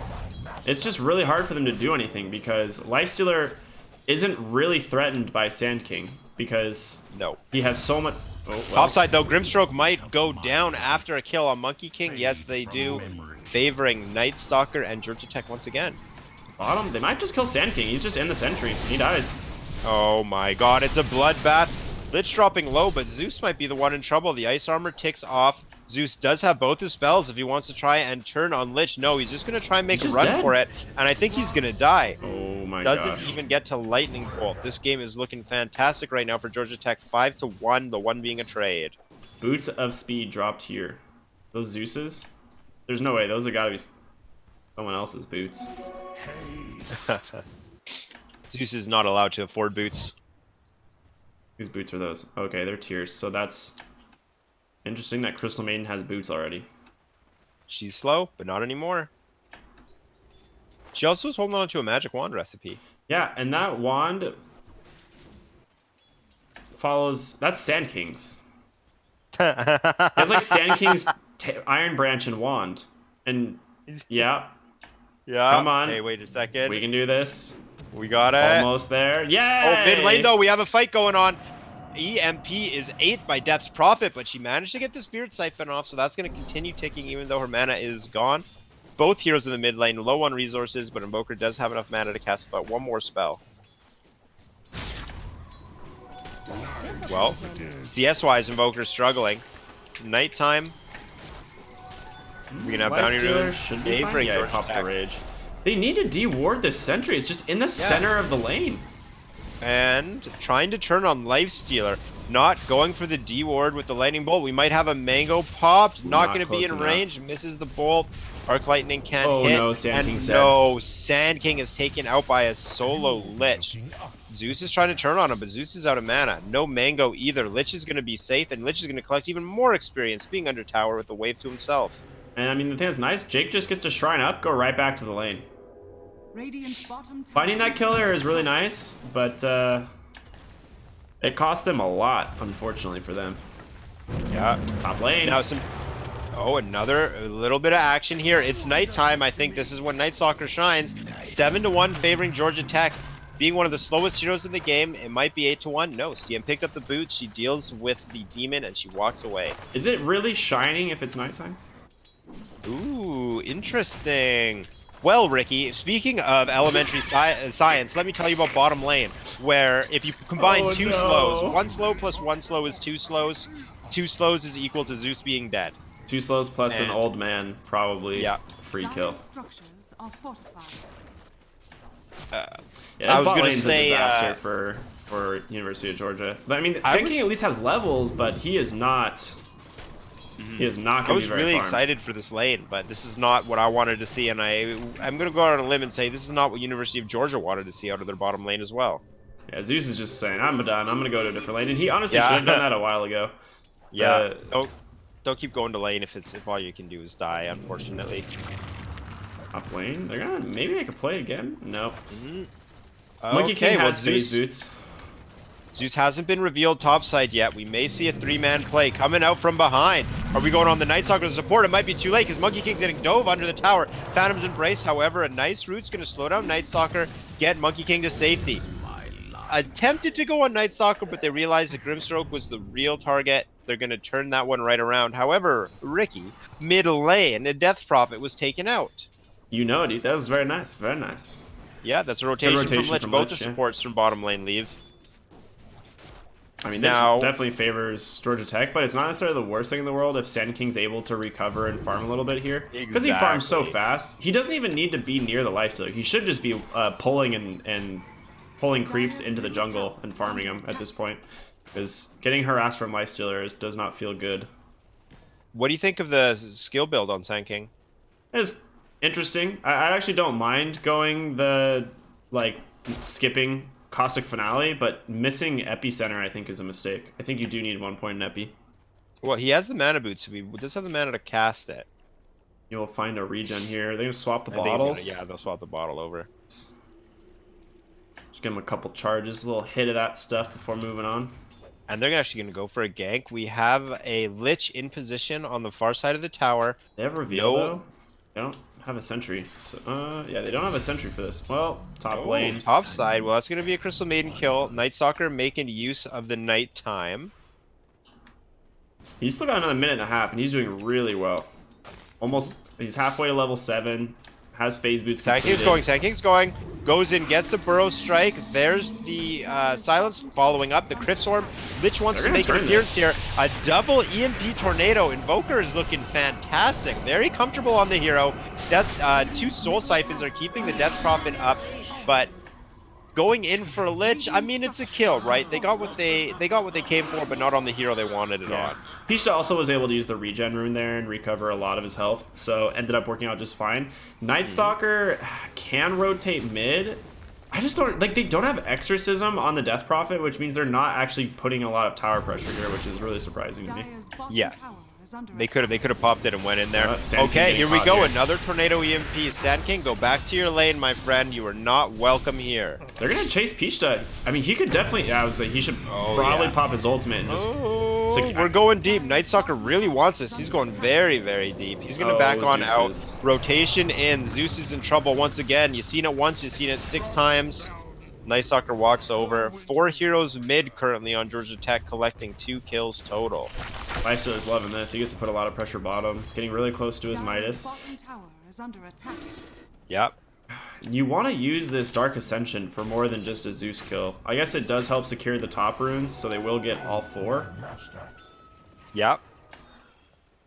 It's just really hard for them to do anything because Lifestealer isn't really threatened by Sand King because he has so much... Topside though, Grimstroke might go down after a kill on Monkey King. Yes, they do, favoring Night Stalker and Georgia Tech once again. Bottom, they might just kill Sand King. He's just in the sentry. He dies. Oh my god, it's a bloodbath. Lich dropping low, but Zeus might be the one in trouble. The Ice Armor ticks off. Zeus does have both his spells if he wants to try and turn on Lich. No, he's just going to try and make a run for it, and I think he's going to die. Oh my gosh. Doesn't even get to Lightning Bolt. This game is looking fantastic right now for Georgia Tech. 5-1, the 1 being a trade. Boots of Speed dropped here. Those Zeuses? There's no way. Those have got to be someone else's boots. Zeus is not allowed to afford boots. Whose boots are those? Okay, they're tiers. So that's interesting that Crystal Maiden has boots already. She's slow, but not anymore. She also is holding on to a magic wand recipe. Yeah, and that wand follows... That's Sand King's. It's like Sand King's Iron Branch and wand. And yeah. Yeah. Come on. Hey, wait a second. We can do this. We got it. Almost there. Yeah. Oh, mid lane though, we have a fight going on. EMP is 8 by Death's Prophet, but she managed to get the Spirit Siphon off, so that's going to continue ticking even though her mana is gone. Both heroes in the mid lane, low on resources, but Invoker does have enough mana to cast about 1 more spell. Well, CS-wise, Invoker's struggling. Nighttime. We're going to have Bounty Runes favoring yeah, Georgia pops the Tech. rage. They need to deward this sentry. It's just in the center of the lane. And trying to turn on Lifestealer. Not going for the D-ward with the Lightning Bolt. We might have a Mango popped. Not going to be in range. Misses the Bolt. Arc Lightning can't hit. Oh no, Sand King's dead. No, Sand King is taken out by a solo Lich. Zeus is trying to turn on him, but Zeus is out of mana. No Mango either. Lich is going to be safe, and Lich is going to collect even more experience being under tower with the wave to himself. And I mean, the thing that's nice, Jake just gets to shrine up, go right back to the lane. Radiant's bottom tower Finding that killer is really nice, but It cost them a lot, unfortunately for them. Yeah. Top lane. Now a little bit of action here. It's nighttime. I think this is when Night Stalker shines. 7-1 favoring Georgia Tech. Being one of the slowest heroes in the game, it might be 8-1. No, CM picked up the boot. She deals with the demon and she walks away. Is it really shining if it's nighttime? Ooh, interesting. Well, Ricky, speaking of elementary science, let me tell you about bottom lane, where if you combine two slows, one slow plus one slow is two slows. Two slows is equal to Zeus being dead. Two slows plus an old man, probably free kill. Dire's structures are fortified. Yeah, I was bot gonna lane's say, a disaster for University of Georgia. But I mean, Senking at least has levels, but he is not. He is not going to be very I was really farmed. excited for this lane, but this is not what I wanted to see, and I'm going to go out on a limb and say this is not what University of Georgia wanted to see out of their bottom lane as well. Yeah, Zeus is just saying, I'm done. I'm going to go to a different lane, and he honestly should have done that a while ago. Yeah, don't keep going to lane if all you can do is die, unfortunately. Top lane? They're gonna maybe I could play again? Nope. Okay, Monkey King well, has phase boots. Zeus hasn't been revealed topside yet. We may see a 3-man play coming out from behind. Are we going on the Night Stalker to support? It might be too late because Monkey King's getting dove under the tower. Phantom's Embrace, however, a nice root's going to slow down Night Stalker, get Monkey King to safety. Attempted to go on Night Stalker, but they realized that Grimstroke was the real target. They're going to turn that one right around. However, Ricky, mid lane, a Death Prophet was taken out. You know it, that was very nice, very nice. Yeah, that's a rotation from Lich. Both the supports from bottom lane leave. I mean, this definitely favors Georgia Tech, but it's not necessarily the worst thing in the world if Sand King's able to recover and farm a little bit here. Because he farms so fast. He doesn't even need to be near the lifestealer. He should just be pulling and pulling creeps into the jungle and farming them at this point. Because getting harassed from lifestealers does not feel good. What do you think of the skill build on Sand King? It's interesting. I actually don't mind going the, like, skipping Caustic Finale, but missing Epicenter I think is a mistake. I think you do need 1 point in Epi. Well, he has the mana boot, so he does have the mana to cast it. You'll find a regen here. They're gonna swap the bottles. Yeah, they'll swap the bottle over. Just give him a couple charges, a little hit of that stuff before moving on. And they're actually gonna go for a gank. We have a Lich in position on the far side of the tower. They have reveal though. They don't have a sentry. So, yeah, they don't have a sentry for this. Well, top lane. Top side. Well, that's gonna be a Crystal Maiden kill. Night Stalker making use of the night time. He's still got another minute and a half, and he's doing really well. Almost, he's halfway to level 7. Has phase boots. Sand King's going. Goes in, gets the Burrow Strike. There's the Silence following up. The Crypt Swarm. Lich wants to make an appearance here. A double EMP Tornado. Invoker is looking fantastic. Very comfortable on the hero. Two Soul Siphons are keeping the Death Prophet up, but going in for a Lich, I mean, it's a kill, right? They got what they came for, but not on the hero they wanted it on. Pishta also was able to use the regen rune there and recover a lot of his health, so ended up working out just fine. Night Stalker can rotate mid. I just don't, like, they don't have Exorcism on the Death Prophet, which means they're not actually putting a lot of tower pressure here, which is really surprising to me. Yeah. They could have popped it and went in there. Okay, here we go. Another Tornado EMP. Sand King, go back to your lane, my friend. You are not welcome here. They're gonna chase Pishta. I mean, he could definitely. I was like, he should probably pop his ultimate and just. We're going deep. Night Stalker really wants this. He's going very, very deep. He's gonna back on out. Rotation in. Zeus is in trouble once again. You've seen it once. You've seen it 6 times. Night Stalker walks over. 4 heroes mid currently on Georgia Tech, collecting 2 kills total. Lifestealer's loving this. He gets to put a lot of pressure bottom, getting really close to his Midas. Yep. You want to use this Dark Ascension for more than just a Zeus kill. I guess it does help secure the top runes, so they will get all 4. Yep.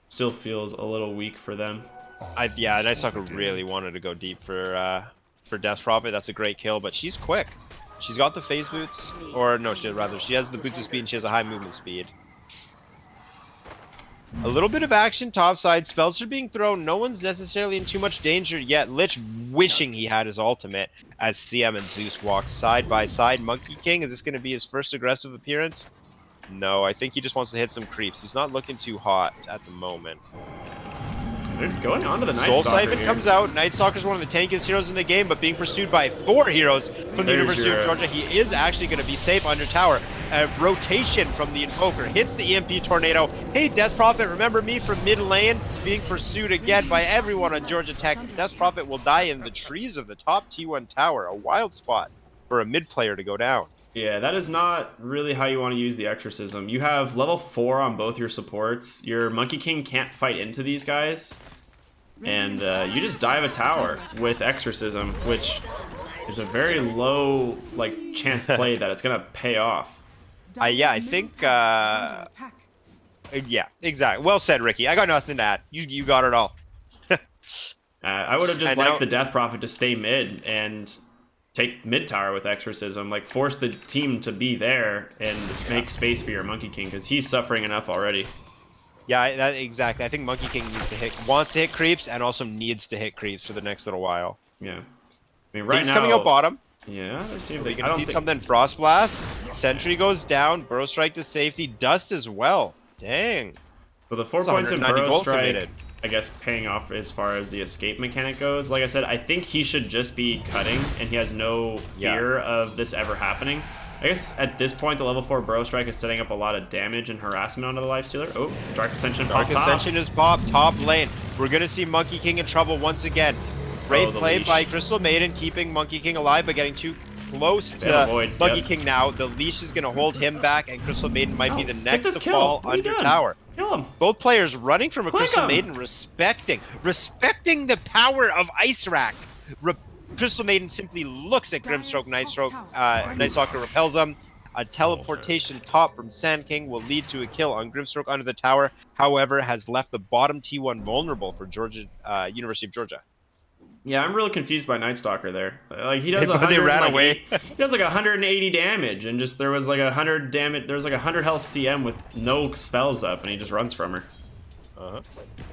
Still feels a little weak for them. Yeah, Night Stalker really wanted to go deep for Death Prophet. That's a great kill, but she's quick. She's got the phase boots, or no, she has the boots of speed and she has a high movement speed. A little bit of action topside. Spells are being thrown. No one's necessarily in too much danger yet. Lich wishing he had his ultimate as CM and Zeus walk side by side. Monkey King, is this going to be his first aggressive appearance? No, I think he just wants to hit some creeps. He's not looking too hot at the moment. They're going on to the Night Soul Stalker Siphon here. comes out. Night Stalker's one of the tankiest heroes in the game, but being pursued by 4 heroes from the University of Georgia. He is actually going to be safe under tower. a rotation from the Invoker. Hits the EMP Tornado. Hey, Death Prophet, remember me from mid lane? Being pursued again by everyone on Georgia Tech. Death Prophet will die in the trees of the top T1 tower. A wild spot for a mid player to go down. Yeah, that is not really how you want to use the Exorcism. You have level 4 on both your supports. Your Monkey King can't fight into these guys. And you just dive a tower with Exorcism, which is a very low chance play that it's going to pay off. Yeah, I think... yeah, exactly. Well said, Ricky. I got nothing to add. You got it all. I would have just liked the Death Prophet to stay mid and take mid tower with Exorcism, force the team to be there and make space for your Monkey King, because he's suffering enough already. Yeah, exactly. I think Monkey King wants to hit creeps and also needs to hit creeps for the next little while. Yeah. I mean, right He's now... coming out bottom. Yeah, let's see if Are we going to see something? Frost Blast. Sentry goes down. Burrow Strike to safety. Dust as well. Dang. So the 4 points in Burrow Strike, I guess, paying off as far as the escape mechanic goes. Like I said, I think he should just be cutting, and he has no fear of this ever happening. I guess at this point, the level 4 Burrow Strike is setting up a lot of damage and harassment onto the Lifestealer. Oh, Dark Ascension popped top. Dark Ascension is popped, top lane. We're going to see Monkey King in trouble once again. Great play by Crystal Maiden, keeping Monkey King alive, but getting too close to Monkey King now. The leash is going to hold him back, and Crystal Maiden might be the next to fall under tower. Kill him. Both players running from a Crystal Maiden, respecting the power of Ice Rack. Crystal Maiden simply looks at Grimstroke, Night Stalker repels him. A teleportation top from Sand King will lead to a kill on Grimstroke under the tower. However, has left the bottom T1 vulnerable for University of Georgia. Yeah, I'm real confused by Night Stalker there. He does they ran away. He does 180 damage, and just there was 100 damage. There's 100 health CM with no spells up, and he just runs from her.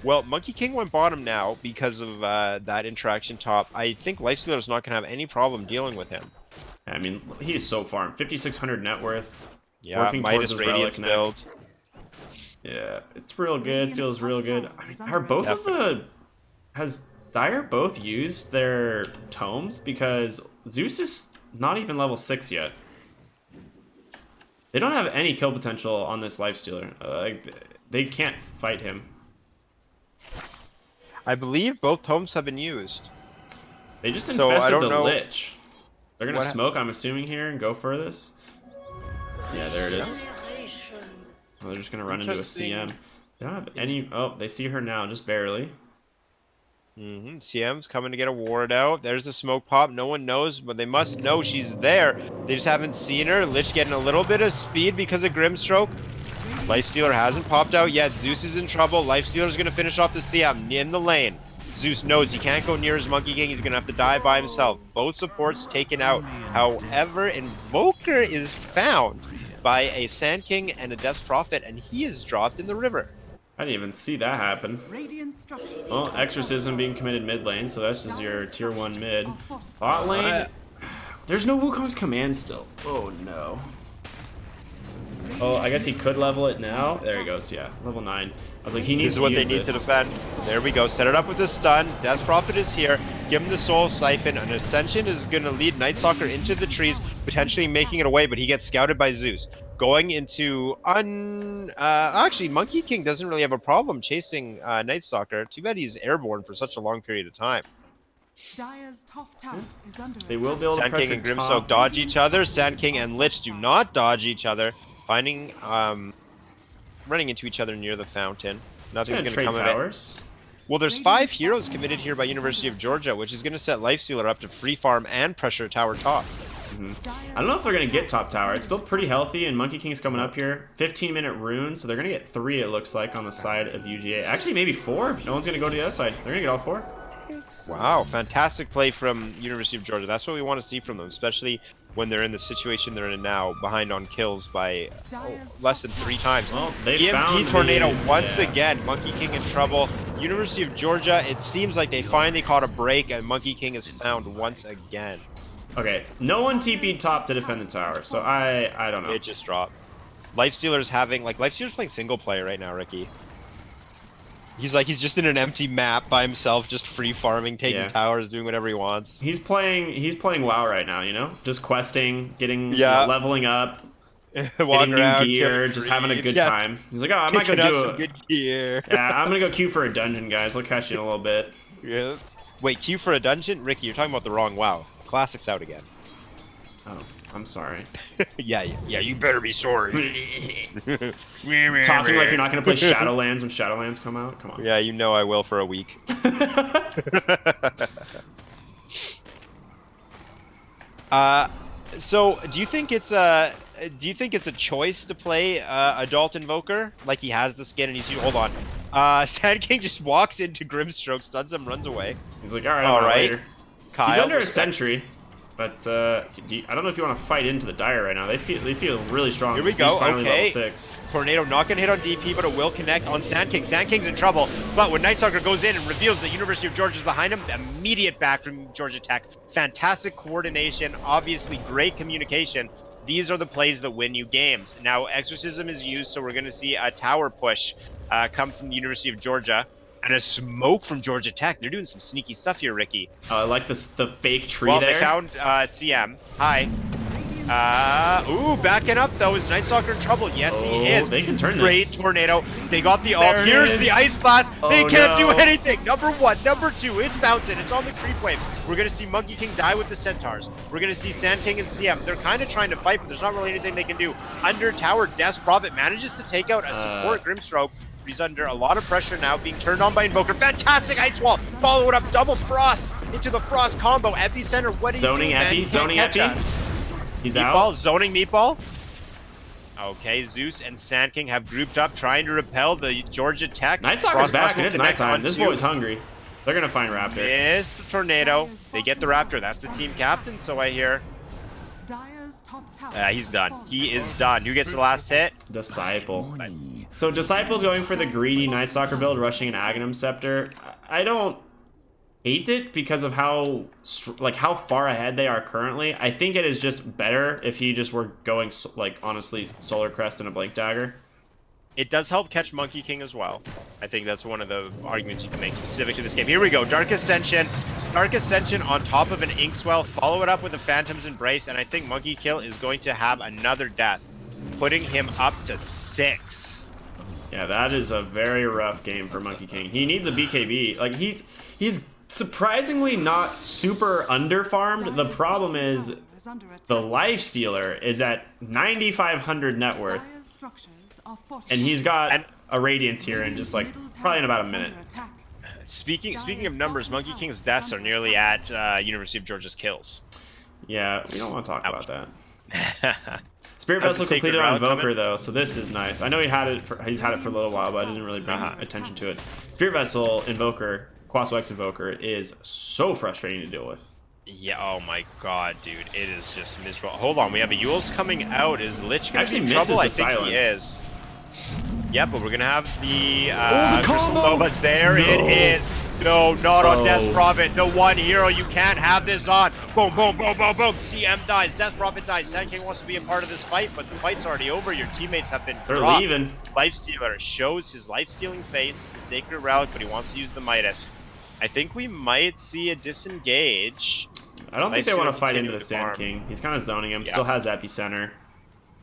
Well, Monkey King went bottom now because of that interaction top. I think Lifestealer's not going to have any problem dealing with him. I mean, he's so farmed. 5,600 net worth. Yeah, Midas Radiance build. Yeah, it's real good. Feels real good. I mean, are both of the... Has Dire both used their tomes? Because Zeus is not even level 6 yet. They don't have any kill potential on this Lifestealer. They can't fight him. I believe both tomes have been used. They just infested the Lich. They're going to smoke, I'm assuming, here and go for this. Yeah, there it is. Oh, they're just going to run into a CM. They don't have any... Oh, they see her now, just barely. CM's coming to get a ward out. There's the smoke pop. No one knows, but they must know she's there. They just haven't seen her. Lich getting a little bit of speed because of Grimstroke. Lifestealer hasn't popped out yet. Zeus is in trouble. Lifestealer's going to finish off the CM in the lane. Zeus knows he can't go near his Monkey King. He's going to have to die by himself. Both supports taken out. However, Invoker is found by a Sand King and a Death Prophet, and he is dropped in the river. I didn't even see that happen. Well, Exorcism being committed mid lane, so this is your tier 1 mid. Bot lane, there's no Wukong's command still. Oh no. Oh, I guess he could level it now. There he goes, yeah, level 9. I was like, he needs to use this. This is what they need to defend. There we go, set it up with the stun. Death Prophet is here. Give him the Soul Siphon. An Ascension is going to lead Night Stalker into the trees, potentially making it away, but he gets scouted by Zeus. Going into actually, Monkey King doesn't really have a problem chasing Night Stalker. Too bad he's airborne for such a long period of time. They will be able to Sand King and Grimstroke dodge each other. Sand King and Lich do not dodge each other. Running into each other near the fountain. Nothing's going to come of it. Well, there's 5 heroes committed here by University of Georgia, which is going to set Lifestealer up to free farm and pressure tower top. I don't know if they're going to get top tower. It's still pretty healthy, and Monkey King's coming up here. 15-minute rune, so they're going to get 3, it looks like, on the side of UGA. Actually, maybe 4. No one's going to go to the other side. They're going to get all 4. Wow, fantastic play from University of Georgia. That's what we want to see from them, especially when they're in the situation they're in now, behind on kills by less than 3 times. Well, they EMP Tornado once again. Monkey King in trouble. University of Georgia, it seems like they finally caught a break, and Monkey King is found once again. Okay, no one TP'd top to defend the tower, so I don't know. It just dropped. Lifestealer's Lifestealer's playing single player right now, Ricky. He's just in an empty map by himself, just free farming, taking towers, doing whatever he wants. He's playing WoW right now, you know? Just questing, getting leveling up. Walk getting around, new gear, killing just having a creeps. good Yeah, time. He's like, oh, I might go picking up do some it. good gear. Yeah, I'm gonna go queue for a dungeon, guys. I'll catch you in a little bit. Yeah. Wait, queue for a dungeon? Ricky, you're talking about the wrong WoW. Classic's out again. Oh, I'm sorry. Yeah, you better be sorry. Talking like you're not gonna play Shadowlands when Shadowlands come out. Come on. Yeah, you know I will for a week. So do you think it's a choice to play Adult Invoker like he has the skin and he's hold on. Sand King just walks into Grimstroke, stuns him, runs away. He's like, all right, later. Kyle, he's under a respect. sentry, but I don't know if you want to fight into the Dire right now. They feel really strong. Here we He's go. finally Okay. level 6. Tornado not gonna hit on DP, but it will connect on Sand King. Sand King's in trouble, but when Nightstalker goes in and reveals that University of Georgia's behind him, immediate back from Georgia Tech. Fantastic coordination, obviously great communication. These are the plays that win you games. Now, Exorcism is used, so we're going to see a tower push come from the University of Georgia. And a smoke from Georgia Tech. They're doing some sneaky stuff here, Ricky. I like the fake tree well, there. They found CM. Hi. Ooh, backing up though. Is Nightstalker in trouble? Yes, he is. They can turn Great this. tornado. They got the ult. There it Here's is. the ice blast. They Oh, can't do no. anything. Number 1, number 2. It's bouncing. It's on the creep wave. We're gonna see Monkey King die with the centaurs. We're gonna see Sand King and CM. They're kind of trying to fight, but there's not really anything they can do. Under tower, Des Prophet manages to take out a support Grimstroke. He's under a lot of pressure now, being turned on by Invoker. Fantastic ice wall. Follow it up. Double frost into the frost combo. Epicenter. What are Zoning you doing, man? Epi. You can't Zoning catch Epi. us. He's Meatball, out. zoning Meatball. Okay, Zeus and Sand King have grouped up, trying to repel the Georgia Tech. Nightstalker's back, and it's Connect nighttime. on This two. boy's hungry. They're gonna find Raptor. It's the tornado. They get the Raptor. That's the team captain, so I hear. Dire's top tower He's has done. fallen. He is done. Who gets the last hit? Disciple. So Disciple's going for the greedy Nightstalker build, rushing an Aghanim Scepter. I don't hate it because of how far ahead they are currently. I think it is just better if he just were going honestly Solar Crest and a Blink Dagger. It does help catch Monkey King as well. I think that's one of the arguments you can make specific to this game. Here we go. Dark Ascension. Dark Ascension on top of an Inkswell. Follow it up with a Phantom's Embrace. And I think Monkey Kill is going to have another death, putting him up to 6. Yeah, that is a very rough game for Monkey King. He needs a BKB. Like, he's surprisingly not super underfarmed. The problem is Is under attack. the Lifestealer is at 9,500 net worth. Dire's structures are fortified. And he's got And- a Radiance here in just probably in about a minute. Speaking of numbers, Monkey King's deaths are nearly at University of Georgia's kills. Yeah, we don't want to talk Ouch. about that. Spirit How's Vessel the Sacred completed on Relic Invoker coming? though, so this is nice. I know he's had it for a little while, but I didn't really bring attention to it. Spirit Vessel Invoker, Quasso X Invoker is so frustrating to deal with. Yeah, oh my god, dude. It is just miserable. Hold on, we have a Yule's coming out. Is Lich gonna Actually be in misses trouble? the I think silence. he is. Yeah, but we're gonna have the the Crystal combo! Nova. There it No. is. No, not on Oh. Death Prophet. The one hero you can't have this on. Boom, boom, boom, boom, boom. CM dies. Death Prophet dies. Sand King wants to be a part of this fight, but the fight's already over. Your teammates have been They're dropped. leaving. Lifestealer shows his life-stealing face, his Sacred Relic, but he wants to use the Midas. I think we might see a disengage. I don't think they Lifestealer want to fight continue into the to Sand farm. King. He's kind of zoning him. Yeah. Still has Epicenter.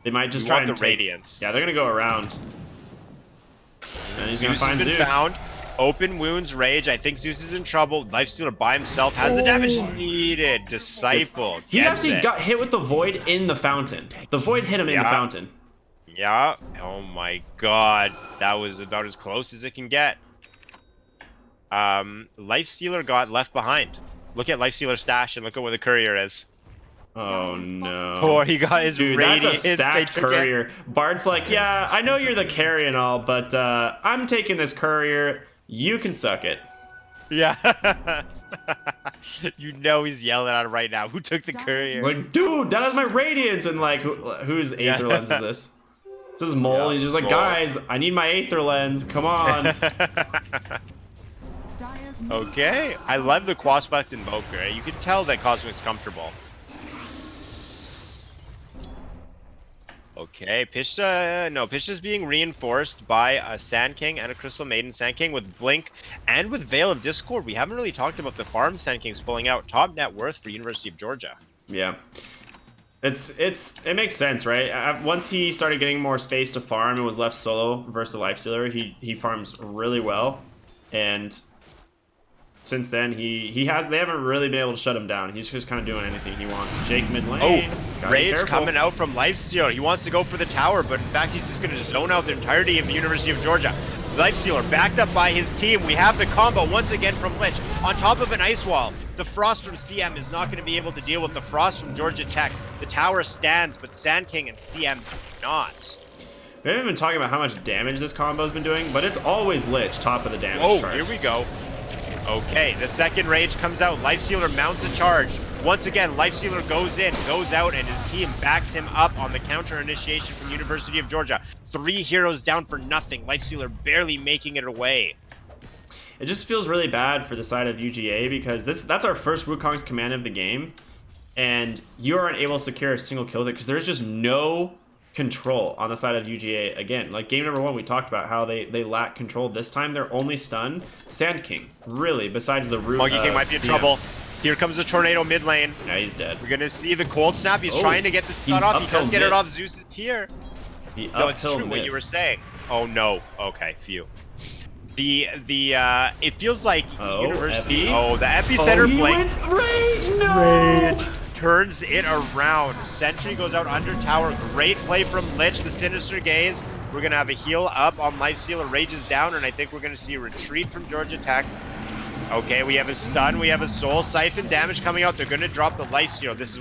They might just We try want and the take... Radiance. Yeah, they're gonna go around. And he's gonna Zeus has find been Zeus. found. Open wounds, rage. I think Zeus is in trouble. Lifestealer by himself has the damage needed. Disciple. He gets actually it. got hit with the Void in the fountain. The Void hit him in the Yeah. fountain. Yeah. Oh my god. That was about as close as it can get. Lifestealer got left behind. Look at Lifestealer's stash and look at where the courier is. Oh no. Poor, he got his Dude, radiance. that's a They stacked took it. courier. Bard's like, yeah, I know you're the carry and all, but I'm taking this courier. You can suck it. Yeah. You know he's yelling at him right now. Who took the courier? Like, dude, that is my radiance. And like, whose Aether Yeah. Lens is this? This is Mole. Yeah, He's just like, Mole. guys, I need my Aether Lens. Come on. Dire's middle Okay, tower I is love the under attack. Quasplex Invoker. You can tell that Cosmic's comfortable. Okay, Pisha's being reinforced by a Sand King and a Crystal Maiden. Sand King with Blink and with Veil of Discord. We haven't really talked about the farm Sand King's pulling out. Top net worth for University of Georgia. Yeah. It makes sense, right? Once he started getting more space to farm and was left solo versus the Lifestealer, he farms really well, and since then they haven't really been able to shut him down. He's just kind of doing anything he wants. Jake mid lane. Rage coming out from Lifestealer. He wants to go for the tower, but in fact he's just going to zone out the entirety of the University of Georgia. Lifestealer backed up by his team. We have the combo once again from Lich on top of an ice wall. The Frost from CM is not going to be able to deal with the Frost from Georgia Tech. The tower stands, but Sand King and CM do not. We haven't been talking about how much damage this combo's been doing, but it's always Lich top of the damage charts. Here we go. Okay, the second Rage comes out. Lifestealer mounts a charge. Once again, Lifestealer goes in, goes out, and his team backs him up on the counter initiation from University of Georgia. 3 heroes down for nothing. Lifestealer barely making it away. It just feels really bad for the side of UGA because that's our first Wukong's command of the game, and you aren't able to secure a single kill there because there's just no control on the side of UGA. Again, like game number 1, we talked about how they lack control. This time they're only stunned. Sand King, really, besides the root. Monkey King might be in trouble. Here comes the tornado mid lane. Yeah, he's dead. We're gonna see the cold snap. He's trying to get the stun off. He does get it off Zeus's tier. No, it's true what you were saying. Oh no. Okay, phew. It feels like University. Epi? The epicenter blink. Rage, no! Rage turns it around. Sentry goes out under tower. Great play from Lich. The Sinister Gaze. We're gonna have a heal up on Lifestealer. Rage is down, and I think we're gonna see a retreat from Georgia Tech. Okay, we have a stun, we have a soul siphon damage coming out. They're gonna drop the Lifestealer. This is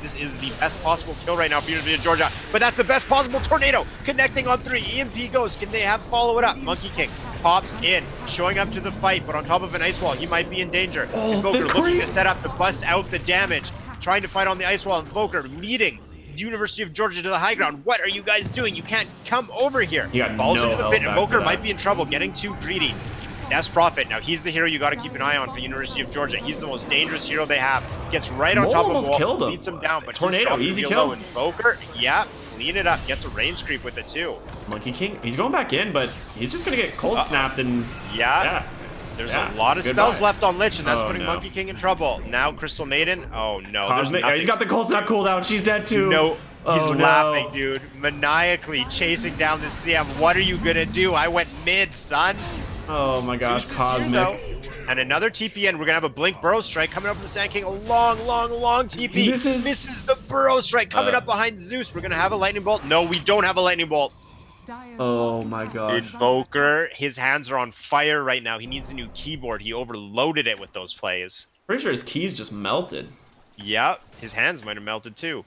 this is the best possible kill right now for University of Georgia. But that's the best possible tornado connecting on 3. EMP goes. Can they have follow it up? Monkey King pops in, showing up to the fight, but on top of an ice wall, he might be in danger. Invoker looking to set up to bust out the damage, trying to fight on the ice wall. Invoker leading the University of Georgia to the high ground. What are you guys doing? You can't come over here. Falls into the pit. Invoker might be in trouble, getting too greedy. That's Prophet. Now he's the hero you got to keep an eye on for University of Georgia. He's the most dangerous hero they have. Gets right on top of the wall, beats him down, but tornado, easy kill. Invoker, yeah, clean it up. Gets a range creep with it too. Monkey King, he's going back in, but he's just gonna get cold snapped and There's a lot of spells left on Lich, and that's putting Monkey King in trouble. Now Crystal Maiden. Oh no, he's got the cold snap cooldown. She's dead too. No. He's laughing, dude. Maniacally chasing down this CM. What are you gonna do? I went mid, son. Oh my gosh, Cosmic. And another TPN. We're gonna have a Blink Burrow Strike coming up from Sand King. A long TP. This is the Burrow Strike coming up behind Zeus. We're gonna have a Lightning Bolt. No, we don't have a Lightning Bolt. Oh my god. Invoker, his hands are on fire right now. He needs a new keyboard. He overloaded it with those plays. Pretty sure his keys just melted. Yep, his hands might have melted too.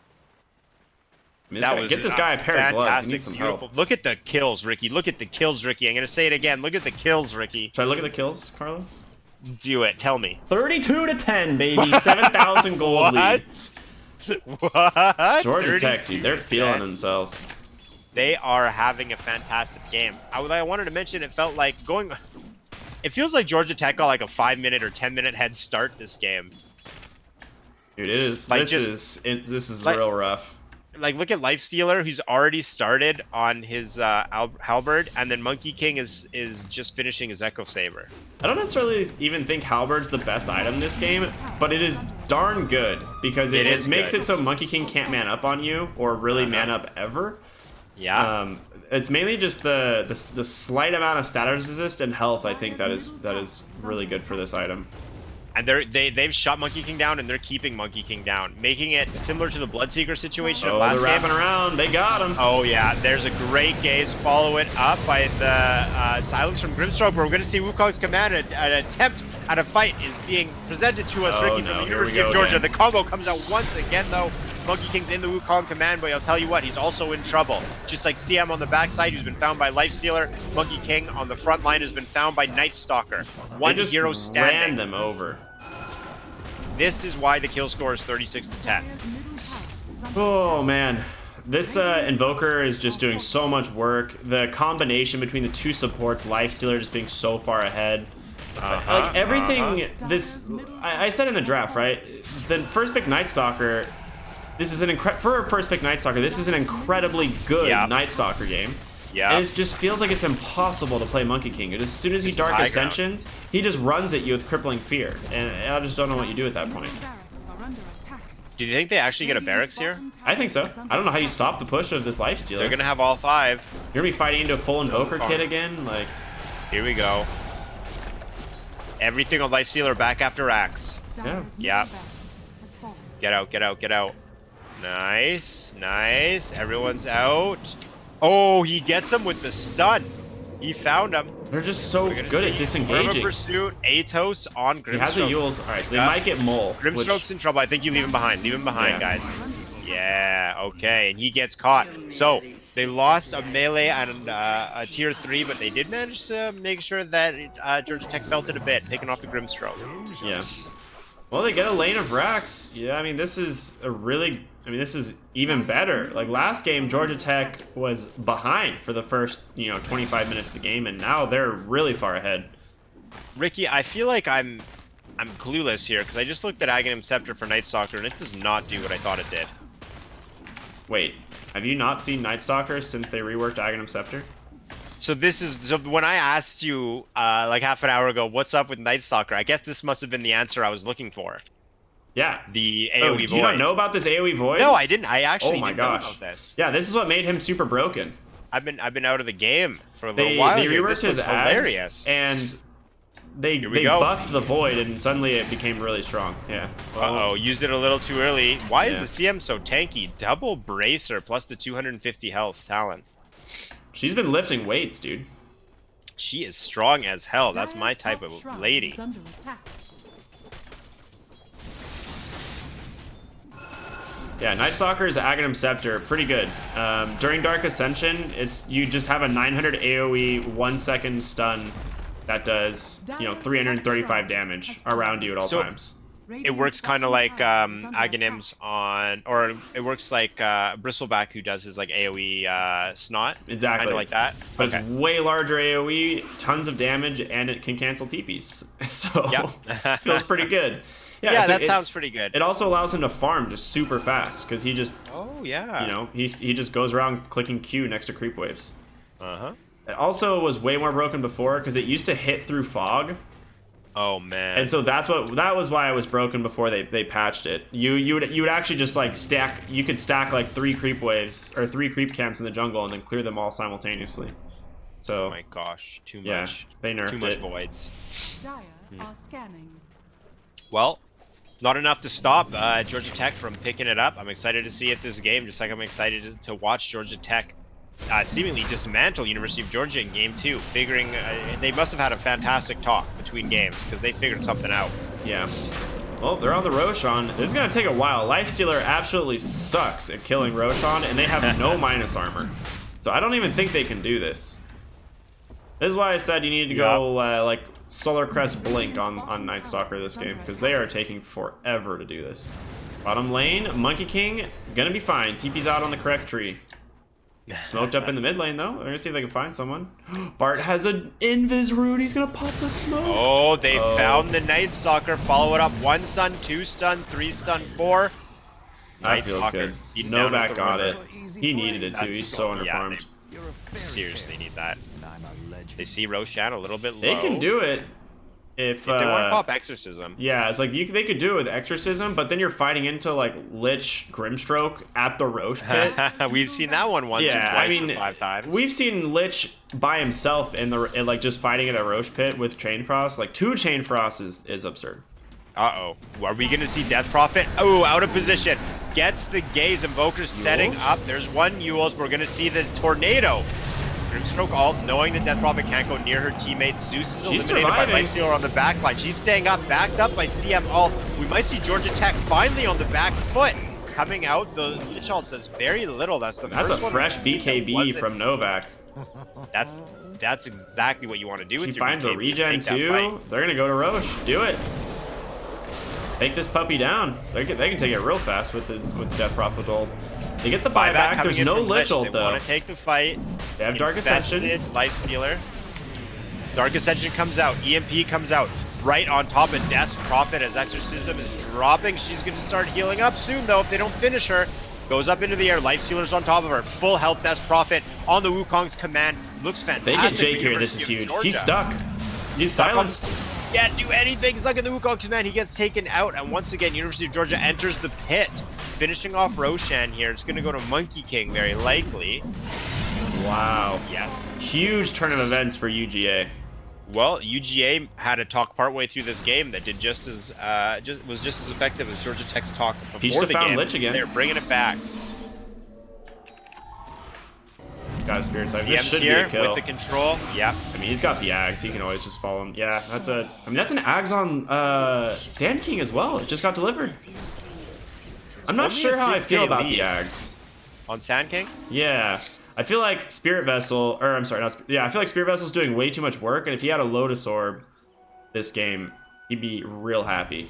Get this guy a pair of gloves. He needs some help. Look at the kills, Ricky. Look at the kills, Ricky. I'm going to say it again. Look at the kills, Ricky. Should I look at the kills, Carlo? Do it. Tell me. 32-10, baby. 7,000 gold lead. What? Georgia Tech, dude. They're feeling themselves. They are having a fantastic game. I wanted to mention it felt like it feels like Georgia Tech got like a 5-minute or 10-minute head start this game. Dude, it is. Like this is real rough. Like, look at Lifestealer, who's already started on his halberd, and then Monkey King is just finishing his Echo Saber. I don't necessarily even think halberd's the best item this game, but it is darn good because it makes it so Monkey King can't man up on you or really man up ever. Yeah. It's mainly just the slight amount of status resist and health. I think that is really good for this item. And they've shot Monkey King down, and they're keeping Monkey King down, making it similar to the Bloodseeker situation of last they're game. wrapping around. They got him. Oh yeah, there's a great gaze. Follow it up by the silence from Grimstroke, where we're going to see Wukong's command. An attempt at a fight is being presented to us, Ricky, from the University of Georgia. The combo comes out once again, though. Monkey King's in the Wukong command, but I'll tell you what, he's also in trouble. Just like CM on the backside, who's been found by Lifestealer, Monkey King on the front line has been found by Night Stalker. One hero standing. Ran them over. This is why the kill score is 36-10. Oh man, this Invoker is just doing so much work. The combination between the two supports, Lifestealer just being so far ahead. Like everything, I said in the draft, right? The first pick Night Stalker, this is for a first pick Night Stalker, this is an incredibly good Night Stalker game. Yeah. And it just feels like it's impossible to play Monkey King. As soon as he Dark Ascensions, he just runs at you with Crippling Fear. And I just don't know what you do at that point. Do you think they actually get a barracks here? I think so. I don't know how you stop the push of this lifestealer. They're gonna have all 5. You're gonna be fighting into a full invoker kit again, like. Here we go. Everything on lifestealer back after Axe. Yeah. Get out, get out, get out. Nice, nice. Everyone's out. Oh, he gets him with the stun. He found him. They're just so good at disengaging. Pursuit, Atos on Grimstroke. He has a Yules. Alright, so they might get Mole. Grimstroke's in trouble. I think you leave him behind. Leave him behind, guys. Yeah, okay. And he gets caught. So, they lost a melee and a tier 3, but they did manage to make sure that Georgia Tech felt it a bit, picking off the Grimstroke. Yeah. Well, they get a lane of Rax. Yeah, I mean, this is a really... I mean, this is even better. Like, last game, Georgia Tech was behind for the first, 25 minutes of the game, and now they're really far ahead. Ricky, I feel like I'm clueless here, because I just looked at Aghanim Scepter for Night Stalker, and it does not do what I thought it did. Wait, have you not seen Night Stalker since they reworked Aghanim Scepter? So when I asked you like half an hour ago, what's up with Night Stalker? I guess this must have been the answer I was looking for. Yeah. The AoE Void. Do you not know about this AoE Void? No, I didn't. I actually didn't know about this. Yeah, this is what made him super broken. I've been out of the game for a little while. They here. reworked his hilarious, and they buffed the Void, and suddenly it became really strong. Yeah. Well, used it a little too early. Why is the CM so tanky? Double Bracer plus the 250 health Talon. She's been lifting weights, dude. She is strong as hell. That's my type of lady. Yeah, Night Stalker's Aghanim Scepter, pretty good. During Dark Ascension, you just have a 900 AoE 1 second stun that does 335 damage around you at all times. It works kind of like Aghanim's on, or it works like Bristleback, who does his like AoE Snot. Exactly. Kind of like that. But it's way larger AoE, tons of damage, and it can cancel TPs. So it feels pretty good. Yeah, that sounds pretty good. It also allows him to farm just super fast because he just he just goes around clicking Q next to creep waves. It also was way more broken before because it used to hit through fog. Oh man! And so that was why it was broken before they patched it. You would actually just like stack. You could stack like 3 creep waves or 3 creep camps in the jungle and then clear them all simultaneously. So oh my gosh, too much. Yeah, they nerfed too much it. voids. Dire are scanning. Well, not enough to stop Georgia Tech from picking it up. I'm excited to see it this game, just like I'm excited to watch Georgia Tech seemingly dismantle University of Georgia in Game 2, figuring they must have had a fantastic talk between games because they figured something out. Yeah. Well, they're on the Roshan. This is going to take a while. Lifestealer absolutely sucks at killing Roshan, and they have no minus armor. So I don't even think they can do this. This is why I said you need to go like Solar Crest Blink on Night Stalker this game, because they are taking forever to do this. Bottom lane, Monkey King, gonna be fine. TP's out on the correct tree. Smoked up in the mid lane though. They're gonna see if they can find someone. Bart has an Invis rune. He's gonna pop the smoke. Oh, they found the Night Stalker. Follow it up. 1 stun, 2 stun, 3 stun, 4. That feels good. Novak got it. He needed it too. He's so underfarmed. Yeah, they seriously need that. They see Roshan a little bit low. They can do it if they want to pop Exorcism. Yeah, it's like they could do it with Exorcism, but then you're fighting into like Lich Grimstroke at the Roche pit. We've seen that one once or twice or 5 times. We've seen Lich by himself in like just fighting at a Roche pit with Chain Frost. Like 2 Chain Frosts is absurd. Uh-oh. Are we going to see Death Prophet? Oh, out of position. Gets the Gaze Invoker setting up. There's 1 Yules. We're going to see the Tornado. Grimstroke ult, knowing that Death Prophet can't go near her teammates. Zeus is eliminated by Lifestealer on the back line. She's staying up, backed up by CM ult. We might see Georgia Tech finally on the back foot. Coming out, the Lich ult does very little. That's a fresh BKB from Novak. That's exactly what you want to do with your BKB. She finds a regen too. They're going to go to Roche. Do it. Take this puppy down. They can take it real fast with the Death Prophet ult. They get the buyback. There's no Lich ult though. They want to take the fight. They have Dark Ascension. Lifestealer. Dark Ascension comes out. EMP comes out. Right on top of Death's Prophet as Exorcism is dropping. She's going to start healing up soon though if they don't finish her. Goes up into the air. Lifestealer's on top of her. Full health Death's Prophet on the Wukong's command. Looks fantastic. They get Jake here. This is huge. He's stuck. He's silenced. Can't do anything. He's not getting the Wukong command. He gets taken out. And once again, University of Georgia enters the pit. Finishing off Roshan here. It's going to go to Monkey King, very likely. Wow. Yes. Huge turn of events for UGA. Well, UGA had a talk partway through this game that did just as effective as Georgia Tech's talk before the found game. Lich again. They're bringing it back. Got a Spirit Siphon. CM's This should be here a kill. with the control. Yeah. I mean, he's got the Ags. He can always just follow him. Yeah, that's a... I mean, that's an Ags on Sand King as well. It just got delivered. I'm not Only sure a how I 6K feel about lead. the Ags. On Sand King? Yeah. I feel like Spirit Vessel... Or, I'm sorry, not... Yeah, I feel like Spirit Vessel's doing way too much work, and if he had a Lotus Orb this game, he'd be real happy.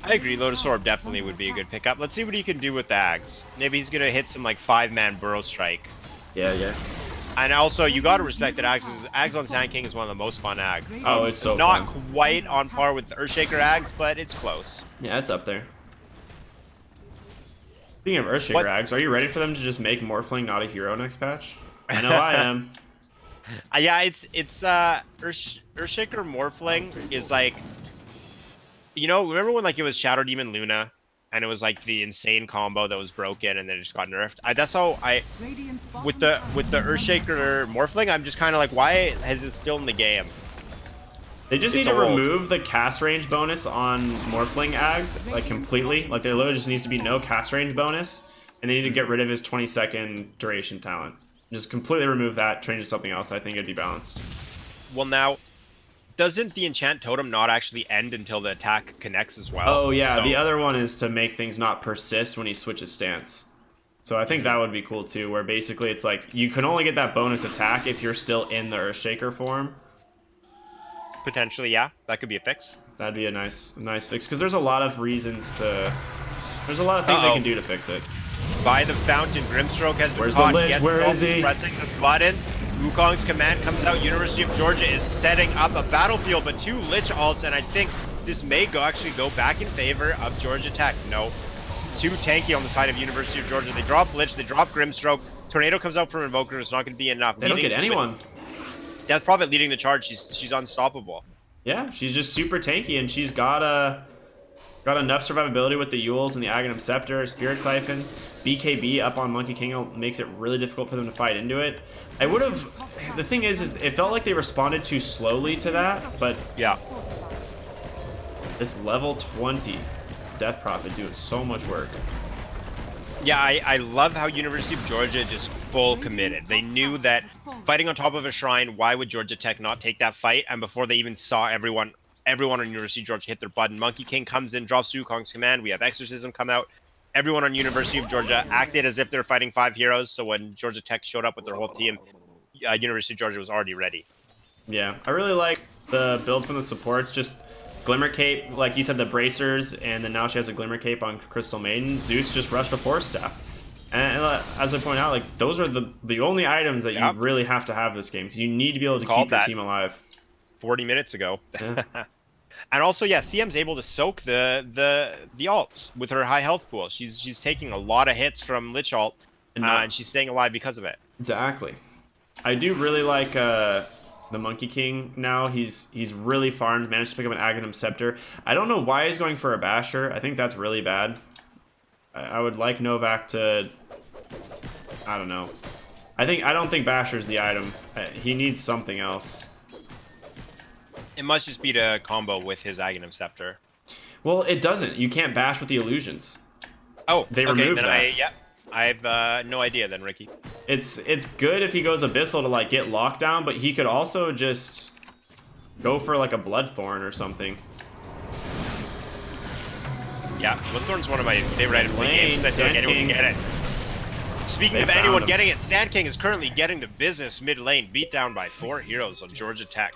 I agree. Lotus Orb definitely would be a good pickup. Let's see what he can do with the Ags. Maybe he's going to hit some, like, 5-man Burrow Strike. Yeah, yeah. And also, you got to respect that Ags on Sand King is one of the most fun Ags. Oh, it's so Not fun. quite on par with the Earthshaker Ags, but it's close. Yeah, it's up there. Speaking of Earthshaker Ags, are you ready for them to just make Morphling not a hero next patch? I know I am. Yeah, it's Earthshaker Morphling is like, you know, remember when like it was Shadow Demon Luna, and it was like the insane combo that was broken and then it just got nerfed. That's how I with the Earthshaker Morphling, I'm just kind of like, why is it still in the game? They just need to remove the cast range bonus on Morphling Ags, like completely. Like there literally just needs to be no cast range bonus, and they need to get rid of his 20-second duration talent. Just completely remove that, change to something else. I think it'd be balanced. Well, now, doesn't the enchant totem not actually end until the attack connects as well? Oh yeah, So- the other one is to make things not persist when he switches stance. So I think that would be cool too, where basically it's like you can only get that bonus attack if you're still in the Earthshaker form. Potentially, yeah, that could be a fix. That'd be a nice fix, because there's a lot of reasons to... There's a lot of things they can do to fix it. By the fountain, Grimstroke has been Where's caught. the Lich? Gets Where off, is he? Pressing the buttons. Wukong's command comes out. University of Georgia is setting up a battlefield, but 2 Lich ults, and I think this may actually go back in favor of Georgia Tech. No. Too tanky on the side of University of Georgia. They drop Lich, they drop Grimstroke. Tornado comes out from Invoker. It's not going to be enough. They don't get anyone. Death Prophet leading the charge. She's unstoppable. Yeah, she's just super tanky, and she's got enough survivability with the Yules and the Aghanim Scepter, Spirit Siphons. BKB up on Monkey King makes it really difficult for them to fight into it. I would have... The thing is it felt like they responded too slowly to that, but... Yeah. This level 20 Death Prophet doing so much work. Yeah, I love how University of Georgia just full committed. They knew that fighting on top of a shrine, why would Georgia Tech not take that fight? And before they even saw everyone on University of Georgia hit their button, Monkey King comes in, drops Wukong's command. We have Exorcism come out. Everyone on University of Georgia acted as if they're fighting 5 heroes. So when Georgia Tech showed up with their whole team, University of Georgia was already ready. Yeah, I really like the build from the supports. Just Glimmer Cape, like you said, the bracers, and then now she has a Glimmer Cape on Crystal Maiden. Zeus just rushed a Force Staff. And as I point out, like those are the only items that you really have to have this game, because you need to be able to keep your team alive. 40 minutes ago. Yeah. And also, yeah, CM's able to soak the alts with her high health pool. She's taking a lot of hits from Lich ult, and she's staying alive because of it. Exactly. I do really like the Monkey King now. He's really farmed, managed to pick up an Aghanim Scepter. I don't know why he's going for a Basher. I think that's really bad. I would like Novak to... I don't know. I don't think Basher's the item. He needs something else. It must just be to combo with his Aghanim Scepter. Well, it doesn't. You can't bash with the illusions. Oh, they okay, removed then that. I have no idea then, Ricky. It's good if he goes Abyssal to like get lockdown, but he could also just go for like a Bloodthorn or something. Yeah, Bloodthorn's one of my favorite items in the game, so I feel like anyone can get it. Speaking of anyone getting it, Sand King is currently getting the business mid lane, beat down by 4 heroes on Georgia Tech.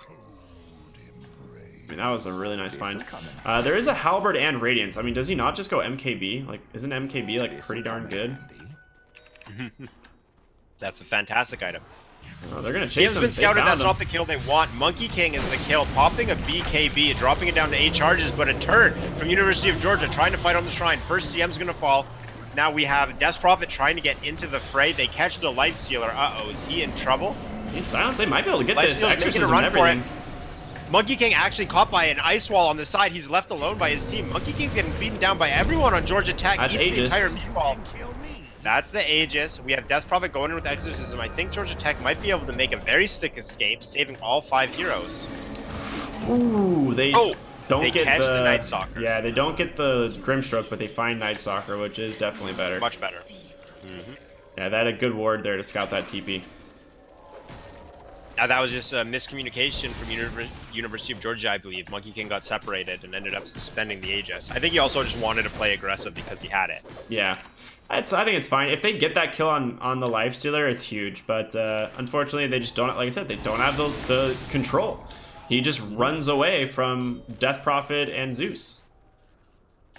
I mean, that was a really nice find. There is a Halberd and Radiance. I mean, does he not just go MKB? Like, isn't MKB like pretty darn good? That's a fantastic item. Oh, they're gonna chase him. Been scouted. That's not the kill they want. Monkey King is the kill, popping a BKB and dropping it down to 8 charges, but a turn from University of Georgia trying to fight on the shrine. First CM's gonna fall. Now we have Death Prophet trying to get into the fray. They catch the Life Stealer. Uh-oh, is he in trouble? He's silenced. They might be able to get Life this Stealer's making a Exorcism run and for it. everything. Monkey King actually caught by an ice wall on the side. He's left alone by his team. Monkey King's getting beaten down by everyone on Georgia Tech. That's Eats the Aegis. entire meatball. That's the Aegis. We have Death Prophet going in with Exorcism. I think Georgia Tech might be able to make a very slick escape, saving all 5 heroes. Ooh, they don't get catch the Night the Stalker. Yeah, they don't get the Grimstroke, but they find Night Stalker, which is definitely better. Much better. Yeah, they had a good ward there to scout that TP. Now that was just a miscommunication from University of Georgia, I believe. Monkey King got separated and ended up suspending the Aegis. I think he also just wanted to play aggressive because he had it. Yeah, I think it's fine. If they get that kill on the Lifestealer, it's huge. But unfortunately, they just don't, like I said, they don't have the control. He just runs away from Death Prophet and Zeus.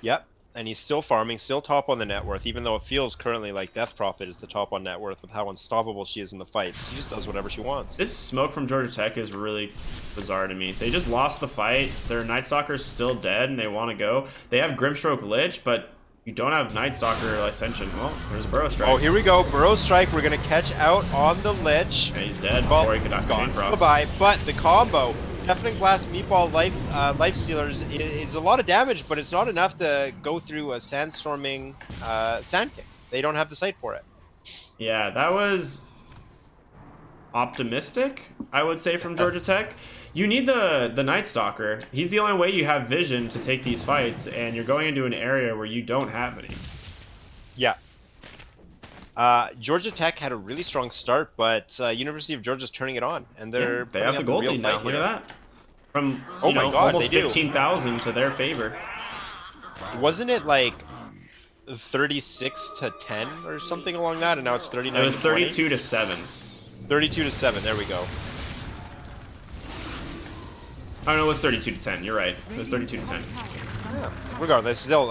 Yep, and he's still farming, still top on the net worth, even though it feels currently like Death Prophet is the top on net worth with how unstoppable she is in the fights. She just does whatever she wants. This smoke from Georgia Tech is really bizarre to me. They just lost the fight. Their Night Stalker's still dead, and they want to go. They have Grimstroke Lich, but you don't have Night Stalker Ascension. Well, there's a Burrow Strike. Oh, here we go. Burrow Strike. We're going to catch out on the Lich. Yeah, he's dead Well, before he could activate Frost. Bye-bye. But the combo, Deafening Blast, Meatball, Life Stealers, is a lot of damage, but it's not enough to go through a Sandstorming Sand King. They don't have the sight for it. Yeah, that was optimistic, I would say, from Georgia Tech. You need the Night Stalker. He's the only way you have vision to take these fights, and you're going into an area where you don't have any. Yeah. Georgia Tech had a really strong start, but University of Georgia's turning it on, and they're They have the gold lead now. Look at that. From Oh my God, almost they do. 15,000 to their favor. Wasn't it like 36 to 10 or something along that, and now it's 39 It was to 20? 32 to 7. 32 to 7, there we go. Oh no, it was 32 to 10. You're right. It was 32 to 10. Regardless, still,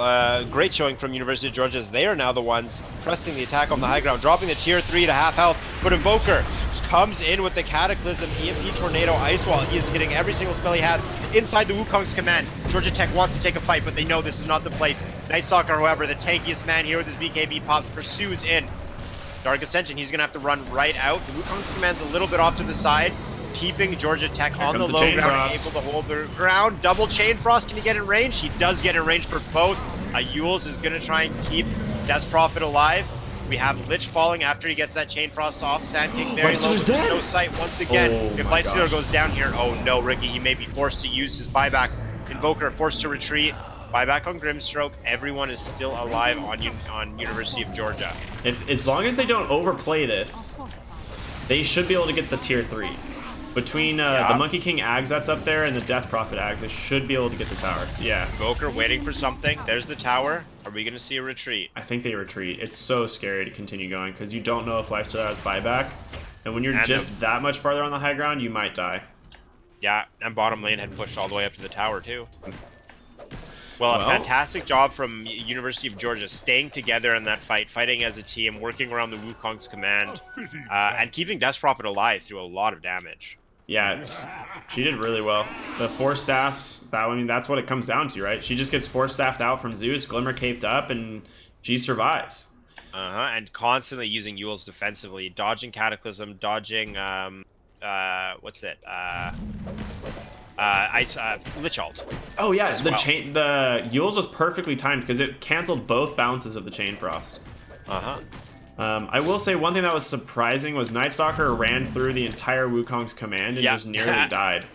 great showing from University of Georgia as they are now the ones pressing the attack on the high ground, dropping the tier 3 to half health, but Invoker just comes in with the Cataclysm, EMP Tornado, Ice Wall. He is getting every single spell he has inside the Wukong's command. Georgia Tech wants to take a fight, but they know this is not the place. Night Stalker, however, the tankiest man here with his BKB pops, pursues in. Dark Ascension, he's going to have to run right out. The Wukong's command's a little bit off to the side, keeping Georgia Tech on the low Chain ground, Frost. able to hold their ground. Double Chain Frost, can he get in range? He does get in range for both. Yules is going to try and keep Death Prophet alive. We have Lich falling after he gets that Chain Frost off. Sand King very low, Lightstealer's but there's dead. no sight once again. Oh If my Lightstealer gosh. goes down here, oh no, Ricky, he may be forced to use his buyback. Invoker forced to retreat. Buyback on Grimstroke. Everyone is still alive on University of Georgia. As long as they don't overplay this, they should be able to get the tier 3. Between the Monkey King Ags that's up there and the Death Prophet Ags, they should be able to get the towers. Yeah. Invoker waiting for something. There's the tower. Are we going to see a retreat? I think they retreat. It's so scary to continue going because you don't know if Lifestealer has buyback. And when you're And just that much farther on the high ground, you might die. Yeah, and bottom lane had pushed all the way up to the tower too. Well, a Well- fantastic job from University of Georgia, staying together in that fight, fighting as a team, working around the Wukong's command, and keeping Death Prophet alive through a lot of damage. Yeah, she did really well. The 4 staffs, that's what it comes down to, right? She just gets 4 staffed out from Zeus, Glimmer caped up, and she survives. And constantly using Yules defensively, dodging Cataclysm, dodging, what's it? Lich Ult. Oh yeah, as the well. the Yules was perfectly timed because it canceled both bounces of the Chain Frost. I will say one thing that was surprising was Night Stalker ran through the entire Wukong's command and Yeah. just nearly died.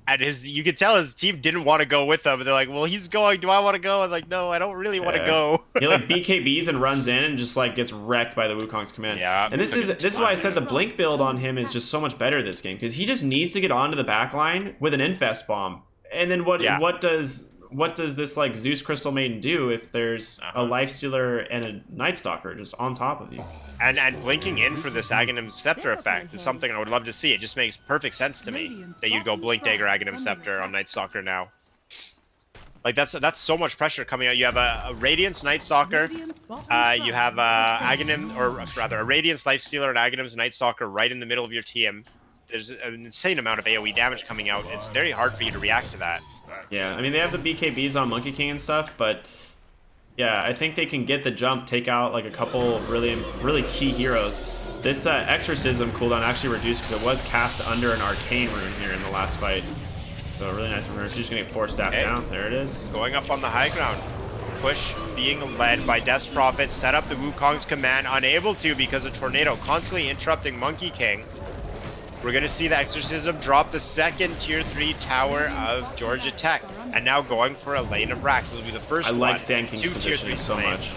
And you could tell his team didn't want to go with him. They're like, well, he's going. Do I want to go? I'm like, no, I don't really want to Yeah. go. He like BKBs and runs in and just like gets wrecked by the Wukong's command. Yeah, And this is why I said the Blink build on him is just so much better this game because he just needs to get onto the back line with an Infest bomb. And then what does this like Zeus Crystal Maiden do if there's a Lifestealer and a Night Stalker just on top of you? And blinking in for this Aghanim Scepter effect is something I would love to see. It just makes perfect sense to me that you'd go Blink Dagger Aghanim Scepter on Night Stalker now. Like that's so much pressure coming out. You have a Radiance Night Stalker, you have Aghanim, or rather a Radiance Lifestealer and Aghanim's Night Stalker right in the middle of your team. There's an insane amount of AoE damage coming out. It's very hard for you to react to that. Yeah, I mean they have the BKBs on Monkey King and stuff, but yeah, I think they can get the jump, take out like a couple really key heroes. This Exorcism cooldown actually reduced because it was cast under an Arcane rune here in the last fight. So really nice from her. She's just gonna get 4 staff down. There it is. Going up on the high ground. Push being led by Death's Prophet. Set up the Wukong's command. Unable to because of Tornado constantly interrupting Monkey King. We're going to see the Exorcism drop the second tier 3 tower of Georgia Tech. And now going for a lane of racks. This will be the first one. I like Sand King's 2 tier 3 positioning so lane. much.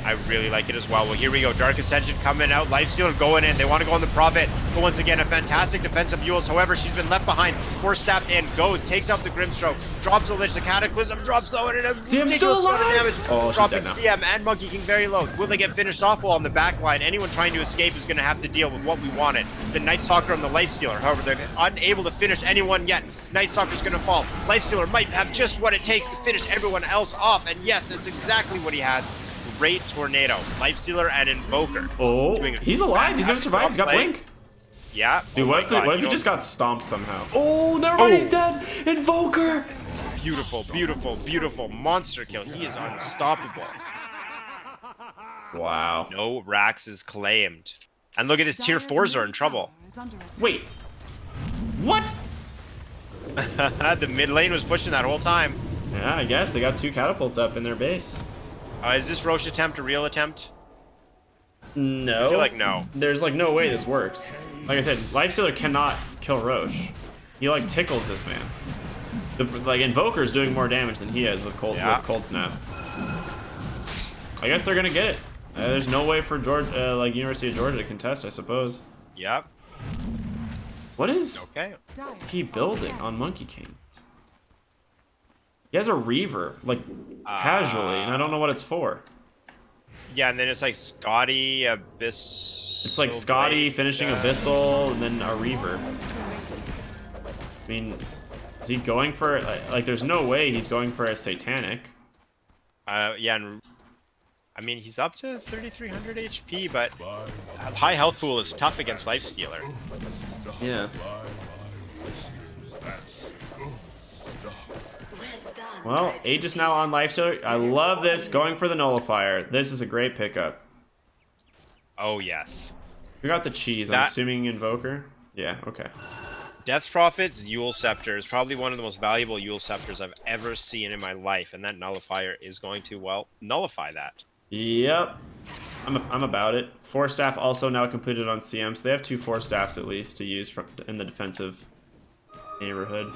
I really like it as well. Well, here we go. Dark Ascension coming out. Lifestealer going in. They want to go on the Prophet. But once again, a fantastic defensive Yules. However, she's been left behind. 4 staff in. Goes. Takes out the Grimstroke. Drops the Lich. The Cataclysm drops low. And CM's still alive! Oh, dropping she's dead CM and Monkey King very low. Will they get finished off while on the back line? Anyone trying to escape is going to have to deal with what we wanted. The Night Stalker and the Lifestealer. However, they're unable to finish anyone yet. Night Stalker's going to fall. Lifestealer might have just what it takes to finish everyone else off. And yes, that's exactly what he has. Great Tornado, Lifestealer, and Invoker. Oh, he's alive. He's gonna survive. He's got Blink. Yeah. Dude, what if he just got stomped somehow? Oh, never mind. He's dead. Invoker. Beautiful, beautiful, beautiful monster kill. He is unstoppable. Wow. No Rax is claimed. And look at this tier 4s are in trouble. Wait. What? The mid lane was pushing that whole time. Yeah, I guess they got 2 catapults up in their base. Is this Roche attempt a real attempt? No. I feel like no. There's like no way this works. Like I said, Lifestealer cannot kill Roche. He like tickles this man. Like Invoker's doing more damage than he is with Cold Snap. I guess they're gonna get it. There's no way for like University of Georgia to contest, I suppose. Yep. What is Dire he building on Monkey King? He has a Reaver, like, casually, and I don't know what it's for. Yeah, and then it's like Scotty, Abyss. It's like Scotty finishing Abyssal, and then a Reaver. I mean, is he going for, like, there's no way he's going for a Satanic. Yeah, and I mean, he's up to 3,300 HP, but high health pool is tough against Lifestealer. Yeah. Well, Aegis now on Lifestealer. I love this. Going for the Nullifier. This is a great pickup. Oh, yes. We got the cheese. I'm assuming Invoker. Yeah, okay. Death's Prophet's Yule Scepter is probably one of the most valuable Yule Scepters I've ever seen in my life, and that Nullifier is going to, well, nullify that. Yep. I'm about it. 4 staff also now completed on CM, so they have 2 4 staffs at least to use in the defensive neighborhood.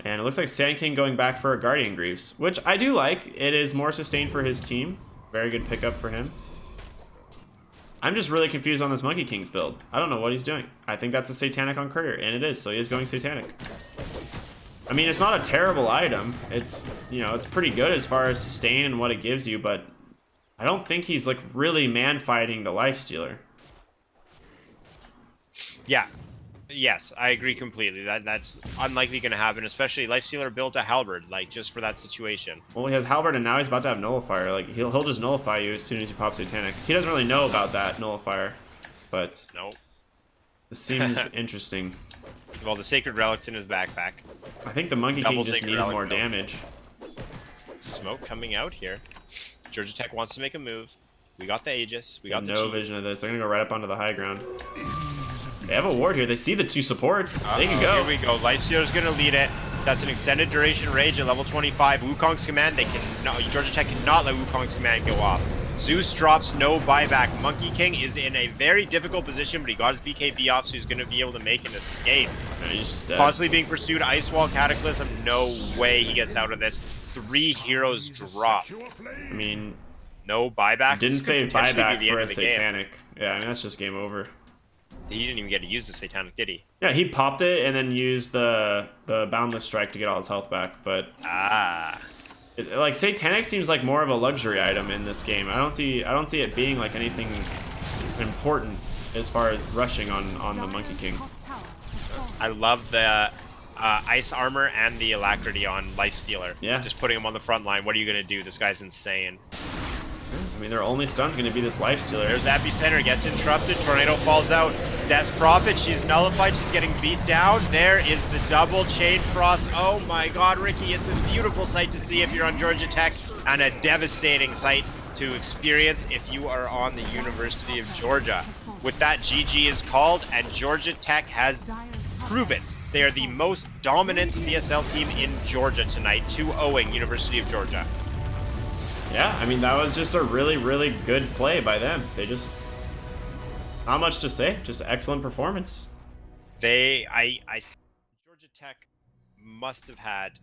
And it looks like Sand King going back for a Guardian Greaves, which I do like. It is more sustained for his team. Very good pickup for him. I'm just really confused on this Monkey King's build. I don't know what he's doing. I think that's a Satanic on Courier, and it is, so he is going Satanic. I mean, it's not a terrible item. It's, you know, it's pretty good as far as sustain and what it gives you, but I don't think he's, like, really man-fighting the Lifestealer. Yeah. Yes, I agree completely. That's unlikely going to happen, especially Lifestealer built a Halberd, like, just for that situation. Well, he has Halberd, and now he's about to have Nullifier. Like, he'll just nullify you as soon as you pop Satanic. He doesn't really know about that Nullifier, but nope. This seems interesting. Well, the Sacred Relic's in his backpack. I think the Monkey King just needed more damage. Smoke coming out here. Georgia Tech wants to make a move. We got the Aegis. We got the no G. vision of this. They're going to go right up onto the high ground. They have a ward here. They see the 2 supports. They can go. Here we go. Lifestealer's going to lead it. That's an extended duration rage at level 25. Wukong's command. Georgia Tech cannot let Wukong's command go off. Zeus drops no buyback. Monkey King is in a very difficult position, but he got his BKB off, so he's going to be able to make an escape. Yeah, he's just dead. Constantly being pursued. Ice Wall, Cataclysm. No way he gets out of this. 3 heroes drop. I mean, no buyback. Didn't save buyback for a Satanic. Yeah, I mean, that's just game over. He didn't even get to use the Satanic, did he? Yeah, he popped it and then used the Boundless Strike to get all his health back, but like Satanic seems like more of a luxury item in this game. I don't see it being like anything important as far as rushing on the Monkey King. I love the ice armor and the alacrity on Lifestealer. Yeah. Just putting him on the front line. What are you gonna do? This guy's insane. I mean, their only stun's going to be this Lifestealer. There's Epicenter, gets interrupted, Tornado falls out. Death's Prophet, she's nullified, she's getting beat down. There is the double Chain Frost. Oh my god, Ricky, it's a beautiful sight to see if you're on Georgia Tech, and a devastating sight to experience if you are on the University of Georgia. With that, GG is called, and Georgia Tech has proven They are the most dominant CSL team in Georgia tonight, 2-0ing University of Georgia. Yeah, I mean, that was just a really, really good play by them. They just, not much to say, just excellent performance. Georgia Tech must have had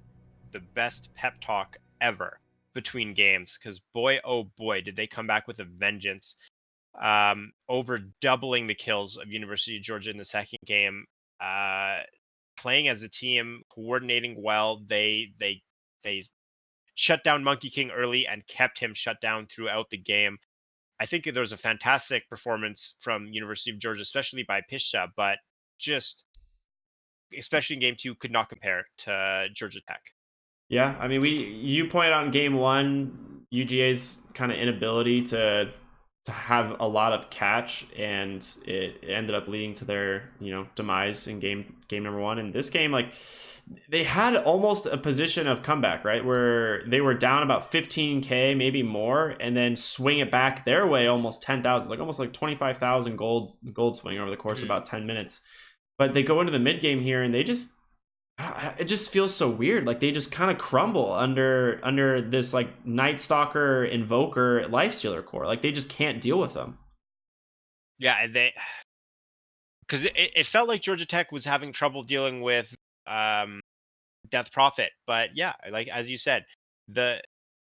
the best pep talk ever between games, because boy, oh boy, did they come back with a vengeance. Over doubling the kills of University of Georgia in the second game, playing as a team, coordinating well. They shut down Monkey King early and kept him shut down throughout the game. I think there was a fantastic performance from University of Georgia, especially by Pisha, but just especially in game 2 could not compare to Georgia Tech. Yeah, I mean, you pointed out in game 1 UGA's kind of inability to have a lot of catch, and it ended up leading to their demise in game number 1. And this game, like, they had almost a position of comeback, right, where they were down about 15k, maybe more, and then swing it back their way almost 10,000, like almost like 25,000 gold swing over the course of about 10 minutes. But they go into the mid game here, and it just feels so weird. Like, they just kind of crumble under this like Night Stalker, Invoker, Lifestealer core. Like, they just can't deal with them. Yeah, because it felt like Georgia Tech was having trouble dealing with Death Prophet, but yeah, like as you said, the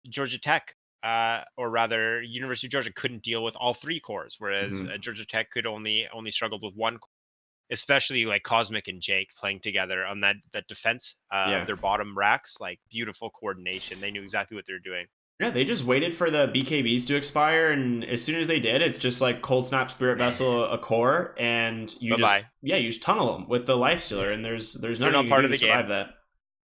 Georgia Tech, or rather University of Georgia, couldn't deal with all 3 cores, whereas Georgia Tech could only struggled with 1 core. Especially like Cosmic and Jake playing together on that defense of their bottom racks. Like, beautiful coordination. They knew exactly what they were doing. Yeah, they just waited for the BKBs to expire, and as soon as they did, it's just like Cold Snap, Spirit Vessel, a core, and you just tunnel them with the Lifestealer, and there's nothing you can do to survive that.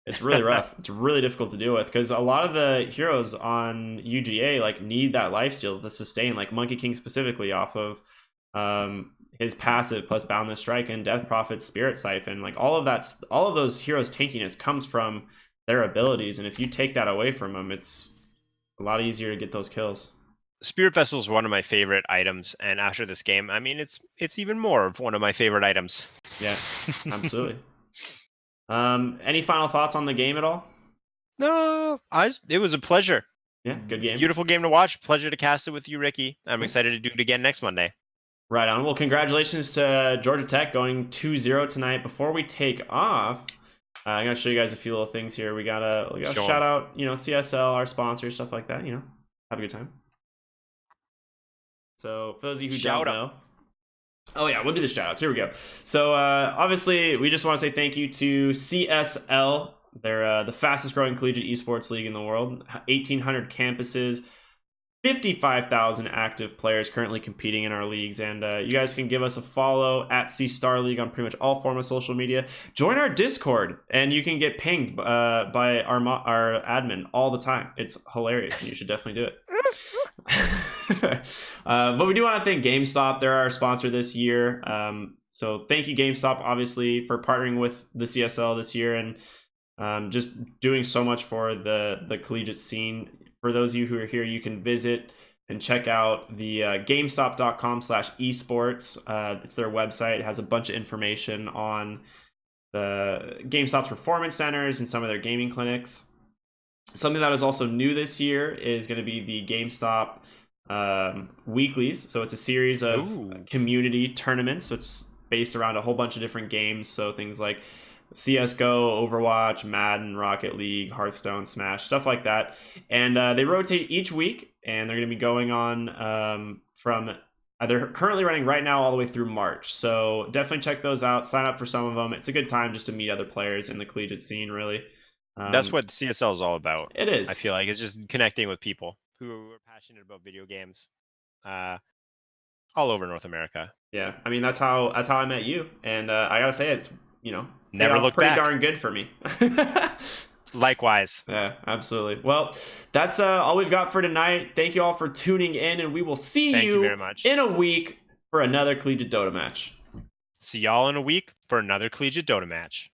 It's really rough. It's really difficult to deal with, because a lot of the heroes on UGA like need that lifesteal to sustain, like Monkey King specifically off of his passive plus Boundless Strike, and Death Prophet's Spirit Siphon. Like, all of those heroes' tankiness comes from their abilities, and if you take that away from them, it's a lot easier to get those kills. Spirit Vessel is one of my favorite items, and after this game, I mean, it's even more of one of my favorite items. Yeah, absolutely. Any final thoughts on the game at all? No, it was a pleasure. Yeah, good game. Beautiful game to watch. Pleasure to cast it with you, Ricky. I'm excited to do it again next Monday. Right on. Well, congratulations to Georgia Tech going 2-0 tonight. Before we take off, I'm going to show you guys a few little things here. We got to shout out, CSL, our sponsor, stuff like that, have a good time. So for those of you who don't know, oh yeah, we'll do the shout outs. Here we go. So obviously we just want to say thank you to CSL. They're the fastest growing collegiate esports league in the world. 1,800 campuses, 55,000 active players currently competing in our leagues, and you guys can give us a follow at C Star League on pretty much all forms of social media. Join our Discord, and you can get pinged by our admin all the time. It's hilarious, and you should definitely do it. But we do want to thank GameStop. They're our sponsor this year. So thank you, GameStop, obviously, for partnering with the CSL this year, and just doing so much for the collegiate scene. For those of you who are here, you can visit and check out the GameStop.com/esports. It's their website. It has a bunch of information on the GameStop's performance centers and some of their gaming clinics. Something that is also new this year is going to be the GameStop weeklies. So it's a series of community tournaments. So it's based around a whole bunch of different games. So things like CSGO, Overwatch, Madden, Rocket League, Hearthstone, Smash, stuff like that. And they rotate each week, and they're going to be going on they're currently running right now all the way through March. So definitely check those out. Sign up for some of them. It's a good time just to meet other players in the collegiate scene, really. That's what CSL is all about. It is. I feel like it's just connecting with people who are passionate about video games all over North America. Yeah, I mean, that's how I met you, and I gotta say, it's never looked pretty back. darn good for me. Likewise. Yeah, absolutely. Well, that's all we've got for tonight. Thank you all for tuning in, and we will see you very much. in a week for another collegiate Dota match. See y'all in a week for another collegiate Dota match.